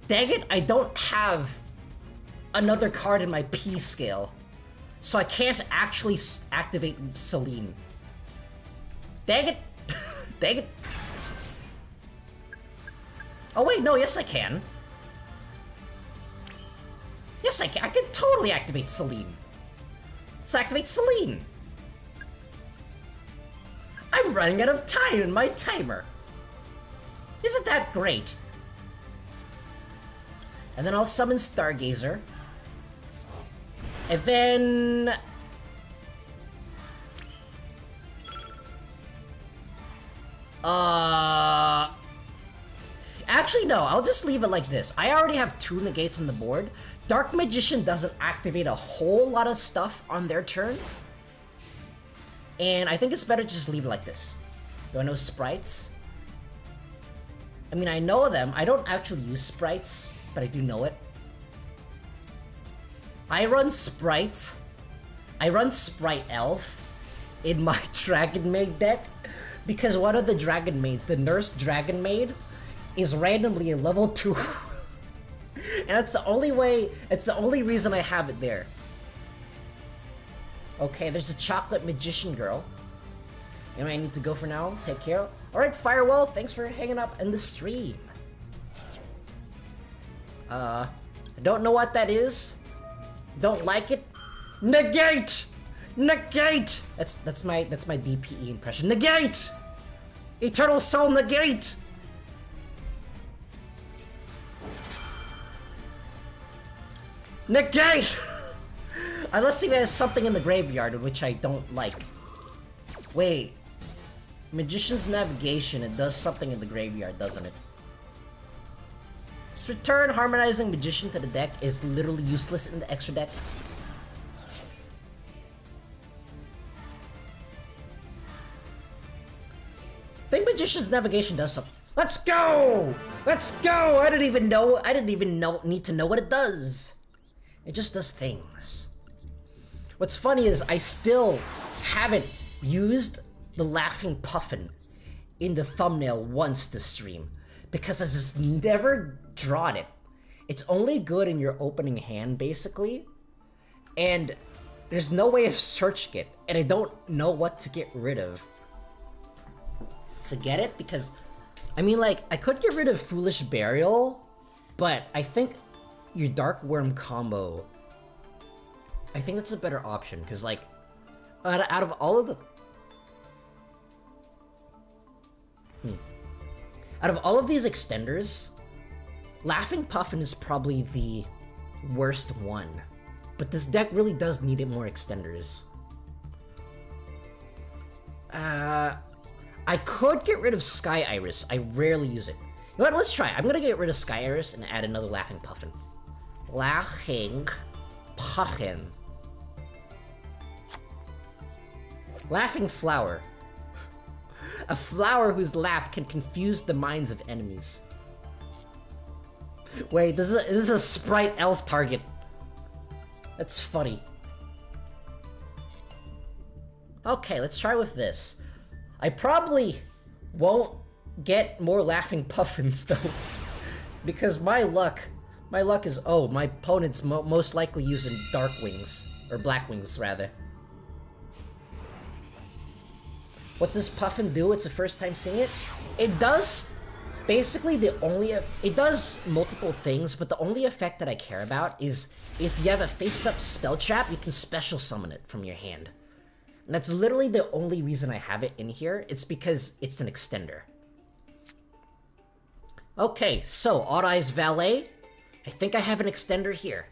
Dang it, I don't have another card in my P scale. So I can't actually activate Celine. Dang it! Dang it! Oh wait, no, yes I can. Yes I can, I can totally activate Celine. Let's activate Celine. I'm running out of time in my timer. Isn't that great? And then I'll summon Stargazer. And then... Actually, no, I'll just leave it like this. I already have 2 negates on the board. Dark Magician doesn't activate a whole lot of stuff on their turn. And I think it's better to just leave it like this. Do I know sprites? I mean, I know them. I don't actually use sprites, but I do know it. I run Sprite Elf in my Dragon Maid deck because one of the Dragon Maids, the Nurse Dragon Maid, is randomly a level 2. And that's the only way, it's the only reason I have it there. Okay, there's a Chocolate Magician Girl. And I need to go for now. Take care. Alright, Firewall, thanks for hanging up in the stream. I don't know what that is. Don't like it. Negate! Negate! That's my DPE impression. Negate! Eternal Soul negate! Negate! Unless he has something in the graveyard, which I don't like. Wait. Magician's Navigation, it does something in the graveyard, doesn't it? Just return Harmonizing Magician to the deck is literally useless in the extra deck. I think Magician's Navigation does something. Let's go! Let's go! I didn't even need to know what it does. It just does things. What's funny is I still haven't used the Laughing Puffin in the thumbnail once this stream because I just never drawn it. It's only good in your opening hand, basically, and there's no way of searching it, and I don't know what to get rid of to get it, because, I mean, like, I could get rid of Foolish Burial, but I think your Dark Worm combo, I think that's a better option, because, like, out of all of the... Out of all of these extenders, Laughing Puffin is probably the worst one. But this deck really does need more extenders. I could get rid of Sky Iris. I rarely use it. You know what? Let's try. I'm gonna get rid of Sky Iris and add another Laughing Puffin. Laughing Puffin. Laughing Flower. A flower whose laugh can confuse the minds of enemies. Wait, this is a Sprite Elf target. That's funny. Okay, let's try with this. I probably won't get more Laughing Puffins though, because my luck is, oh, my opponent's most likely using Dark Wings, or Black Wings rather. What does Puffin do? It's the first time seeing it. It does basically it does multiple things, but the only effect that I care about is if you have a face-up spell trap, you can special summon it from your hand. And that's literally the only reason I have it in here. It's because it's an extender. Okay, so Odd Eyes Valet. I think I have an extender here.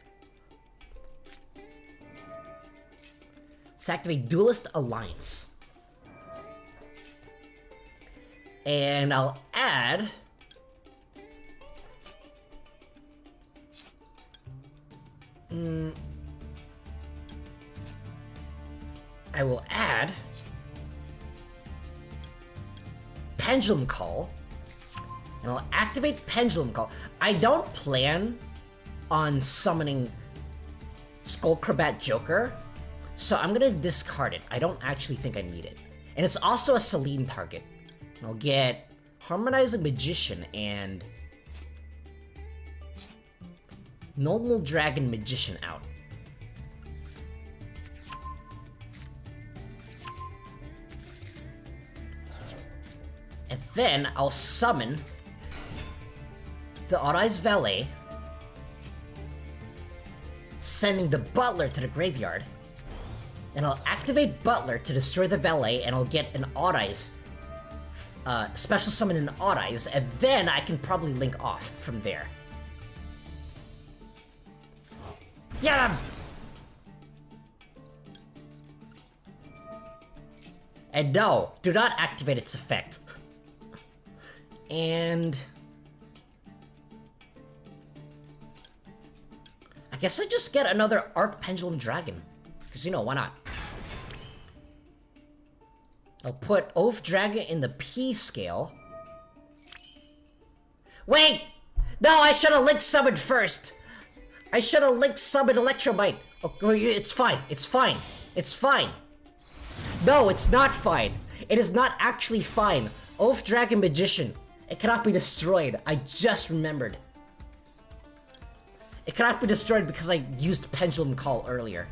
Let's activate Duelist Alliance. And I'll add... I will add... Pendulum Call. And I'll activate Pendulum Call. I don't plan on summoning Skullcrabat Joker, so I'm gonna discard it. I don't actually think I need it. And it's also a Selene target. I'll get Harmonizing Magician and Normal Dragon Magician out. And then I'll summon the Odd Eyes Valet, sending the Butler to the graveyard, and I'll activate Butler to destroy the Valet, and I'll get an Odd Eyes, special summon an Odd Eyes, and then I can probably link off from there. Get him! And no, do not activate its effect. And I guess I just get another Arc Pendulum Dragon. Because, you know, why not? I'll put Oath Dragon in the P scale. Wait! No, I should have Link summoned first! I should have Link summoned Electromite! Oh, it's fine, it's fine, it's fine. No, it's not fine. It is not actually fine. Oath Dragon Magician. It cannot be destroyed. I just remembered. It cannot be destroyed because I used Pendulum Call earlier.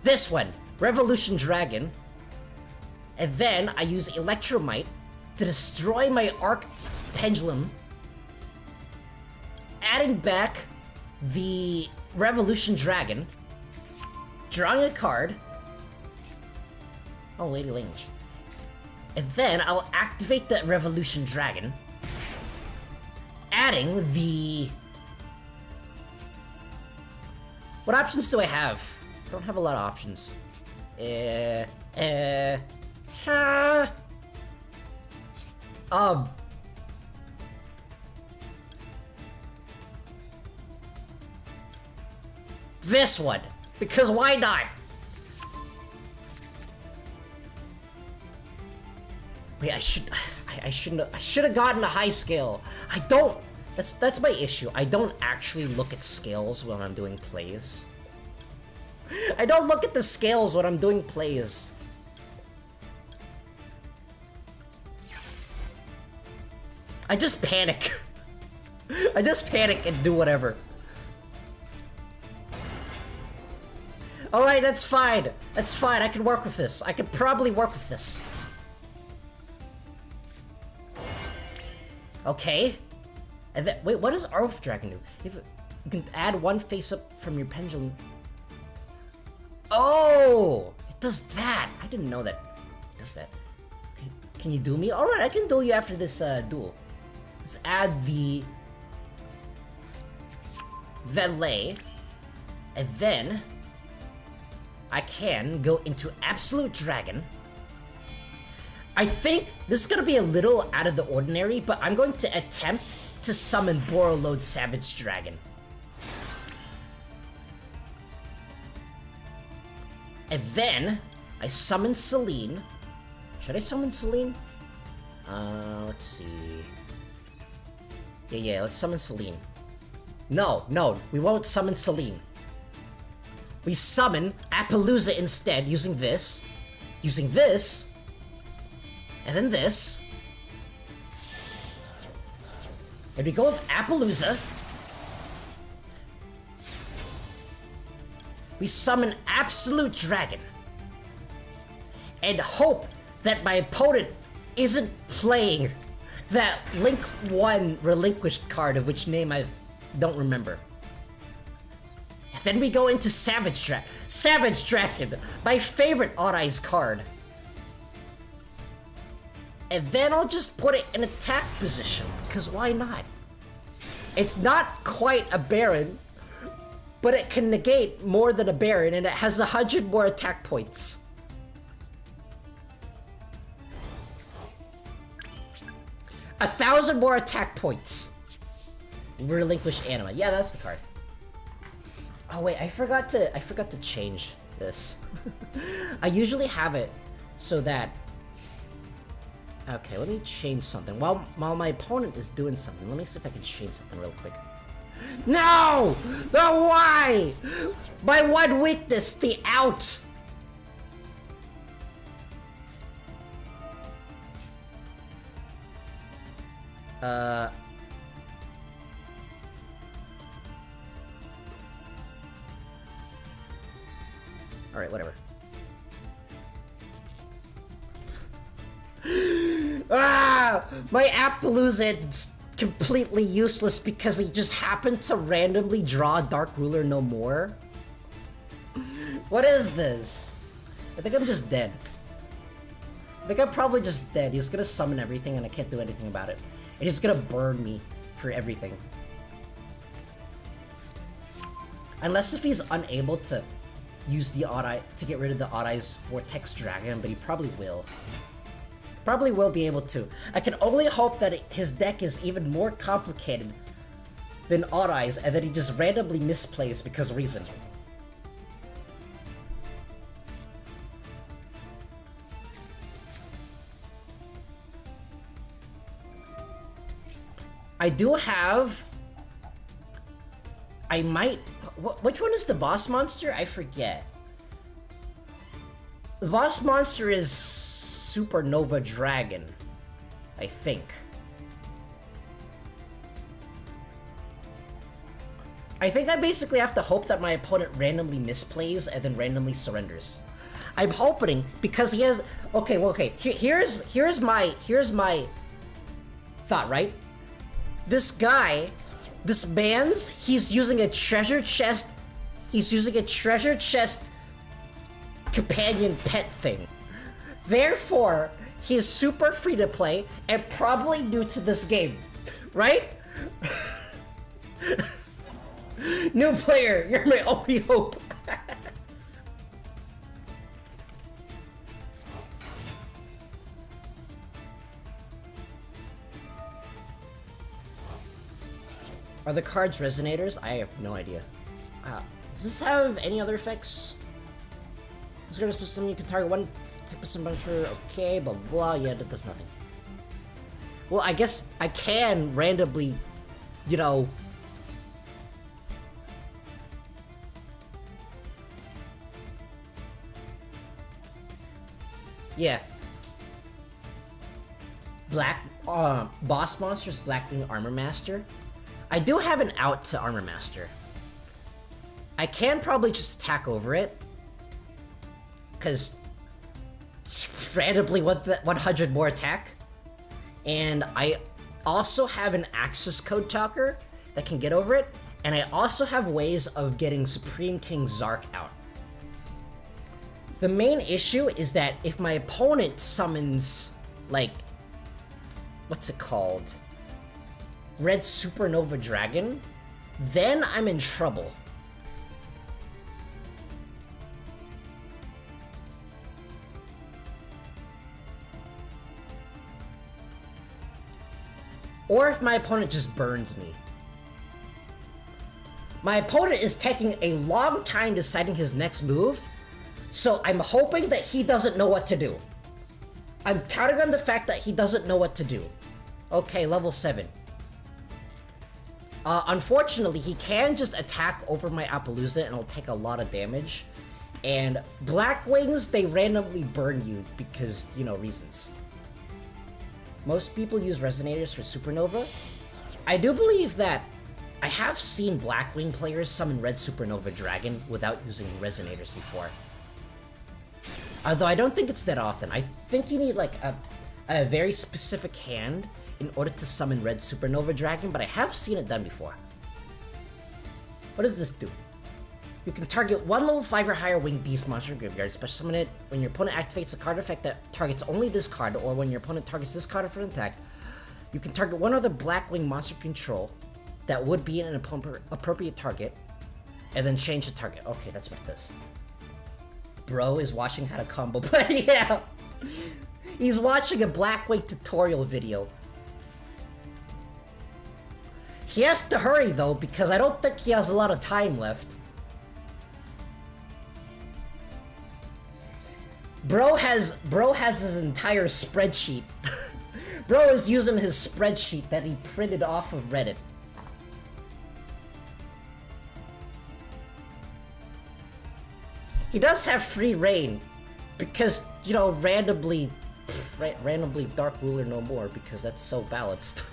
This one, Revolution Dragon. And then I use Electromite to destroy my Arc Pendulum, adding back the Revolution Dragon, drawing a card. Oh, Lady Lange. And then I'll activate the Revolution Dragon, adding the... What options do I have? I don't have a lot of options. This one, because why not? Wait, I should have gotten a high scale. I don't. That's my issue. I don't actually look at scales when I'm doing plays. I don't look at the scales when I'm doing plays. I just panic. I just panic and do whatever. Alright, that's fine. That's fine. I can work with this. I could probably work with this. Okay. And then, wait, what does Oath Dragon do? If you can add one face up from your pendulum. Oh! It does that. I didn't know that. It does that. Okay. Can you duel me? Alright, I can duel you after this duel. Let's add the Valet. And then I can go into Absolute Dragon. I think this is gonna be a little out of the ordinary, but I'm going to attempt to summon Borreload Savage Dragon. And then I summon Selene. Should I summon Selene? Let's see. Yeah, let's summon Selene. No, we won't summon Selene. We summon Appaloosa instead, using this, and then this. And we go with Appaloosa. We summon Absolute Dragon. And hope that my opponent isn't playing that Link 1 relinquished card, of which name I don't remember. And then we go into Savage Dragon, my favorite Odd Eyes card. And then I'll just put it in attack position, because why not? It's not quite a Baron, but it can negate more than a Baron, and it has 100 more attack points. A 1,000 more attack points. Relinquish Anima. Yeah, that's the card. Oh wait, I forgot to change this. I usually have it so that... Okay, let me change something. While my opponent is doing something, let me see if I can change something real quick. No! No, why? My one weakness, the out! Alright, whatever. Ah! My Appaloosa's completely useless because he just happened to randomly draw Dark Ruler no more. What is this? I think I'm just dead. I think I'm probably just dead. He's gonna summon everything and I can't do anything about it. And he's gonna burn me for everything. Unless if he's unable to use the Odd Eye to get rid of the Odd Eye's Vortex Dragon, but he probably will. Probably will be able to. I can only hope that his deck is even more complicated than Odd Eyes and that he just randomly misplays because of reason. I do have... I might... Which one is the boss monster? I forget. The boss monster is Supernova Dragon, I think. I think I basically have to hope that my opponent randomly misplays and then randomly surrenders. I'm hoping because he has... Okay, well, okay. Here's my thought, right? This guy, this man's, he's using a treasure chest. He's using a treasure chest companion pet thing. Therefore, he is super free to play and probably new to this game, right? New player, you're my only hope. Are the cards resonators? I have no idea. Does this have any other effects? It's gonna supposed something you can target one type of summon. Okay, blah blah. Yeah, that does nothing. Well, I guess I can randomly, you know. Yeah. Black boss monsters, Blackwing Armor Master. I do have an out to Armor Master. I can probably just attack over it. Because randomly 100 more attack. And I also have an access code talker that can get over it. And I also have ways of getting Supreme King Zark out. The main issue is that if my opponent summons, like, what's it called? Red Supernova Dragon, then I'm in trouble. Or if my opponent just burns me. My opponent is taking a long time deciding his next move, so I'm hoping that he doesn't know what to do. I'm counting on the fact that he doesn't know what to do. Okay, level 7. Unfortunately, he can just attack over my Appaloosa and it'll take a lot of damage. And Blackwings, they randomly burn you because, you know, reasons. Most people use Resonators for Supernova. I do believe that I have seen Blackwing players summon Red Supernova Dragon without using Resonators before. Although I don't think it's that often. I think you need like a very specific hand in order to summon Red Supernova Dragon, but I have seen it done before. What does this do? You can target one level 5 or higher winged beast monster in graveyard, special summon it when your opponent activates a card effect that targets only this card, or when your opponent targets this card for an attack. You can target one other Blackwing monster control that would be an appropriate target, and then change the target. Okay, that's what this. Bro is watching how to combo play, yeah! He's watching a Blackwing tutorial video. He has to hurry though, because I don't think he has a lot of time left. Bro has his entire spreadsheet. Bro is using his spreadsheet that he printed off of Reddit. He does have free reign because, you know, randomly Dark Ruler no more because that's so balanced.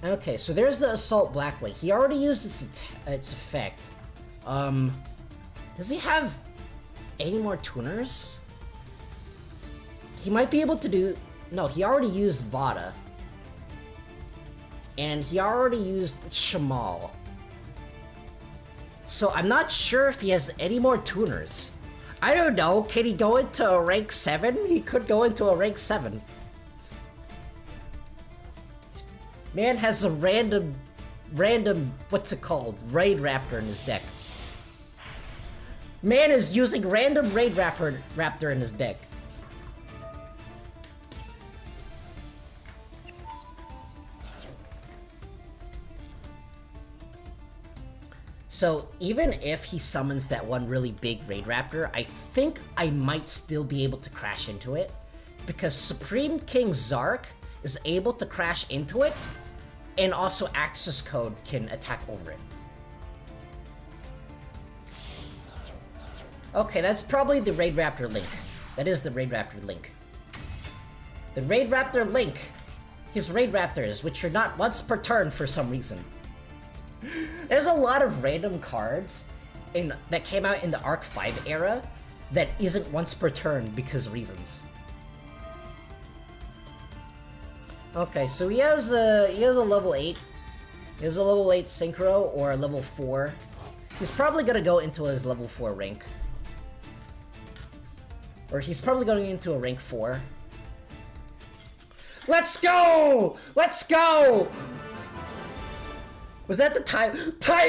Okay, so there's the Assault Blackwing. He already used its effect. Does he have any more tuners? He might be able to do... No, he already used Vada. And he already used Shamal. So I'm not sure if he has any more tuners. I don't know, can he go into a rank 7? He could go into a rank 7. Man has a random, what's it called? Raid Raptor in his deck. Man is using random Raid Raptor in his deck. So even if he summons that one really big Raid Raptor, I think I might still be able to crash into it. Because Supreme King Zark is able to crash into it, and also Access Code can attack over it. Okay, that's probably the Raid Raptor Link. That is the Raid Raptor Link. The Raid Raptor Link. His Raid Raptors, which are not once per turn for some reason. There's a lot of random cards that came out in the Arc 5 era that isn't once per turn because of reasons. Okay, so he has a level 8. He has a level 8 Synchro or a level 4. He's probably gonna go into his level 4 rank. Or he's probably going into a rank 4. Let's go! Let's go! Was that the time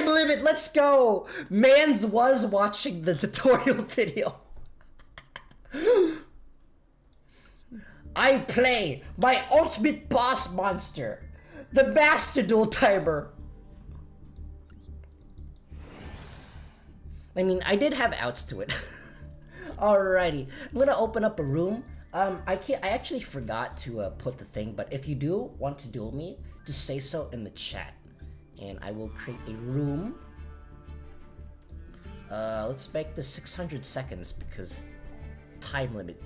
limit? Let's go! Mans was watching the tutorial video. I play my ultimate boss monster, the Master Duel Timer. I mean, I did have outs to it. Alrighty, I'm gonna open up a room. I actually forgot to put the thing, but if you do want to duel me, just say so in the chat, and I will create a room. Let's make this 600 seconds because time limit.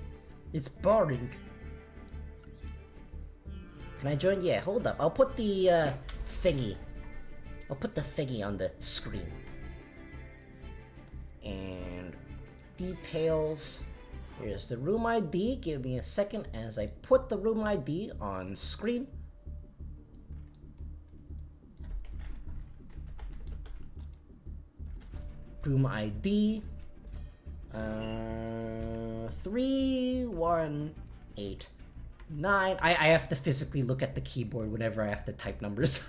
It's boring. Can I join? Yeah, hold up. I'll put the thingy. I'll put the thingy on the screen. And details. Here's the room ID. Give me a second as I put the room ID on screen. Room ID. 3189. I have to physically look at the keyboard whenever I have to type numbers.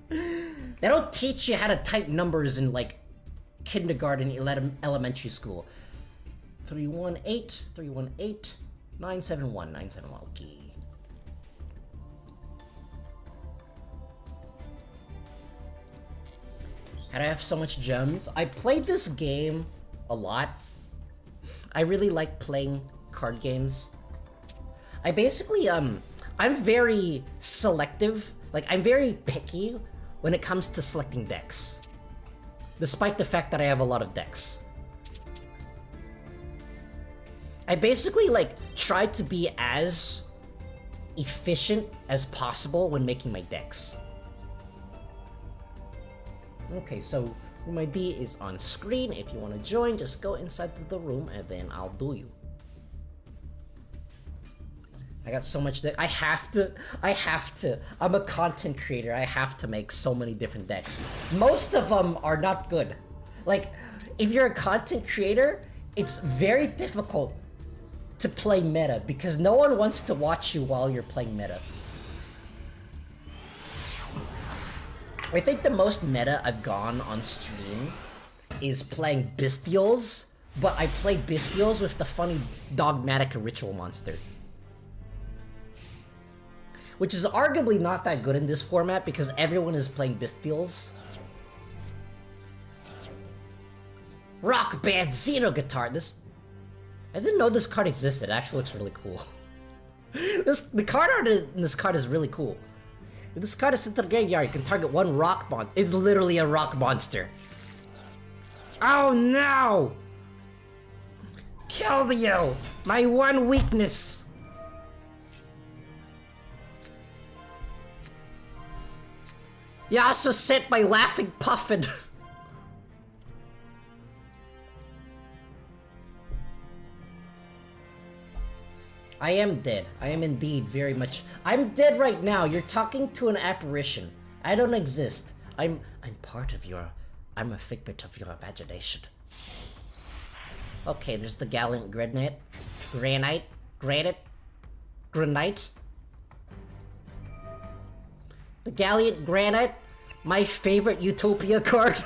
They don't teach you how to type numbers in like kindergarten, elementary school. 318, 971, 971. Okay. And I have so much gems. I played this game a lot. I really like playing card games. I basically, I'm very selective. Like, I'm very picky when it comes to selecting decks. Despite the fact that I have a lot of decks. I basically, like, try to be as efficient as possible when making my decks. Okay, so room ID is on screen. If you want to join, just go inside the room and then I'll do you. I got so much deck. I have to. I'm a content creator. I have to make so many different decks. Most of them are not good. Like, if you're a content creator, it's very difficult to play meta because no one wants to watch you while you're playing meta. I think the most meta I've gone on stream is playing Bestials, but I play Bestials with the funny Dogmatic Ritual monster. which is arguably not that good in this format because everyone is playing Bestials. Rock Band Zero Guitar. I didn't know this card existed. It actually looks really cool. The card art in this card is really cool. If this card is sent to the graveyard, you can target one rock monster. It's literally a rock monster. Oh no! Yugioh! My one weakness! You also sent my laughing puffin! I am dead. I am indeed very much. I'm dead right now. You're talking to an apparition. I don't exist. I'm part of your. I'm a figment of your imagination. Okay, there's the Gallant Granite. The Gallant Granite, my favorite Utopia card.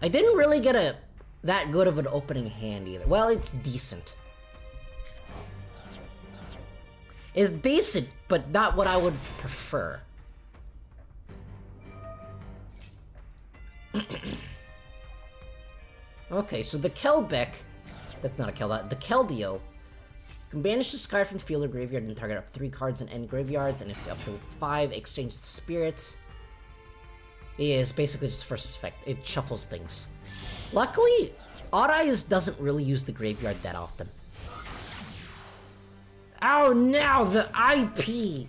I didn't really get that good of an opening hand either. Well, it's decent. It's decent, but not what I would prefer. Okay, so the Kelbeck, that's not a Kel, the Keldeo, can banish this card from the field or graveyard and target up 3 cards in end graveyards, and if up to 5, exchange its spirits. Is basically just first effect. It shuffles things. Luckily, Odd Eyes doesn't really use the graveyard that often. Oh, now the IP!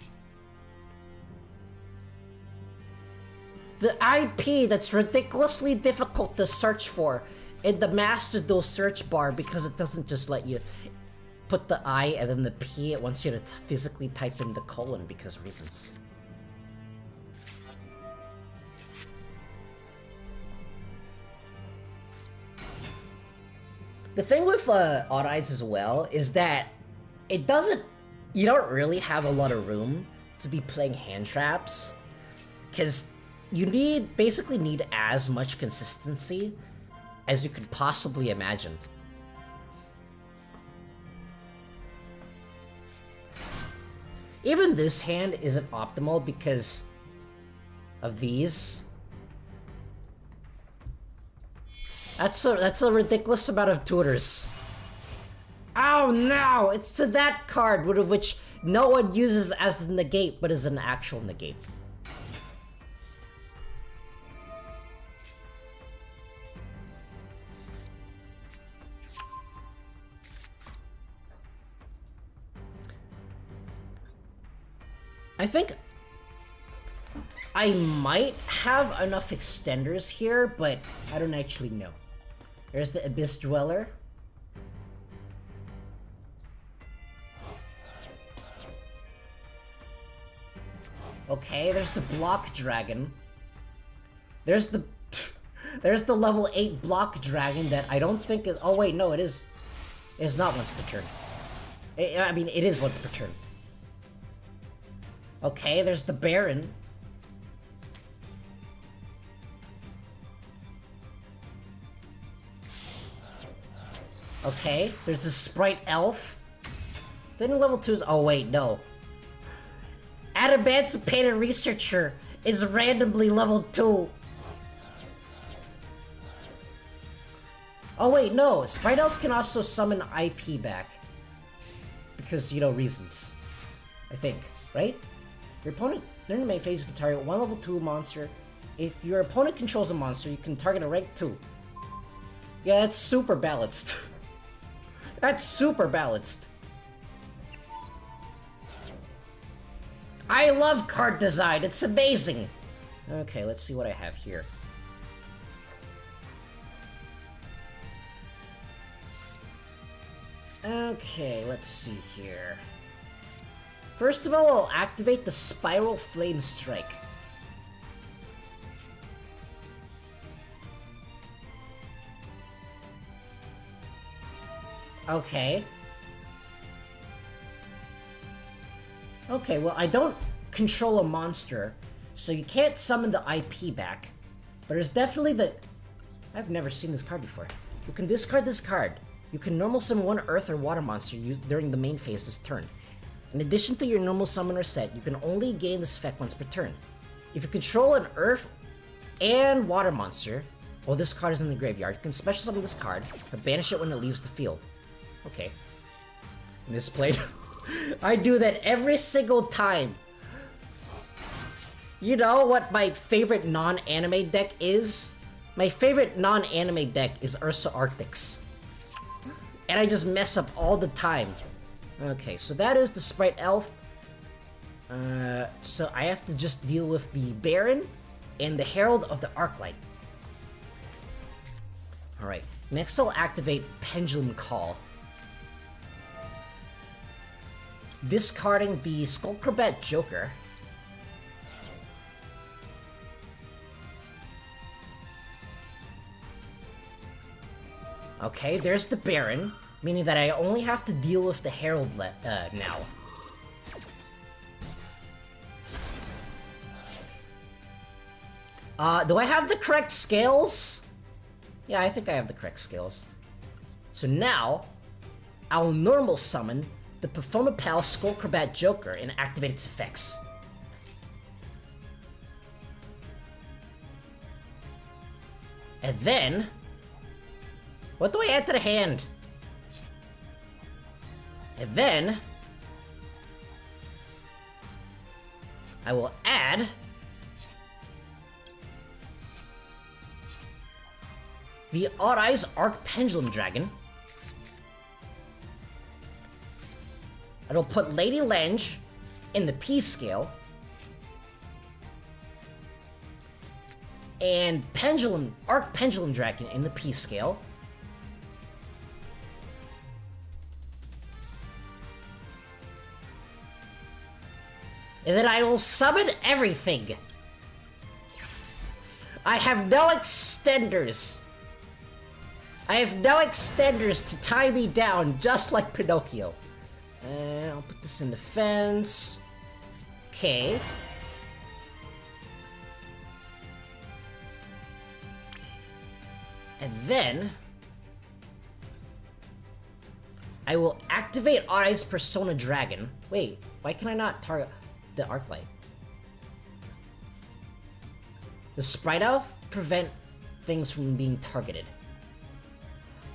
The IP that's ridiculously difficult to search for in the Master Duel search bar because it doesn't just let you put the I and then the P. It wants you to physically type in the colon because reasons. The thing with Odd Eyes as well is that it doesn't. You don't really have a lot of room to be playing hand traps, because you basically need as much consistency as you could possibly imagine. Even this hand isn't optimal because of these. That's a ridiculous amount of tutors. Oh no! It's to that card, which no one uses as a negate, but is an actual negate. I think I might have enough extenders here, but I don't actually know. There's the Abyss Dweller. Okay, there's the Block Dragon. There's the level 8 Block Dragon that I don't think is. Oh wait, no, it is. It's not once per turn. I mean, it is once per turn. Okay, there's the Baron. Okay, there's a Sprite Elf. Then level 2 is. Oh, wait, no. Emancipated Researcher is randomly level 2. Oh, wait, no. Sprite Elf can also summon IP back. Because, you know, reasons. I think, right? Your opponent, during the main phase, you can target one level 2 monster. If your opponent controls a monster, you can target a rank 2. Yeah, that's super balanced. That's super balanced. I love card design, it's amazing! Okay, let's see what I have here. Okay, let's see here. First of all, I'll activate the Spiral Flame Strike. Okay. Okay, well, I don't control a monster, so you can't summon the IP back. But there's definitely the... I've never seen this card before. You can discard this card. You can normal summon one earth or water monster during the main phase's turn. In addition to your normal summoner set, you can only gain this effect once per turn. If you control an earth and water monster, while this card is in the graveyard, you can special summon this card, but banish it when it leaves the field. Okay. Misplayed. I do that every single time. You know what my favorite non-anime deck is? My favorite non-anime deck is Ursa Arctics. And I just mess up all the time. Okay, so that is the Sprite Elf. So I have to just deal with the Baron and the Herald of the Arclight. Alright, next I'll activate Pendulum Call. Discarding the Skullcrobat Joker. Okay, there's the Baron, meaning that I only have to deal with the Herald now. Do I have the correct scales? Yeah, I think I have the correct scales. So now, I'll normal summon the Performapal Skullcrobat Joker and activate its effects. And then, what do I add to the hand? And then, I will add the Odd Eyes Arc Pendulum Dragon. It'll put Lady Lange in the P scale. And Arc Pendulum Dragon in the P scale. And then I will summon everything. I have no extenders. I have no extenders to tie me down, just like Pinocchio. And I'll put this in defense. Okay. And then I will activate Ari's Persona Dragon. Wait, why can I not target the Arclight? The Sprite Elf prevent things from being targeted.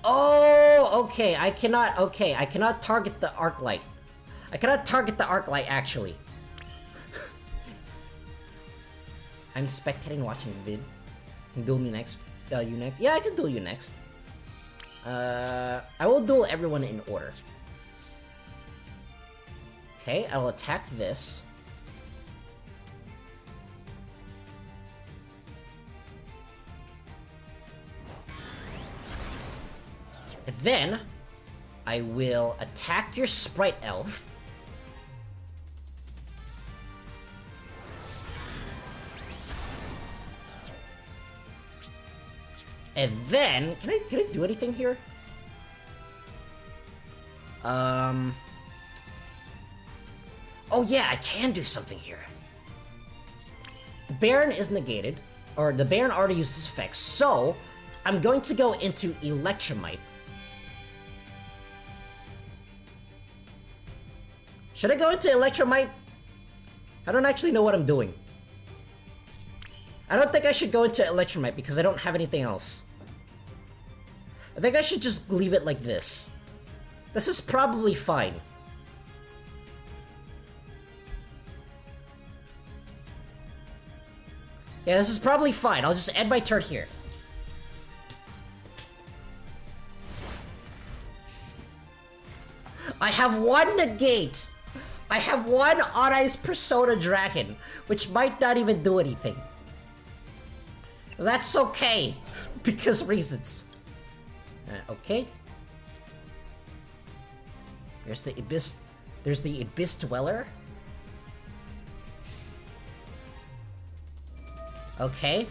Oh, okay, I cannot target the Arclight. I cannot target the Arclight, actually. I'm spectating watching the vid. Can duel me next. You next? Yeah, I can duel you next. I will duel everyone in order. Okay, I'll attack this. Then, I will attack your Sprite Elf. And then, can I do anything here? Oh yeah, I can do something here. The Baron is negated, or the Baron already used this effect, so I'm going to go into Electromite. Should I go into Electromite? I don't actually know what I'm doing. I don't think I should go into Electromite because I don't have anything else. I think I should just leave it like this. This is probably fine. Yeah, this is probably fine. I'll just end my turn here. I have one negate. I have one Odd Eyes Persona Dragon, which might not even do anything. That's okay, because reasons. Okay. There's the Abyss. There's the Abyss Dweller. Okay.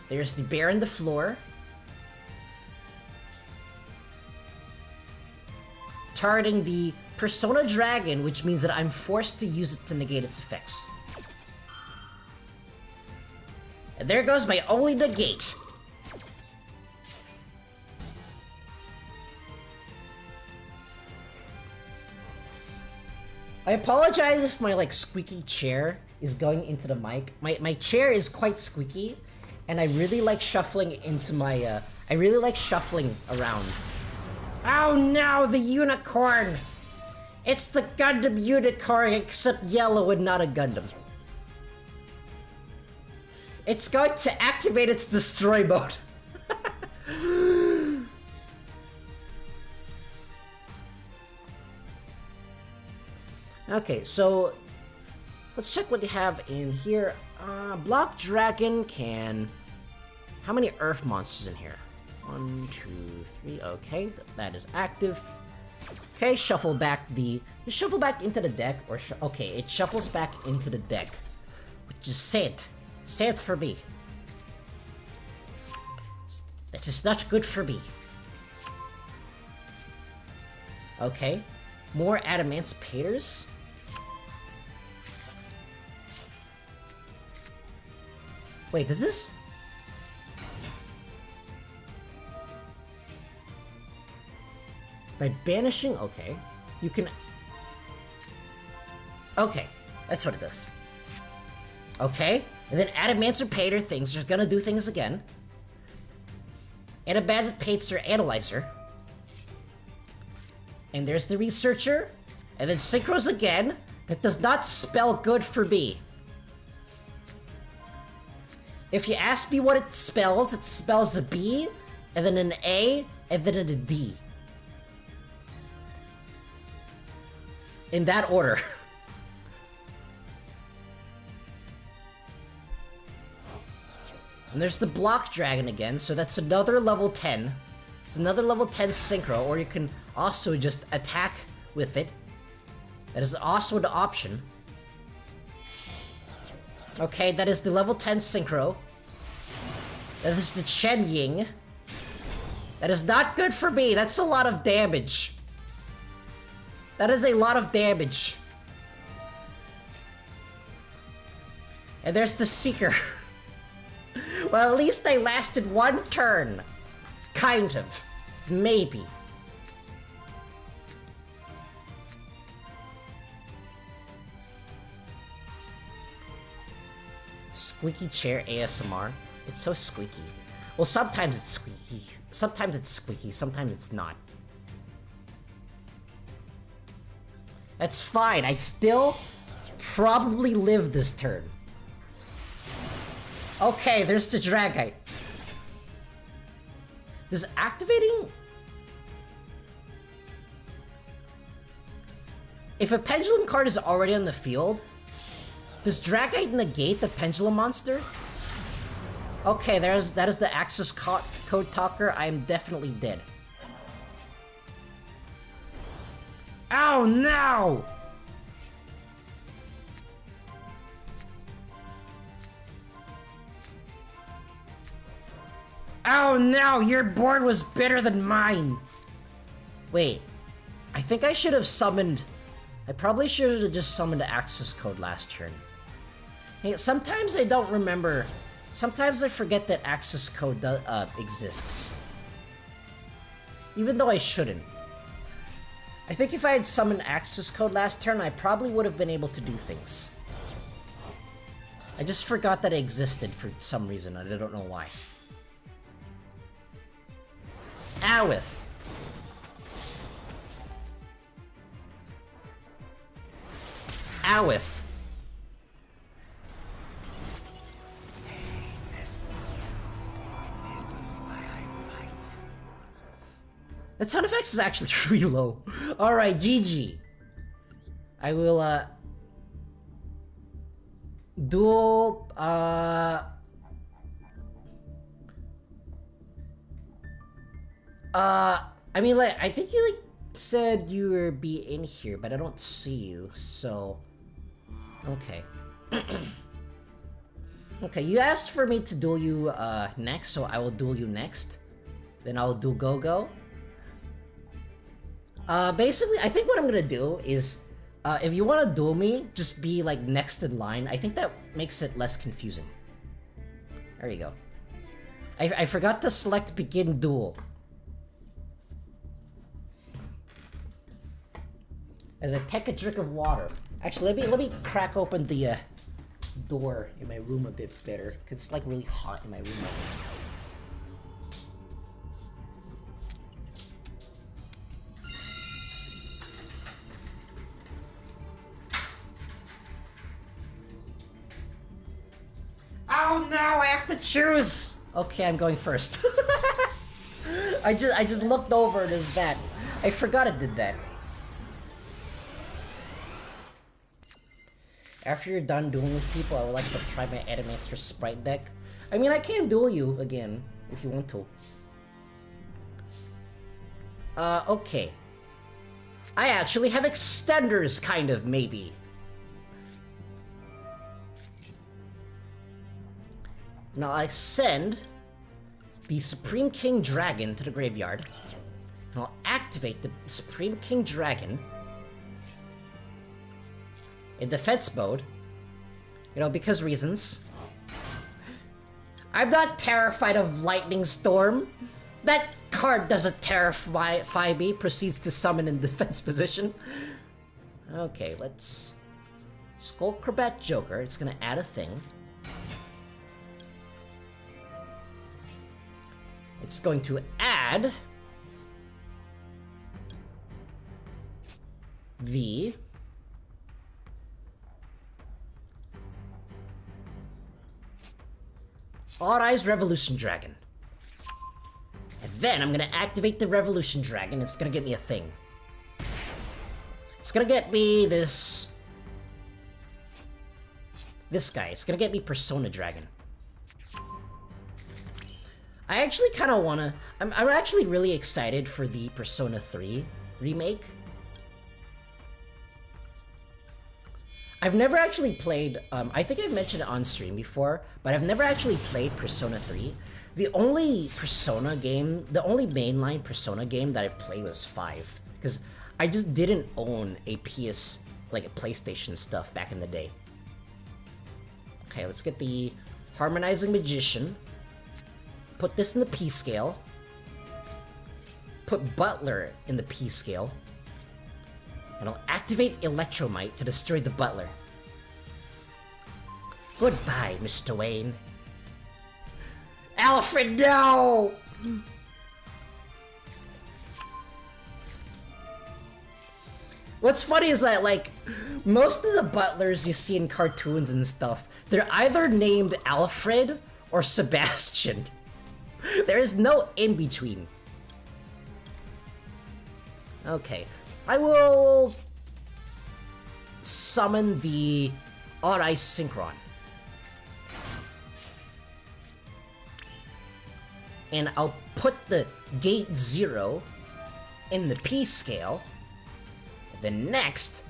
There's the Baron the Floor. Targeting the Persona Dragon, which means that I'm forced to use it to negate its effects. And there goes my only negate. I apologize if my like squeaky chair is going into the mic. My chair is quite squeaky, and I really like shuffling into my I really like shuffling around. Oh no, the unicorn! It's the Gundam unicorn except yellow and not a Gundam. It's going to activate its destroy mode. Okay, so let's check what they have in here. Block Dragon can... How many Earth monsters in here? 1, 2, 3. Okay, that is active. Okay, shuffle back the... Shuffle back into the deck, or... Okay, it shuffles back into the deck. Just say it. Say it for me. That is not good for me. Okay. More Adamantimators. Wait, does this... By banishing... Okay. You can... Okay. That's what it does. Okay. And then Adamantimator things are gonna do things again. Adamantimator Analyzer. And there's the Researcher. And then Synchros again. That does not spell good for me. If you ask me what it spells a B, and then an A, and then a D. In that order. And there's the Block Dragon again, so that's another level 10. It's another level 10 Synchro, or you can also just attack with it. That is also an option. Okay, that is the level 10 Synchro. That is the Chen Ying. That is not good for me, that's a lot of damage. That is a lot of damage. And there's the Seeker. Well, at least I lasted one turn. Kind of. Maybe. Squeaky chair ASMR. It's so squeaky. Well, sometimes it's squeaky. Sometimes it's squeaky. Sometimes it's not. That's fine. I still probably live this turn. Okay, there's the Dragite. Does activating... If a Pendulum card is already on the field, does Dragite negate the Pendulum monster? Okay, that is the access code talker. I am definitely dead. Oh no! Oh no, your board was better than mine! Wait, I think I should have summoned... I probably should have just summoned the access code last turn. Hey, sometimes I don't remember... Sometimes I forget that access code exists. Even though I shouldn't. I think if I had summoned access code last turn, I probably would have been able to do things. I just forgot that it existed for some reason, and I don't know why. Awith. Awith. The sound effects is actually really low. Alright, GG. I will, Duel, I mean, like, I think you, like, said you were be in here, but I don't see you, so... Okay. Okay, you asked for me to duel you, next, so I will duel you next. Then I'll do Go-Go. Basically, I think what I'm gonna do is, if you want to duel me, just be, like, next in line. I think that makes it less confusing. There you go. I forgot to select Begin Duel. as I take a drink of water. Actually, let me crack open the door in my room a bit better, cause it's like really hot in my room right now. Oh no, I have to choose! Okay, I'm going first. I just looked over and it's that. I forgot it did that. After you're done dueling with people, I would like to try my Adamancer Sprite deck. I mean, I can duel you again, if you want to. Okay. I actually have extenders, kind of, maybe. Now I send the Supreme King Dragon to the graveyard. And I'll activate the Supreme King Dragon in defense mode. You know, because reasons. I'm not terrified of Lightning Storm. That card doesn't terrify me. Proceeds to summon in defense position. Okay, let's... Skullcrabat Joker. It's gonna add a thing. It's going to add the Odd Eyes Revolution Dragon. And then I'm gonna activate the Revolution Dragon. It's gonna get me a thing. It's gonna get me this guy. It's gonna get me Persona Dragon. I actually kind of want to... I'm actually really excited for the Persona 3 remake. I've never actually played... I think I've mentioned it on stream before, but I've never actually played Persona 3. The only Persona game... The only mainline Persona game that I've played was 5. Because I just didn't own a PS... like a PlayStation stuff back in the day. Okay, let's get the Harmonizing Magician. Put this in the P scale. Put Butler in the P scale. And I'll activate Electromite to destroy the Butler. Goodbye, Mr. Wayne. Alfred, no! What's funny is that, like, most of the butlers you see in cartoons and stuff, they're either named Alfred or Sebastian. There is no in-between. Okay. I will summon the Odd Eyes Synchron. And I'll put the Gate 0 in the P scale. Then next,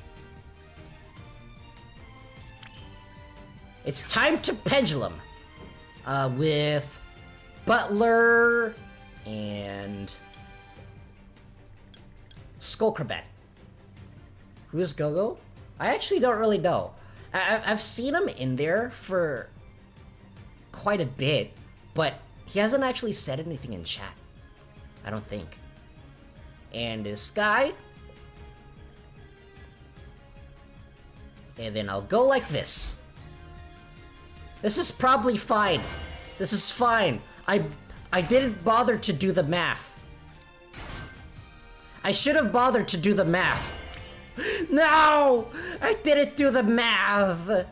it's time to Pendulum. With Butler and Skullcrabat. Who's Gogo? I actually don't really know. I've seen him in there for quite a bit, but he hasn't actually said anything in chat. I don't think. And this guy. And then I'll go like this. This is probably fine. This is fine. I didn't bother to do the math. I should have bothered to do the math. No! I didn't do the math!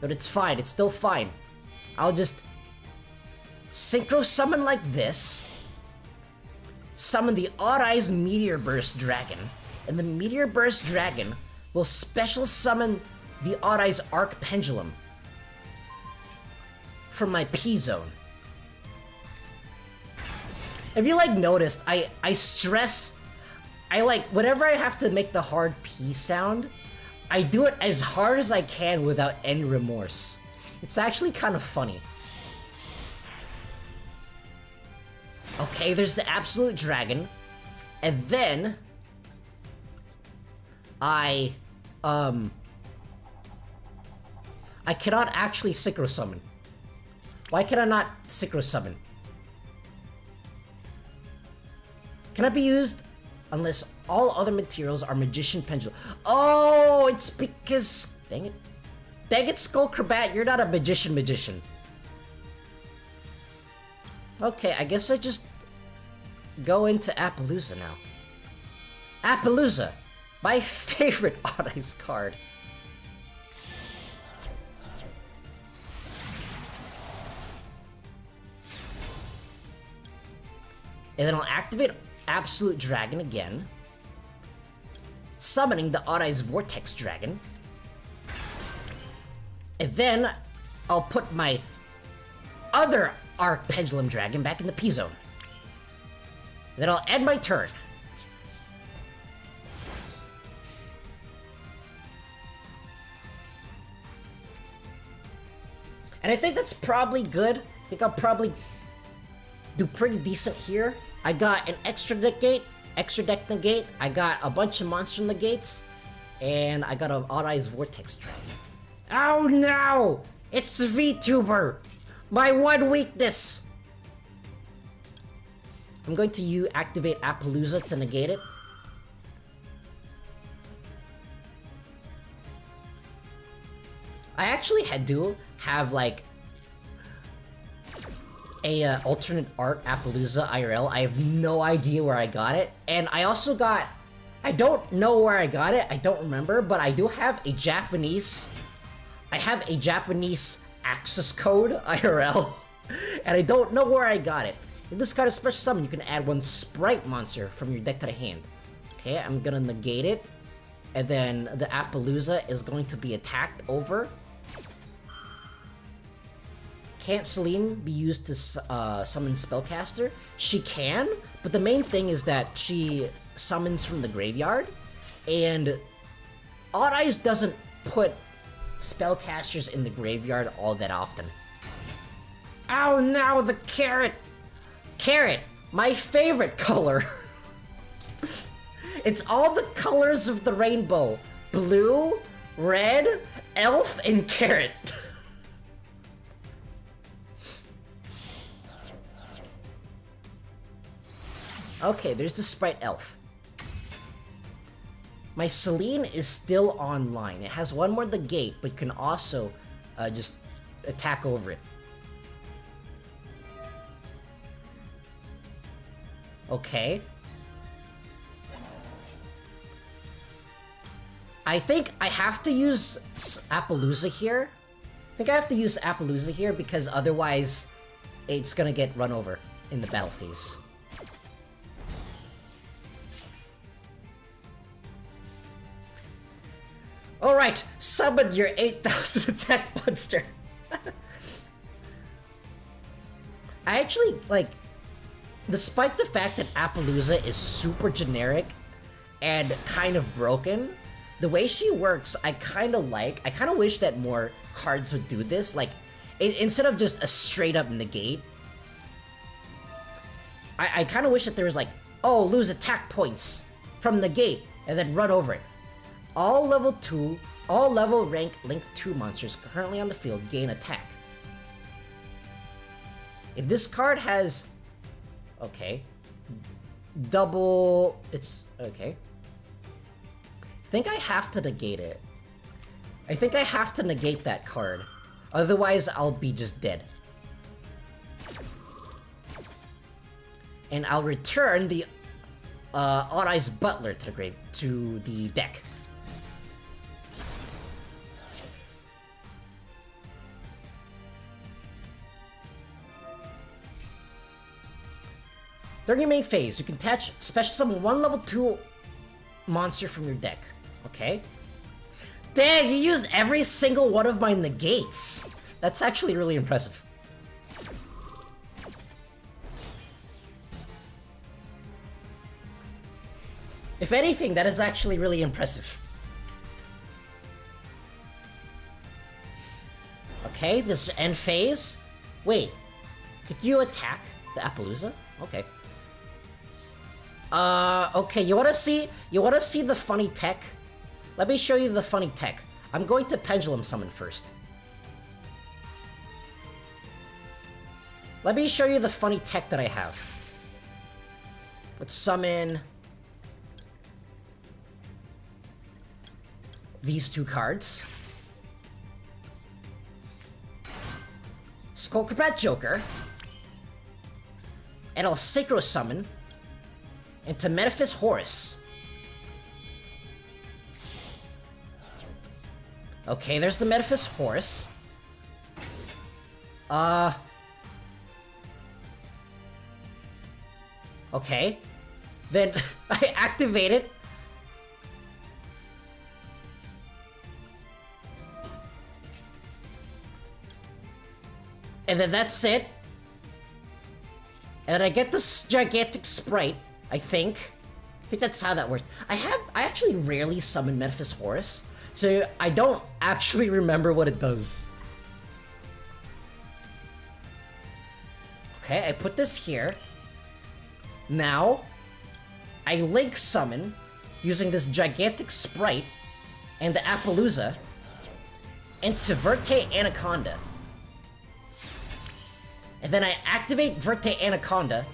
But it's fine. It's still fine. I'll just synchro summon like this. Summon the Odd Eyes Meteor Burst Dragon. And the Meteor Burst Dragon will special summon the Odd Eyes Arc Pendulum from my P-Zone. If you, like, noticed, I stress... whenever I have to make the hard P sound, I do it as hard as I can without any remorse. It's actually kind of funny. Okay, there's the Absolute Dragon. And then... I cannot actually Synchro Summon. Why can I not Synchro Summon? Can I be used? unless all other materials are Magician Pendulum. Oh, it's because... Dang it. Dang it, Skullcrabat, you're not a magician. Okay, I guess I just go into Appaloosa now. Appaloosa, my favorite Odd Eyes card. And then I'll activate Absolute Dragon again, summoning the Odd Eyes Vortex Dragon. And then I'll put my other Arc Pendulum Dragon back in the P-Zone. Then I'll end my turn. And I think that's probably good. I think I'll probably do pretty decent here. I got an extra deck negate, I got a bunch of monster negates, and I got an Odd Eyes Vortex Dragon. Oh no! It's VTuber! My one weakness! I'm going to activate Appaloosa to negate it. I actually do have like a alternate art Appaloosa IRL. I have no idea where I got it. And I also got... I don't know where I got it. I don't remember. But I do have a Japanese... I have a Japanese access code IRL. And I don't know where I got it. If this card is special summon, you can add one sprite monster from your deck to the hand. Okay, I'm gonna negate it. And then the Appaloosa is going to be attacked over. Can't Celine be used to summon Spellcaster? She can, but the main thing is that she summons from the graveyard, and Odd Eyes doesn't put Spellcasters in the graveyard all that often. Oh no, the carrot! Carrot, my favorite color! It's all the colors of the rainbow. Blue, red, elf, and carrot. Okay, there's the sprite elf. My Celine is still online. It has one more negate, but can also just attack over it. Okay. I think I have to use Appaloosa here. I think I have to use Appaloosa here because otherwise it's gonna get run over in the battle phase. Alright, summon your 8,000 attack monster. I actually, like, despite the fact that Appaloosa is super generic and kind of broken, the way she works, I kind of wish that more cards would do this. Like, instead of just a straight up negate, I kind of wish that there was like, oh, lose attack points from negate and then run over it. All level rank link 2 monsters currently on the field gain attack. If this card has... Okay. Double... It's... Okay. I think I have to negate it. I think I have to negate that card. Otherwise, I'll be just dead. And I'll return the Odd Eyes Butler to the deck. During your main phase, you can attach special summon one level 2 monster from your deck. Okay. Dang, you used every single one of my negates. That's actually really impressive. If anything, that is actually really impressive. Okay, this end phase. Wait, could you attack the Appaloosa? Okay. Okay, you wanna see the funny tech? Let me show you the funny tech. I'm going to Pendulum Summon first. Let me show you the funny tech that I have. Let's summon these two cards. Skullcrabat Joker. And I'll Synchro Summon into Metaphys Horus. Okay, there's the Metaphys Horus. Okay. Then I activate it. And then that's it. And then I get this gigantic sprite, I think. I think that's how that works. I actually rarely summon Metaphys Horus, so I don't actually remember what it does. Okay, I put this here. Now, I Link Summon using this gigantic sprite and the Appaloosa into Verte Anaconda. And then I activate Verte Anaconda,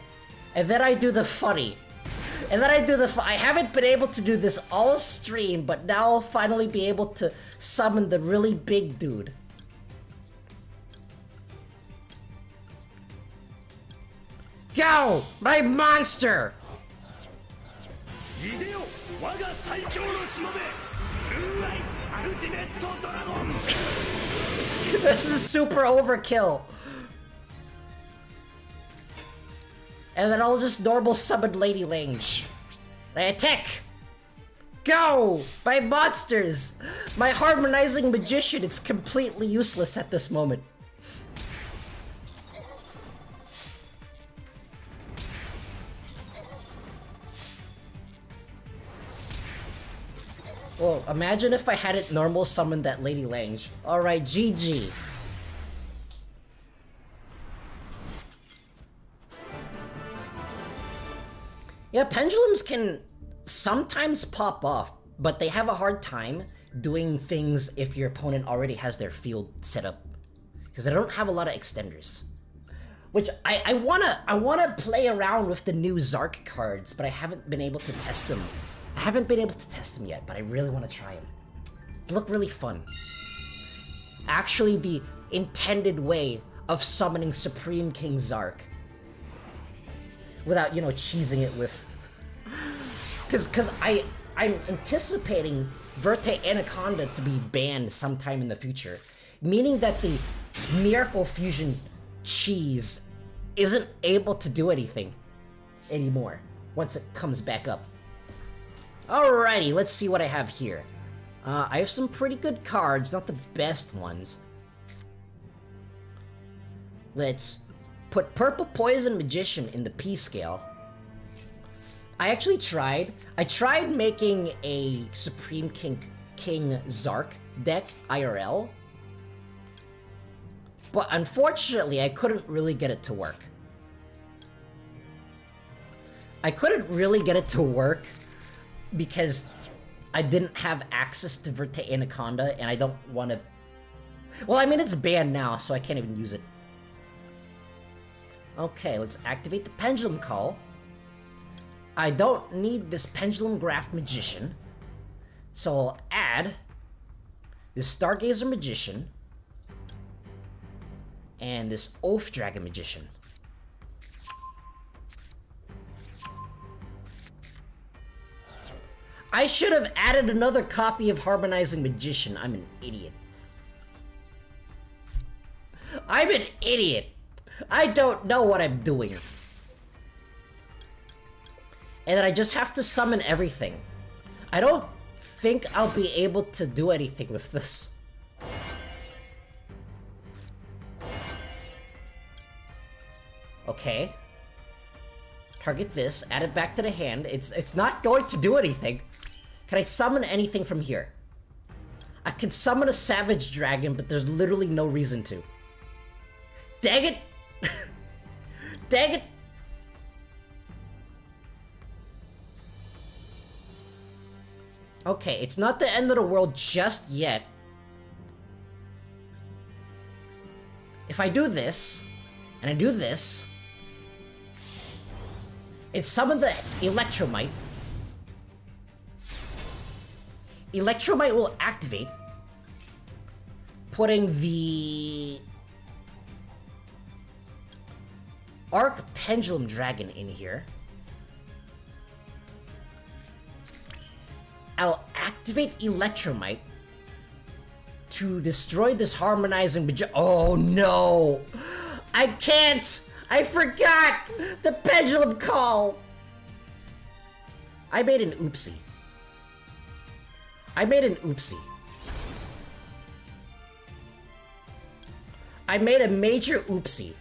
and then I do the funny. And then I do the I haven't been able to do this all stream, but now I'll finally be able to summon the really big dude. Go! My monster! Yugioh, waga saikyo no shinobi, Blue Eyes Ultimate Dragon. This is super overkill. And then I'll just normal summon Lady Lange. I attack! Go! My monsters! My harmonizing magician, it's completely useless at this moment. Well, imagine if I had it normal summon that Lady Lange. Alright, GG. Yeah, pendulums can sometimes pop off, but they have a hard time doing things if your opponent already has their field set up. Because they don't have a lot of extenders. Which, I wanna play around with the new Zark cards, but I haven't been able to test them. I haven't been able to test them yet, but I really want to try them. They look really fun. Actually, the intended way of summoning Supreme King Zark. Without, you know, cheesing it with... Cause I'm anticipating Verte Anaconda to be banned sometime in the future. Meaning that the Miracle Fusion cheese isn't able to do anything anymore once it comes back up. Alrighty, let's see what I have here. I have some pretty good cards, not the best ones. Let's put Purple Poison Magician in the P scale. I actually tried. I tried making a Supreme King Zark deck IRL. But unfortunately, I couldn't really get it to work. I couldn't really get it to work because I didn't have access to Verte Anaconda, and I don't want to... Well, I mean, it's banned now, so I can't even use it. Okay, let's activate the Pendulum Call. I don't need this Pendulum Graph Magician, so I'll add this Stargazer Magician and this Oath Dragon Magician. I should have added another copy of Harmonizing Magician. I'm an idiot. I'm an idiot. I don't know what I'm doing. And then I just have to summon everything. I don't think I'll be able to do anything with this. Okay. Target this, add it back to the hand. It's not going to do anything. Can I summon anything from here? I can summon a Savage Dragon, but there's literally no reason to. Dang it! Dang it! Okay, it's not the end of the world just yet. If I do this, and I do this, it summons the Electromite. Electromite will activate, putting the Arc Pendulum Dragon in here. I'll activate Electromite to destroy this harmonizing oh no! I can't! I forgot! The Pendulum Call! I made an oopsie. I made a major oopsie.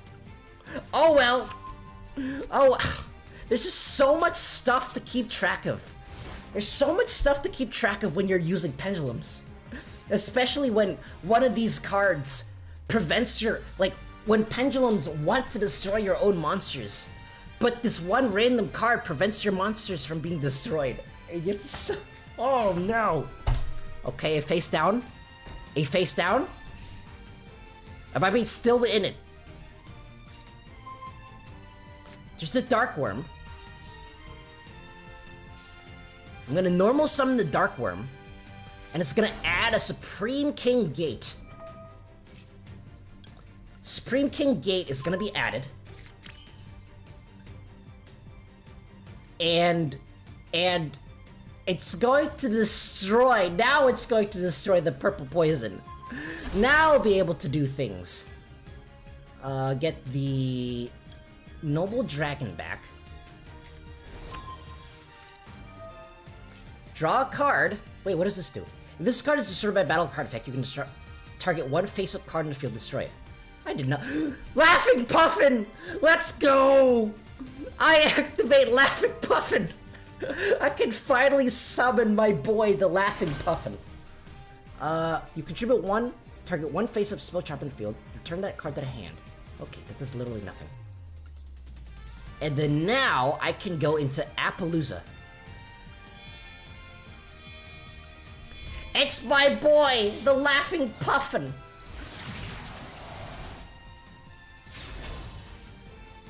Oh well! Oh, there's just so much stuff to keep track of. There's so much stuff to keep track of when you're using pendulums. Especially when one of these cards prevents your, like, when pendulums want to destroy your own monsters, but this one random card prevents your monsters from being destroyed. And you're just so, oh no. Okay, a face down. A face down. I mean, still in it. There's the Dark Worm. I'm gonna normal summon the Dark Worm, and it's gonna add a Supreme King Gate. Supreme King Gate is gonna be added. And it's going to destroy, now it's going to destroy the purple poison. Now I'll be able to do things. Get the Noble Dragon back. Draw a card. Wait, what does this do? If this card is destroyed by battle card effect, you can target one face-up card in the field, destroy it. I did not. Laughing Puffin! Let's go! I activate Laughing Puffin! I can finally summon my boy, the Laughing Puffin. You contribute one, target one face-up spell trap in the field, return that card to the hand. Okay, that does literally nothing. And then now, I can go into Appaloosa. It's my boy, the Laughing Puffin!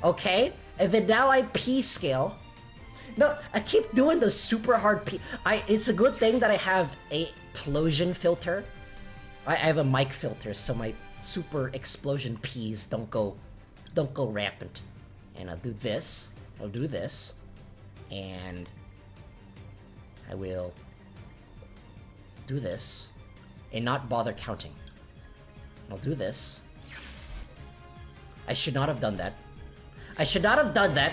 Okay, and then now I P-scale. No, I keep doing the super hard P. It's a good thing that I have a explosion filter. I have a mic filter, so my super explosion P's don't go rampant. And I'll do this, and I will do this, and not bother counting. I'll do this. I should not have done that. I should not have done that.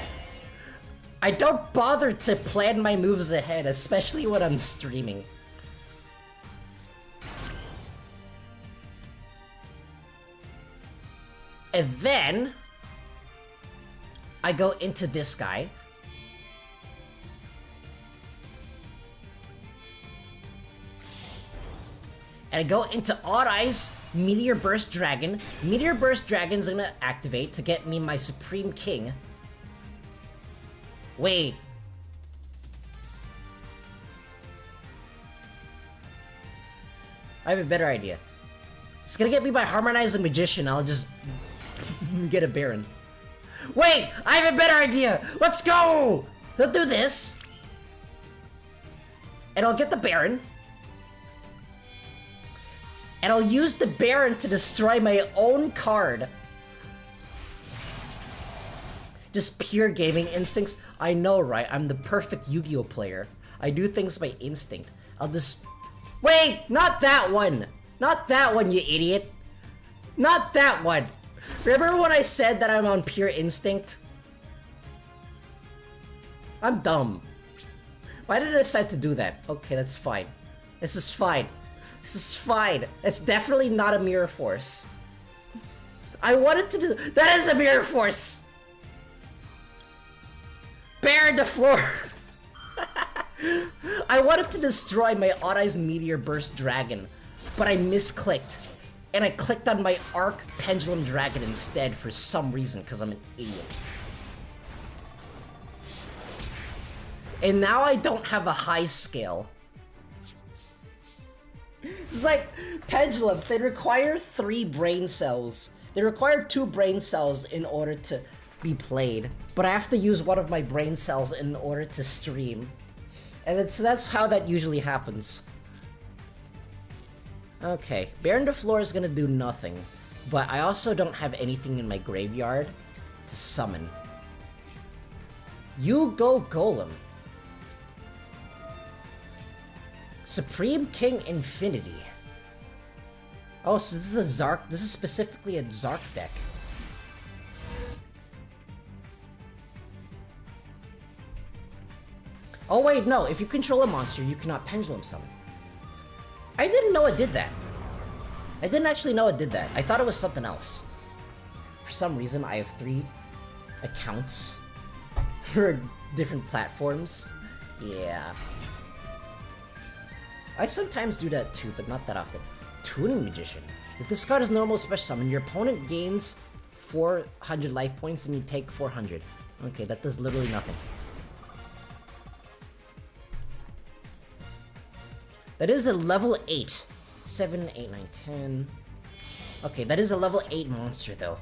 I don't bother to plan my moves ahead, especially when I'm streaming. And then I go into this guy. And I go into Odd Eyes, Meteor Burst Dragon. Meteor Burst Dragon's gonna activate to get me my Supreme King. Wait. I have a better idea. It's gonna get me my Harmonizing Magician, I'll just get a Baron. Wait! I have a better idea! Let's go! I'll do this. And I'll get the Baron. And I'll use the Baron to destroy my own card. Just pure gaming instincts. I know, right? I'm the perfect Yu-Gi-Oh player. I do things by instinct. I'll just... Wait! Not that one! Not that one, you idiot! Not that one! Remember when I said that I'm on pure instinct? I'm dumb. Why did I decide to do that? Okay, that's fine. This is fine. This is fine. It's definitely not a mirror force. I wanted to do... That is a mirror force! Bear the floor! I wanted to destroy my Odd Eyes Meteor Burst Dragon, but I misclicked. And I clicked on my Arc Pendulum Dragon instead for some reason, because I'm an idiot. And now I don't have a high scale. It's like Pendulum, they require 3 brain cells. They require 2 brain cells in order to be played. But I have to use one of my brain cells in order to stream. And so that's how that usually happens. Okay, Bear on the Floor is gonna do nothing, but I also don't have anything in my graveyard to summon. Yugioh Golem. Supreme King Infinity. Oh, so this is a Zark. This is specifically a Zark deck. Oh wait, no. If you control a monster, you cannot Pendulum summon. I didn't know it did that. I didn't actually know it did that. I thought it was something else. For some reason, I have 3 accounts for different platforms. Yeah. I sometimes do that too, but not that often. Tuning Magician. If this card is normal special summon, your opponent gains 400 life points and you take 400. Okay, that does literally nothing. That is a level 8. 7, 8, 9, 10. Okay, that is a level 8 monster though.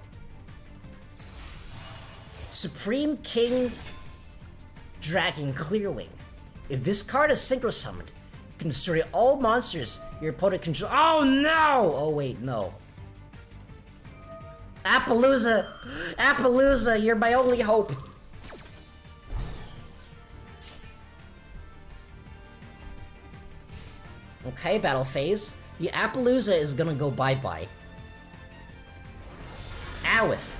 Supreme King Dragon Clearwing. If this card is synchro summoned, you can destroy all monsters your opponent controls. Oh no! Oh wait, no. Appaloosa! Appaloosa, you're my only hope! Okay, battle phase. The Appaloosa is gonna go bye-bye. Awith.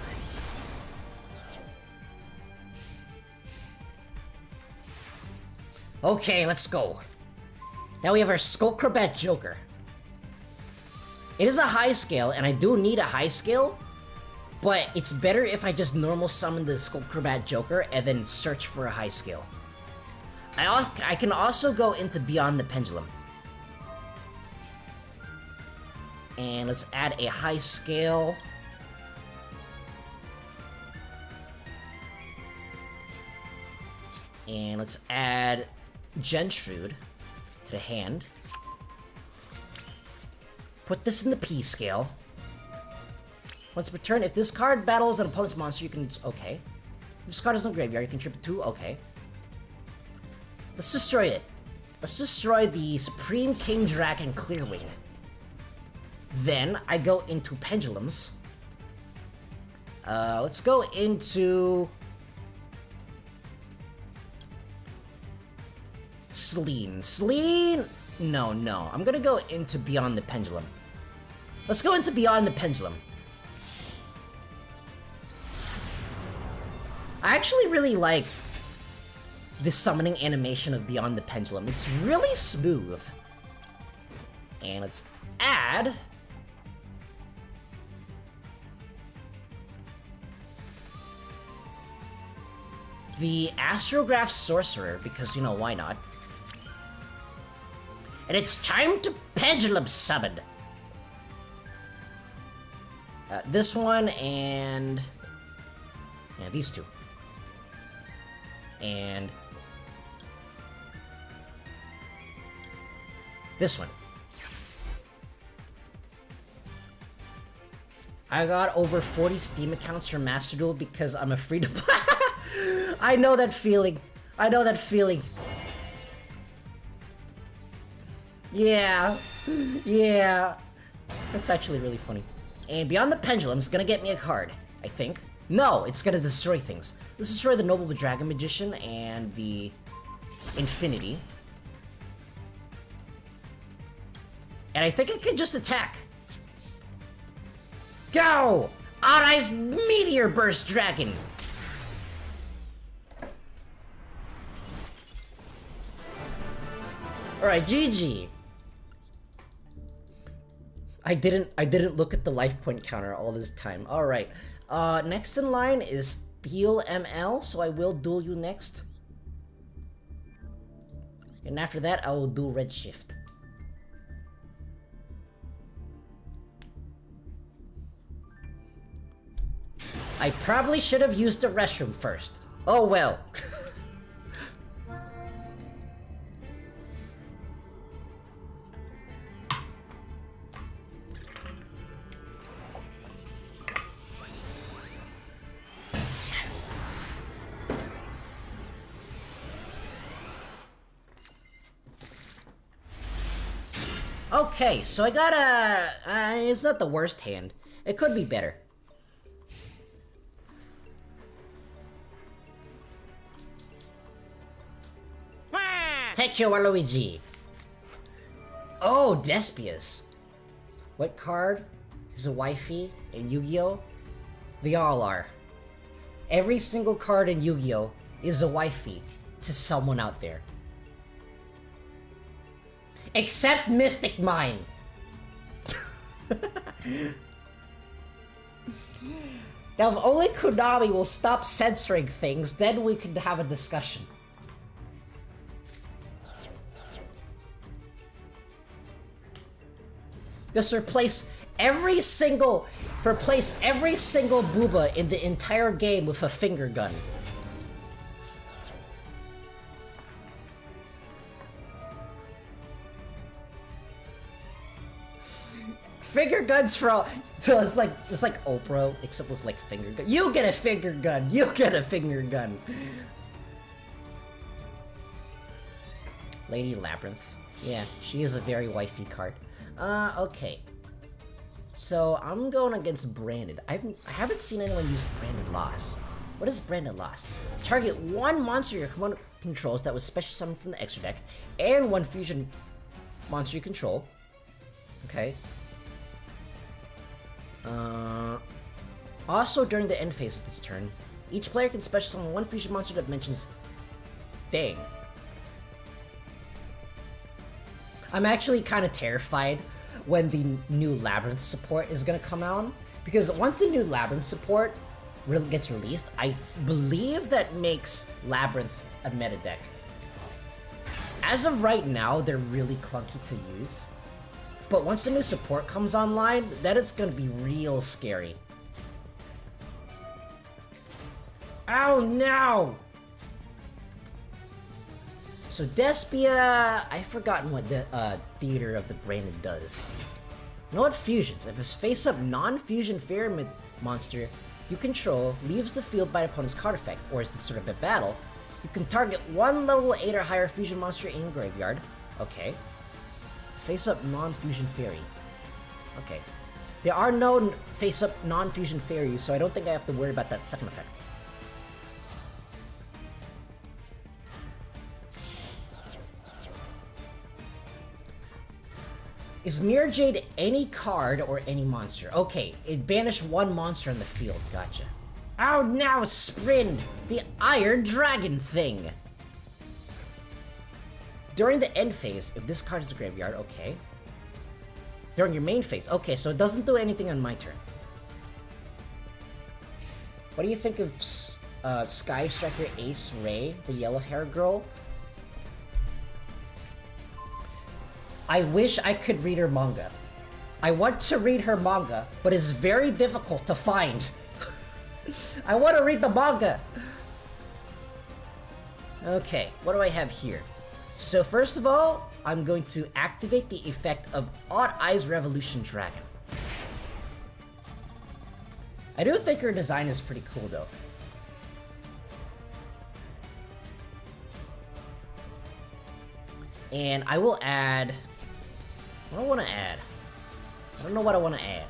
Okay, let's go. Now we have our Skullcrobat Joker. It is a high scale, and I do need a high scale, but it's better if I just normal summon the Skullcrobat Joker and then search for a high scale. I can also go into Beyond the Pendulum. And let's add a high scale. And let's add Gentrude to the hand. Put this in the P scale. Once per turn, if this card battles an opponent's monster, you can... Okay. If this card is in the graveyard, you can trip it 2. Okay. Let's destroy it. Let's destroy the Supreme King Dragon Clearwing. Then, I go into Pendulums. Let's go into... Sleene. Sleene! No. I'm gonna go into Beyond the Pendulum. Let's go into Beyond the Pendulum. I actually really like the summoning animation of Beyond the Pendulum. It's really smooth. And let's add... the Astrograph Sorcerer, because, you know, why not? And it's time to Pendulum Summon! This one, and... yeah, these two. And... this one. I got over 40 Steam accounts for Master Duel because I'm a free-to-play... I know that feeling. I know that feeling. Yeah. Yeah. That's actually really funny. And Beyond the Pendulum is gonna get me a card, I think. No, it's gonna destroy things. Let's destroy the Noble Dragon Magician and the Infinity. And I think it can just attack. Go! Arise Meteor Burst Dragon! Alright, GG. I didn't look at the life point counter all this time. Alright. Next in line is Steel ML, so I will duel you next. And after that, I will do Redshift. I probably should have used the restroom first. Oh well. Okay, so I got a... it's not the worst hand. It could be better. Thank you, Waluigi. Oh, Despias. What card is a wifey in Yu-Gi-Oh? They all are. Every single card in Yu-Gi-Oh is a wifey to someone out there. Except Mystic Mine. Now, if only Konami will stop censoring things, then we could have a discussion. Just replace every single booba in the entire game with a finger gun. Finger guns for all. So it's like Oprah, except with like finger gun. You get a finger gun. You get a finger gun. Lady Labyrinth. Yeah, she is a very wifey card. Okay. So I'm going against Branded. I haven't seen anyone use Branded Loss. What is Branded Loss? Target one monster your opponent controls that was special summoned from the extra deck, and one fusion monster you control. Okay. Also during the end phase of this turn, each player can special summon one fusion monster that mentions... Dang. I'm actually kind of terrified when the new Labyrinth support is gonna come out, because once the new Labyrinth support gets released, I believe that makes Labyrinth a meta deck. As of right now, they're really clunky to use, but once the new support comes online, then it's gonna be real scary. Oh no! So Despia, I've forgotten what the Theater of the Branded does. You know what fusions? If a face-up non-fusion fairy monster you control leaves the field by an opponent's card effect, or is disturbed by battle, you can target one level 8 or higher fusion monster in your graveyard. Okay. Face-up non-fusion fairy. Okay. There are no face-up non-fusion fairies, so I don't think I have to worry about that second effect. Is Mirror Jade any card or any monster? Okay, it banished one monster in the field, gotcha. Oh, now Sprint! The Iron Dragon thing! During the end phase, if this card is a graveyard, okay. During your main phase, okay, so it doesn't do anything on my turn. What do you think of Sky Striker Ace Ray, the yellow hair girl? I wish I could read her manga. I want to read her manga, but it's very difficult to find. I want to read the manga! Okay, what do I have here? So first of all, I'm going to activate the effect of Odd Eyes Revolution Dragon. I do think her design is pretty cool though. And I will add... What do I want to add? I don't know what I want to add.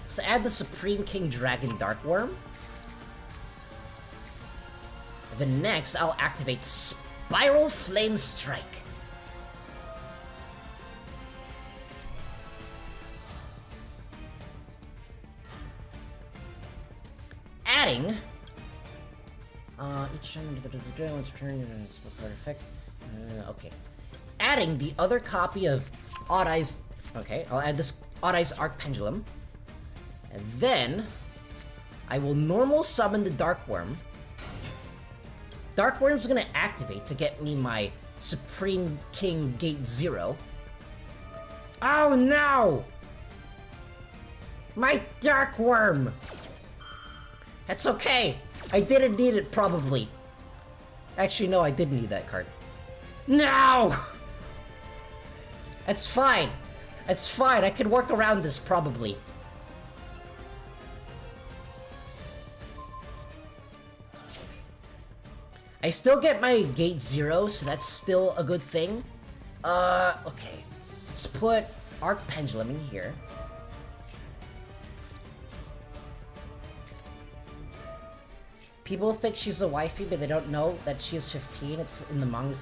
So add the Supreme King Dragon Darkworm. Then next, I'll activate Spiral Flame Strike. Adding... each time once returning to spell card effect. Okay. Adding the other copy of Odd Eyes... Okay, I'll add this Odd Eyes Arc Pendulum. And then... I will normal summon the Darkworm. Darkworm's gonna activate to get me my Supreme King Gate 0. Oh no! My Darkworm! That's okay! I didn't need it, probably. Actually, no, I did need that card. No! That's fine. That's fine. I can work around this, probably. I still get my Gate 0, so that's still a good thing. Okay. Let's put Arc Pendulum in here. People think she's a wifey, but they don't know that she is 15. It's in the manga.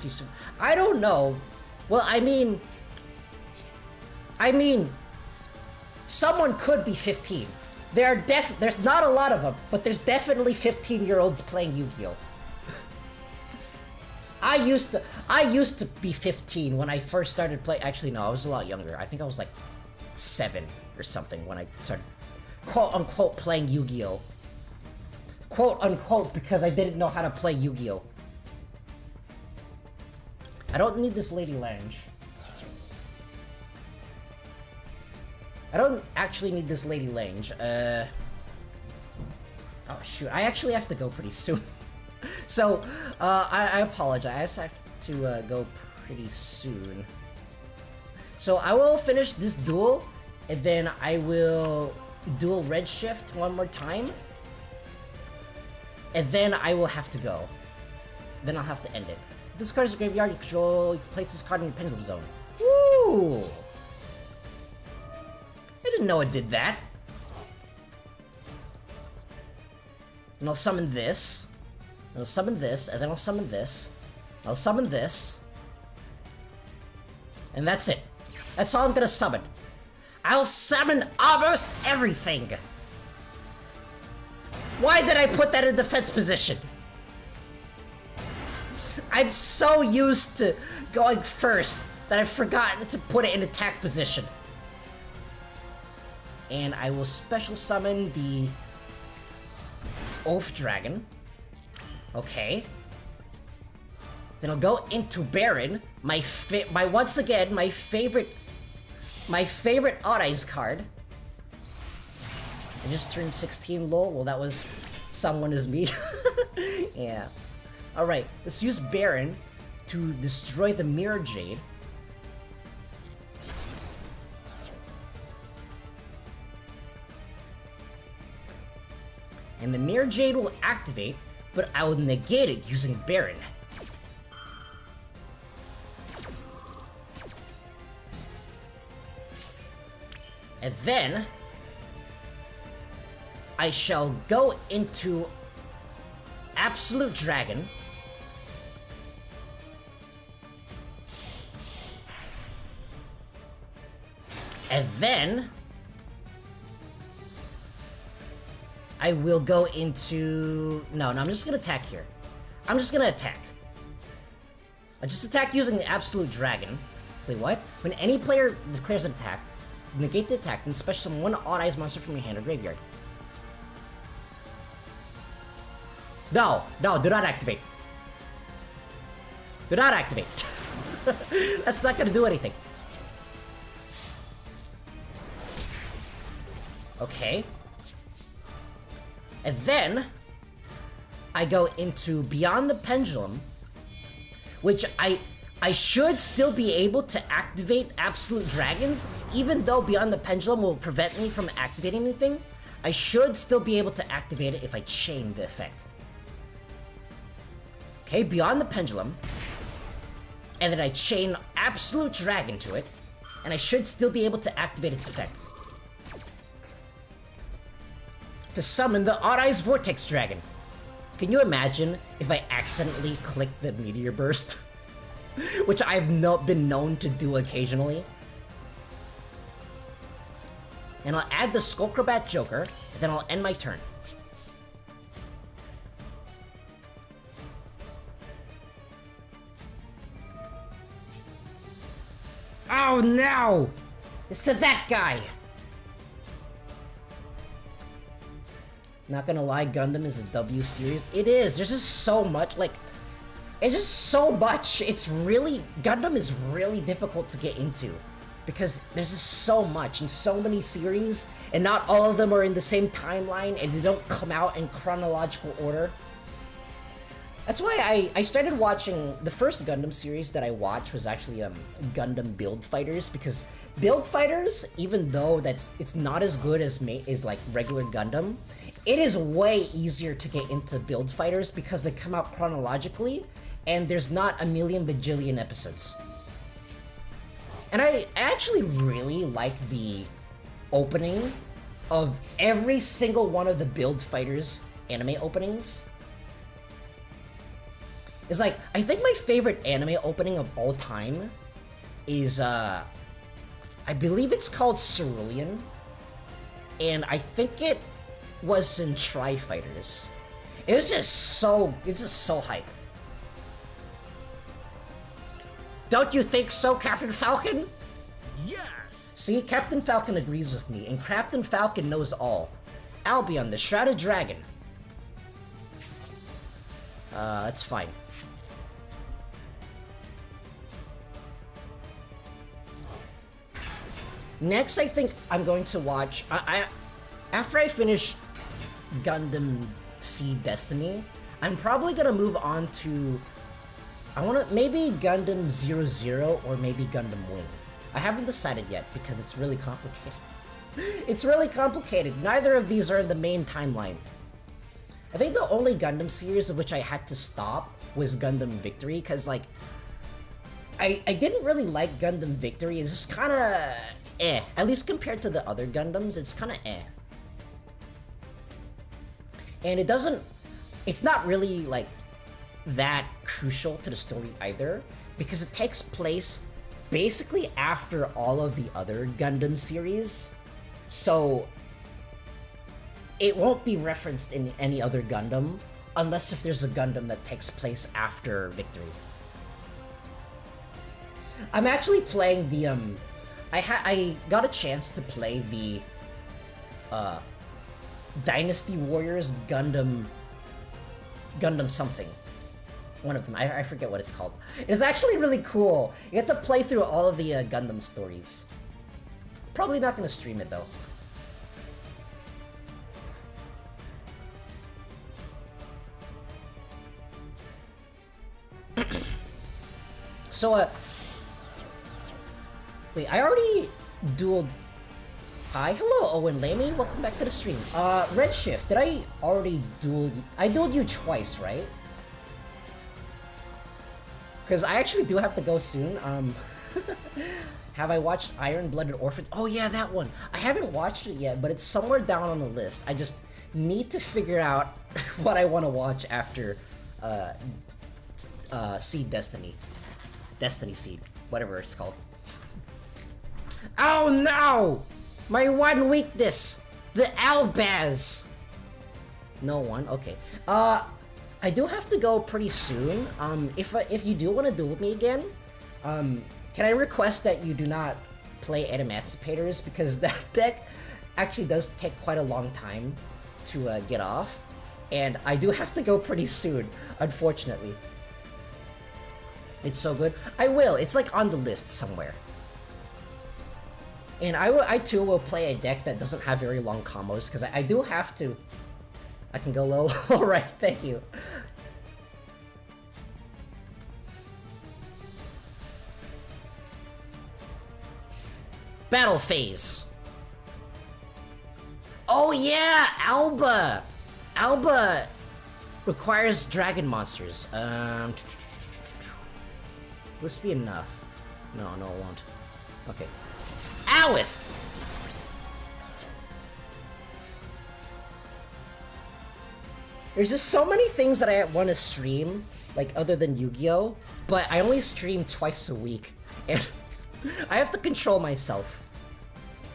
I don't know. Well, I mean, someone could be 15. There's not a lot of them, but there's definitely 15-year-olds playing Yu-Gi-Oh. I used to be 15 when I first started playing. Actually, no, I was a lot younger. I think I was like 7 or something when I started, quote-unquote, playing Yu-Gi-Oh. Quote-unquote, because I didn't know how to play Yu-Gi-Oh. I don't need this Lady Lange. I don't actually need this Lady Lange. Oh shoot, I actually have to go pretty soon. So, I apologize. I have to go pretty soon. So I will finish this duel, and then I will duel Redshift one more time. And then I will have to go. Then I'll have to end it. If this card is a graveyard, you can place this card in your Pendulum Zone. Woo! I didn't know it did that. And I'll summon this. And I'll summon this, and then I'll summon this. I'll summon this. And that's it. That's all I'm gonna summon. I'll summon almost everything. Why did I put that in defense position? I'm so used to going first that I've forgotten to put it in attack position. And I will special summon the Oath Dragon. Okay. Then I'll go into Baron, once again my favorite Odd Eyes card. I just turned 16, lol. Well, that was someone is me. Yeah. Alright, let's use Baron to destroy the Mirror Jade. And the Mirror Jade will activate, but I will negate it using Baron. And then I shall go into Absolute Dragon. And then I will go into... No, I'm just gonna attack here. I'm just gonna attack. I just attack using the Absolute Dragon. Wait, what? When any player declares an attack, negate the attack, then special summon one Odd Eyes monster from your hand or graveyard. No, do not activate. Do not activate. That's not gonna do anything. Okay. And then I go into Beyond the Pendulum, which I should still be able to activate Absolute Dragons, even though Beyond the Pendulum will prevent me from activating anything. I should still be able to activate it if I chain the effect. Okay, Beyond the Pendulum, and then I chain Absolute Dragon to it, and I should still be able to activate its effects. To summon the Odd Eyes Vortex Dragon. Can you imagine if I accidentally clicked the Meteor Burst? Which I've been known to do occasionally. And I'll add the Skullcrobat Joker, and then I'll end my turn. Oh no! It's to that guy! Not gonna lie, Gundam is a W series. It is. There's just so much, like... It's just so much. It's really... Gundam is really difficult to get into. Because there's just so much and so many series, and not all of them are in the same timeline, and they don't come out in chronological order. That's why I started watching... The first Gundam series that I watched was actually Gundam Build Fighters, because Build Fighters, even though it's not as good as like regular Gundam, it is way easier to get into Build Fighters because they come out chronologically, and there's not a million bajillion episodes. And I actually really like the opening of every single one of the Build Fighters anime openings. It's like, I think my favorite anime opening of all time is, I believe it's called Cerulean. And I think it was in Tri-Fighters. It's just so hype. Don't you think so, Captain Falcon? Yes! See, Captain Falcon agrees with me, and Captain Falcon knows all. Albion, the Shrouded Dragon. That's fine. Next, I think I'm going to watch... after I finish Gundam Seed Destiny, I'm probably gonna move on to... maybe Gundam 00 or maybe Gundam Wing. I haven't decided yet because it's really complicated. It's really complicated. Neither of these are in the main timeline. I think the only Gundam series of which I had to stop was Gundam Victory, because, like, I didn't really like Gundam Victory. It's just kind of eh. At least compared to the other Gundams, it's kind of eh. And it's not really, like, that crucial to the story either, because it takes place basically after all of the other Gundam series. So it won't be referenced in any other Gundam unless if there's a Gundam that takes place after Victory. I'm actually playing the I got a chance to play the Dynasty Warriors Gundam something. One of them. I forget what it's called. It's actually really cool. You have to play through all of the Gundam stories. Probably not gonna stream it though. So, wait, I already dueled... Hi, hello, Owen Lamy. Welcome back to the stream. Redshift, did I already duel you? I dueled you twice, right? Because I actually do have to go soon. Have I watched Iron-Blooded Orphans? Oh yeah, that one. I haven't watched it yet, but it's somewhere down on the list. I just need to figure out what I want to watch after Seed Destiny. Destiny Seed, whatever it's called. Oh no! My one weakness! The Albaz! No one? Okay. I do have to go pretty soon. If you do want to duel with me again, can I request that you do not play Emancipators, because that deck actually does take quite a long time to get off, and I do have to go pretty soon, unfortunately. It's so good. I will. It's like on the list somewhere. And I too will play a deck that doesn't have very long combos, because I do have to. I can go low. Alright, thank you. Battle phase. Oh yeah, Alba! Alba requires dragon monsters. Will this be enough? No, it won't. Okay. Owith! There's just so many things that I want to stream, like other than Yu-Gi-Oh, but I only stream twice a week, and I have to control myself.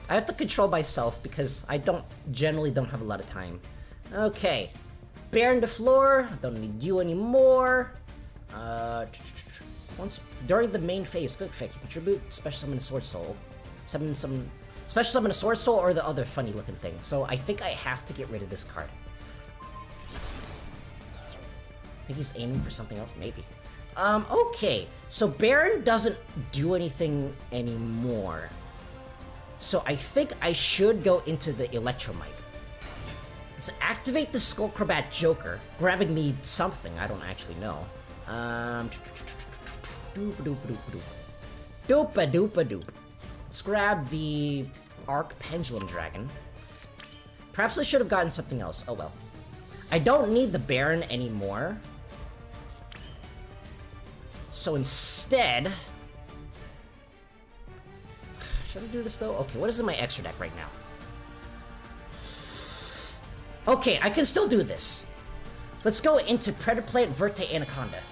I have to control myself because I generally don't have a lot of time. Okay. Baron the floor. I don't need you anymore. Once during the main phase, quick effect, you contribute special summon a sword soul. Special summon a sword soul or the other funny looking thing. So I think I have to get rid of this card. I think he's aiming for something else, maybe. Okay. So Baron doesn't do anything anymore. So I think I should go into the Electromite. Let's activate the Skullcrobat Joker, grabbing me something, I don't actually know. Doop-a-doop-a-doop. Let's grab the Arc Pendulum Dragon. Perhaps I should have gotten something else, oh well. I don't need the Baron anymore. So instead... Should I do this though? Okay, what is in my extra deck right now? Okay, I can still do this. Let's go into Predaplate, Verte, Anaconda.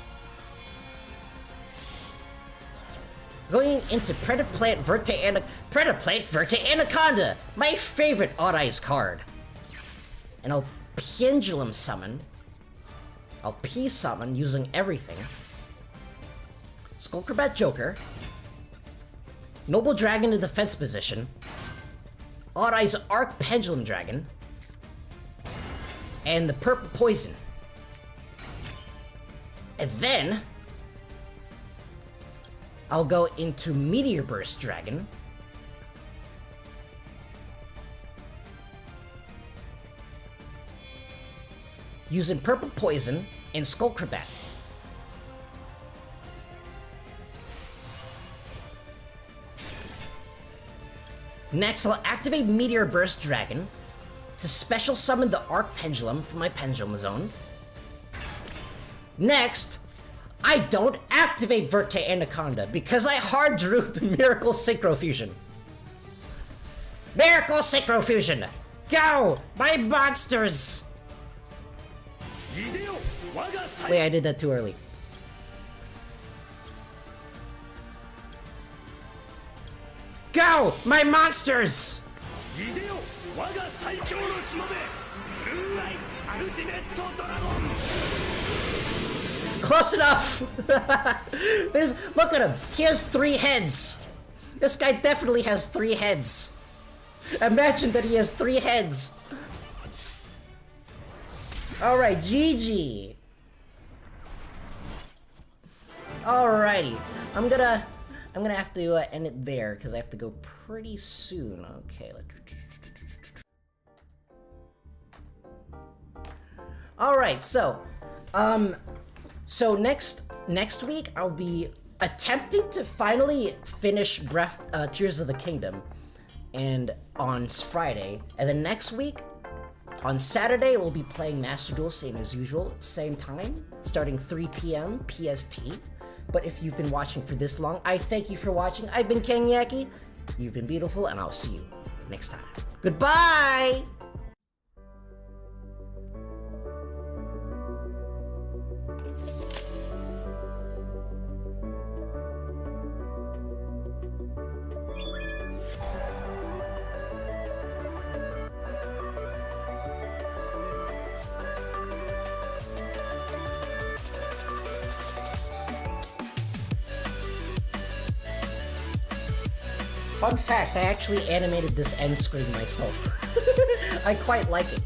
Going into Predaplate, Verte, Anaconda! My favorite Odd Eyes card. And I'll Pendulum summon. I'll P-summon using everything. Skullcrabat Joker. Noble Dragon in defense position. Odd Eyes Arc Pendulum Dragon. And the Purple Poison. And then I'll go into Meteor Burst Dragon. Using Purple Poison and Skullcrabat. Next, I'll activate Meteor Burst Dragon to special summon the Arc Pendulum from my Pendulum Zone. Next, I don't activate Verte Anaconda because I hard drew the Miracle Synchro Fusion. Miracle Synchro Fusion! Go! My monsters! Wait, I did that too early. Go! My monsters! Close enough! Look at him! He has 3 heads! This guy definitely has 3 heads! Imagine that he has 3 heads! Alright, GG! Alrighty, I'm gonna have to end it there because I have to go pretty soon. Okay, alright, so next week I'll be attempting to finally finish Tears of the Kingdom, and on Friday, and then next week on Saturday we'll be playing Master Duel, same as usual, same time, starting 3 p.m. PST. But if you've been watching for this long, I thank you for watching. I've been Ken Yaki. You've been beautiful, and I'll see you next time. Goodbye! Fun fact, I actually animated this end screen myself. I quite like it.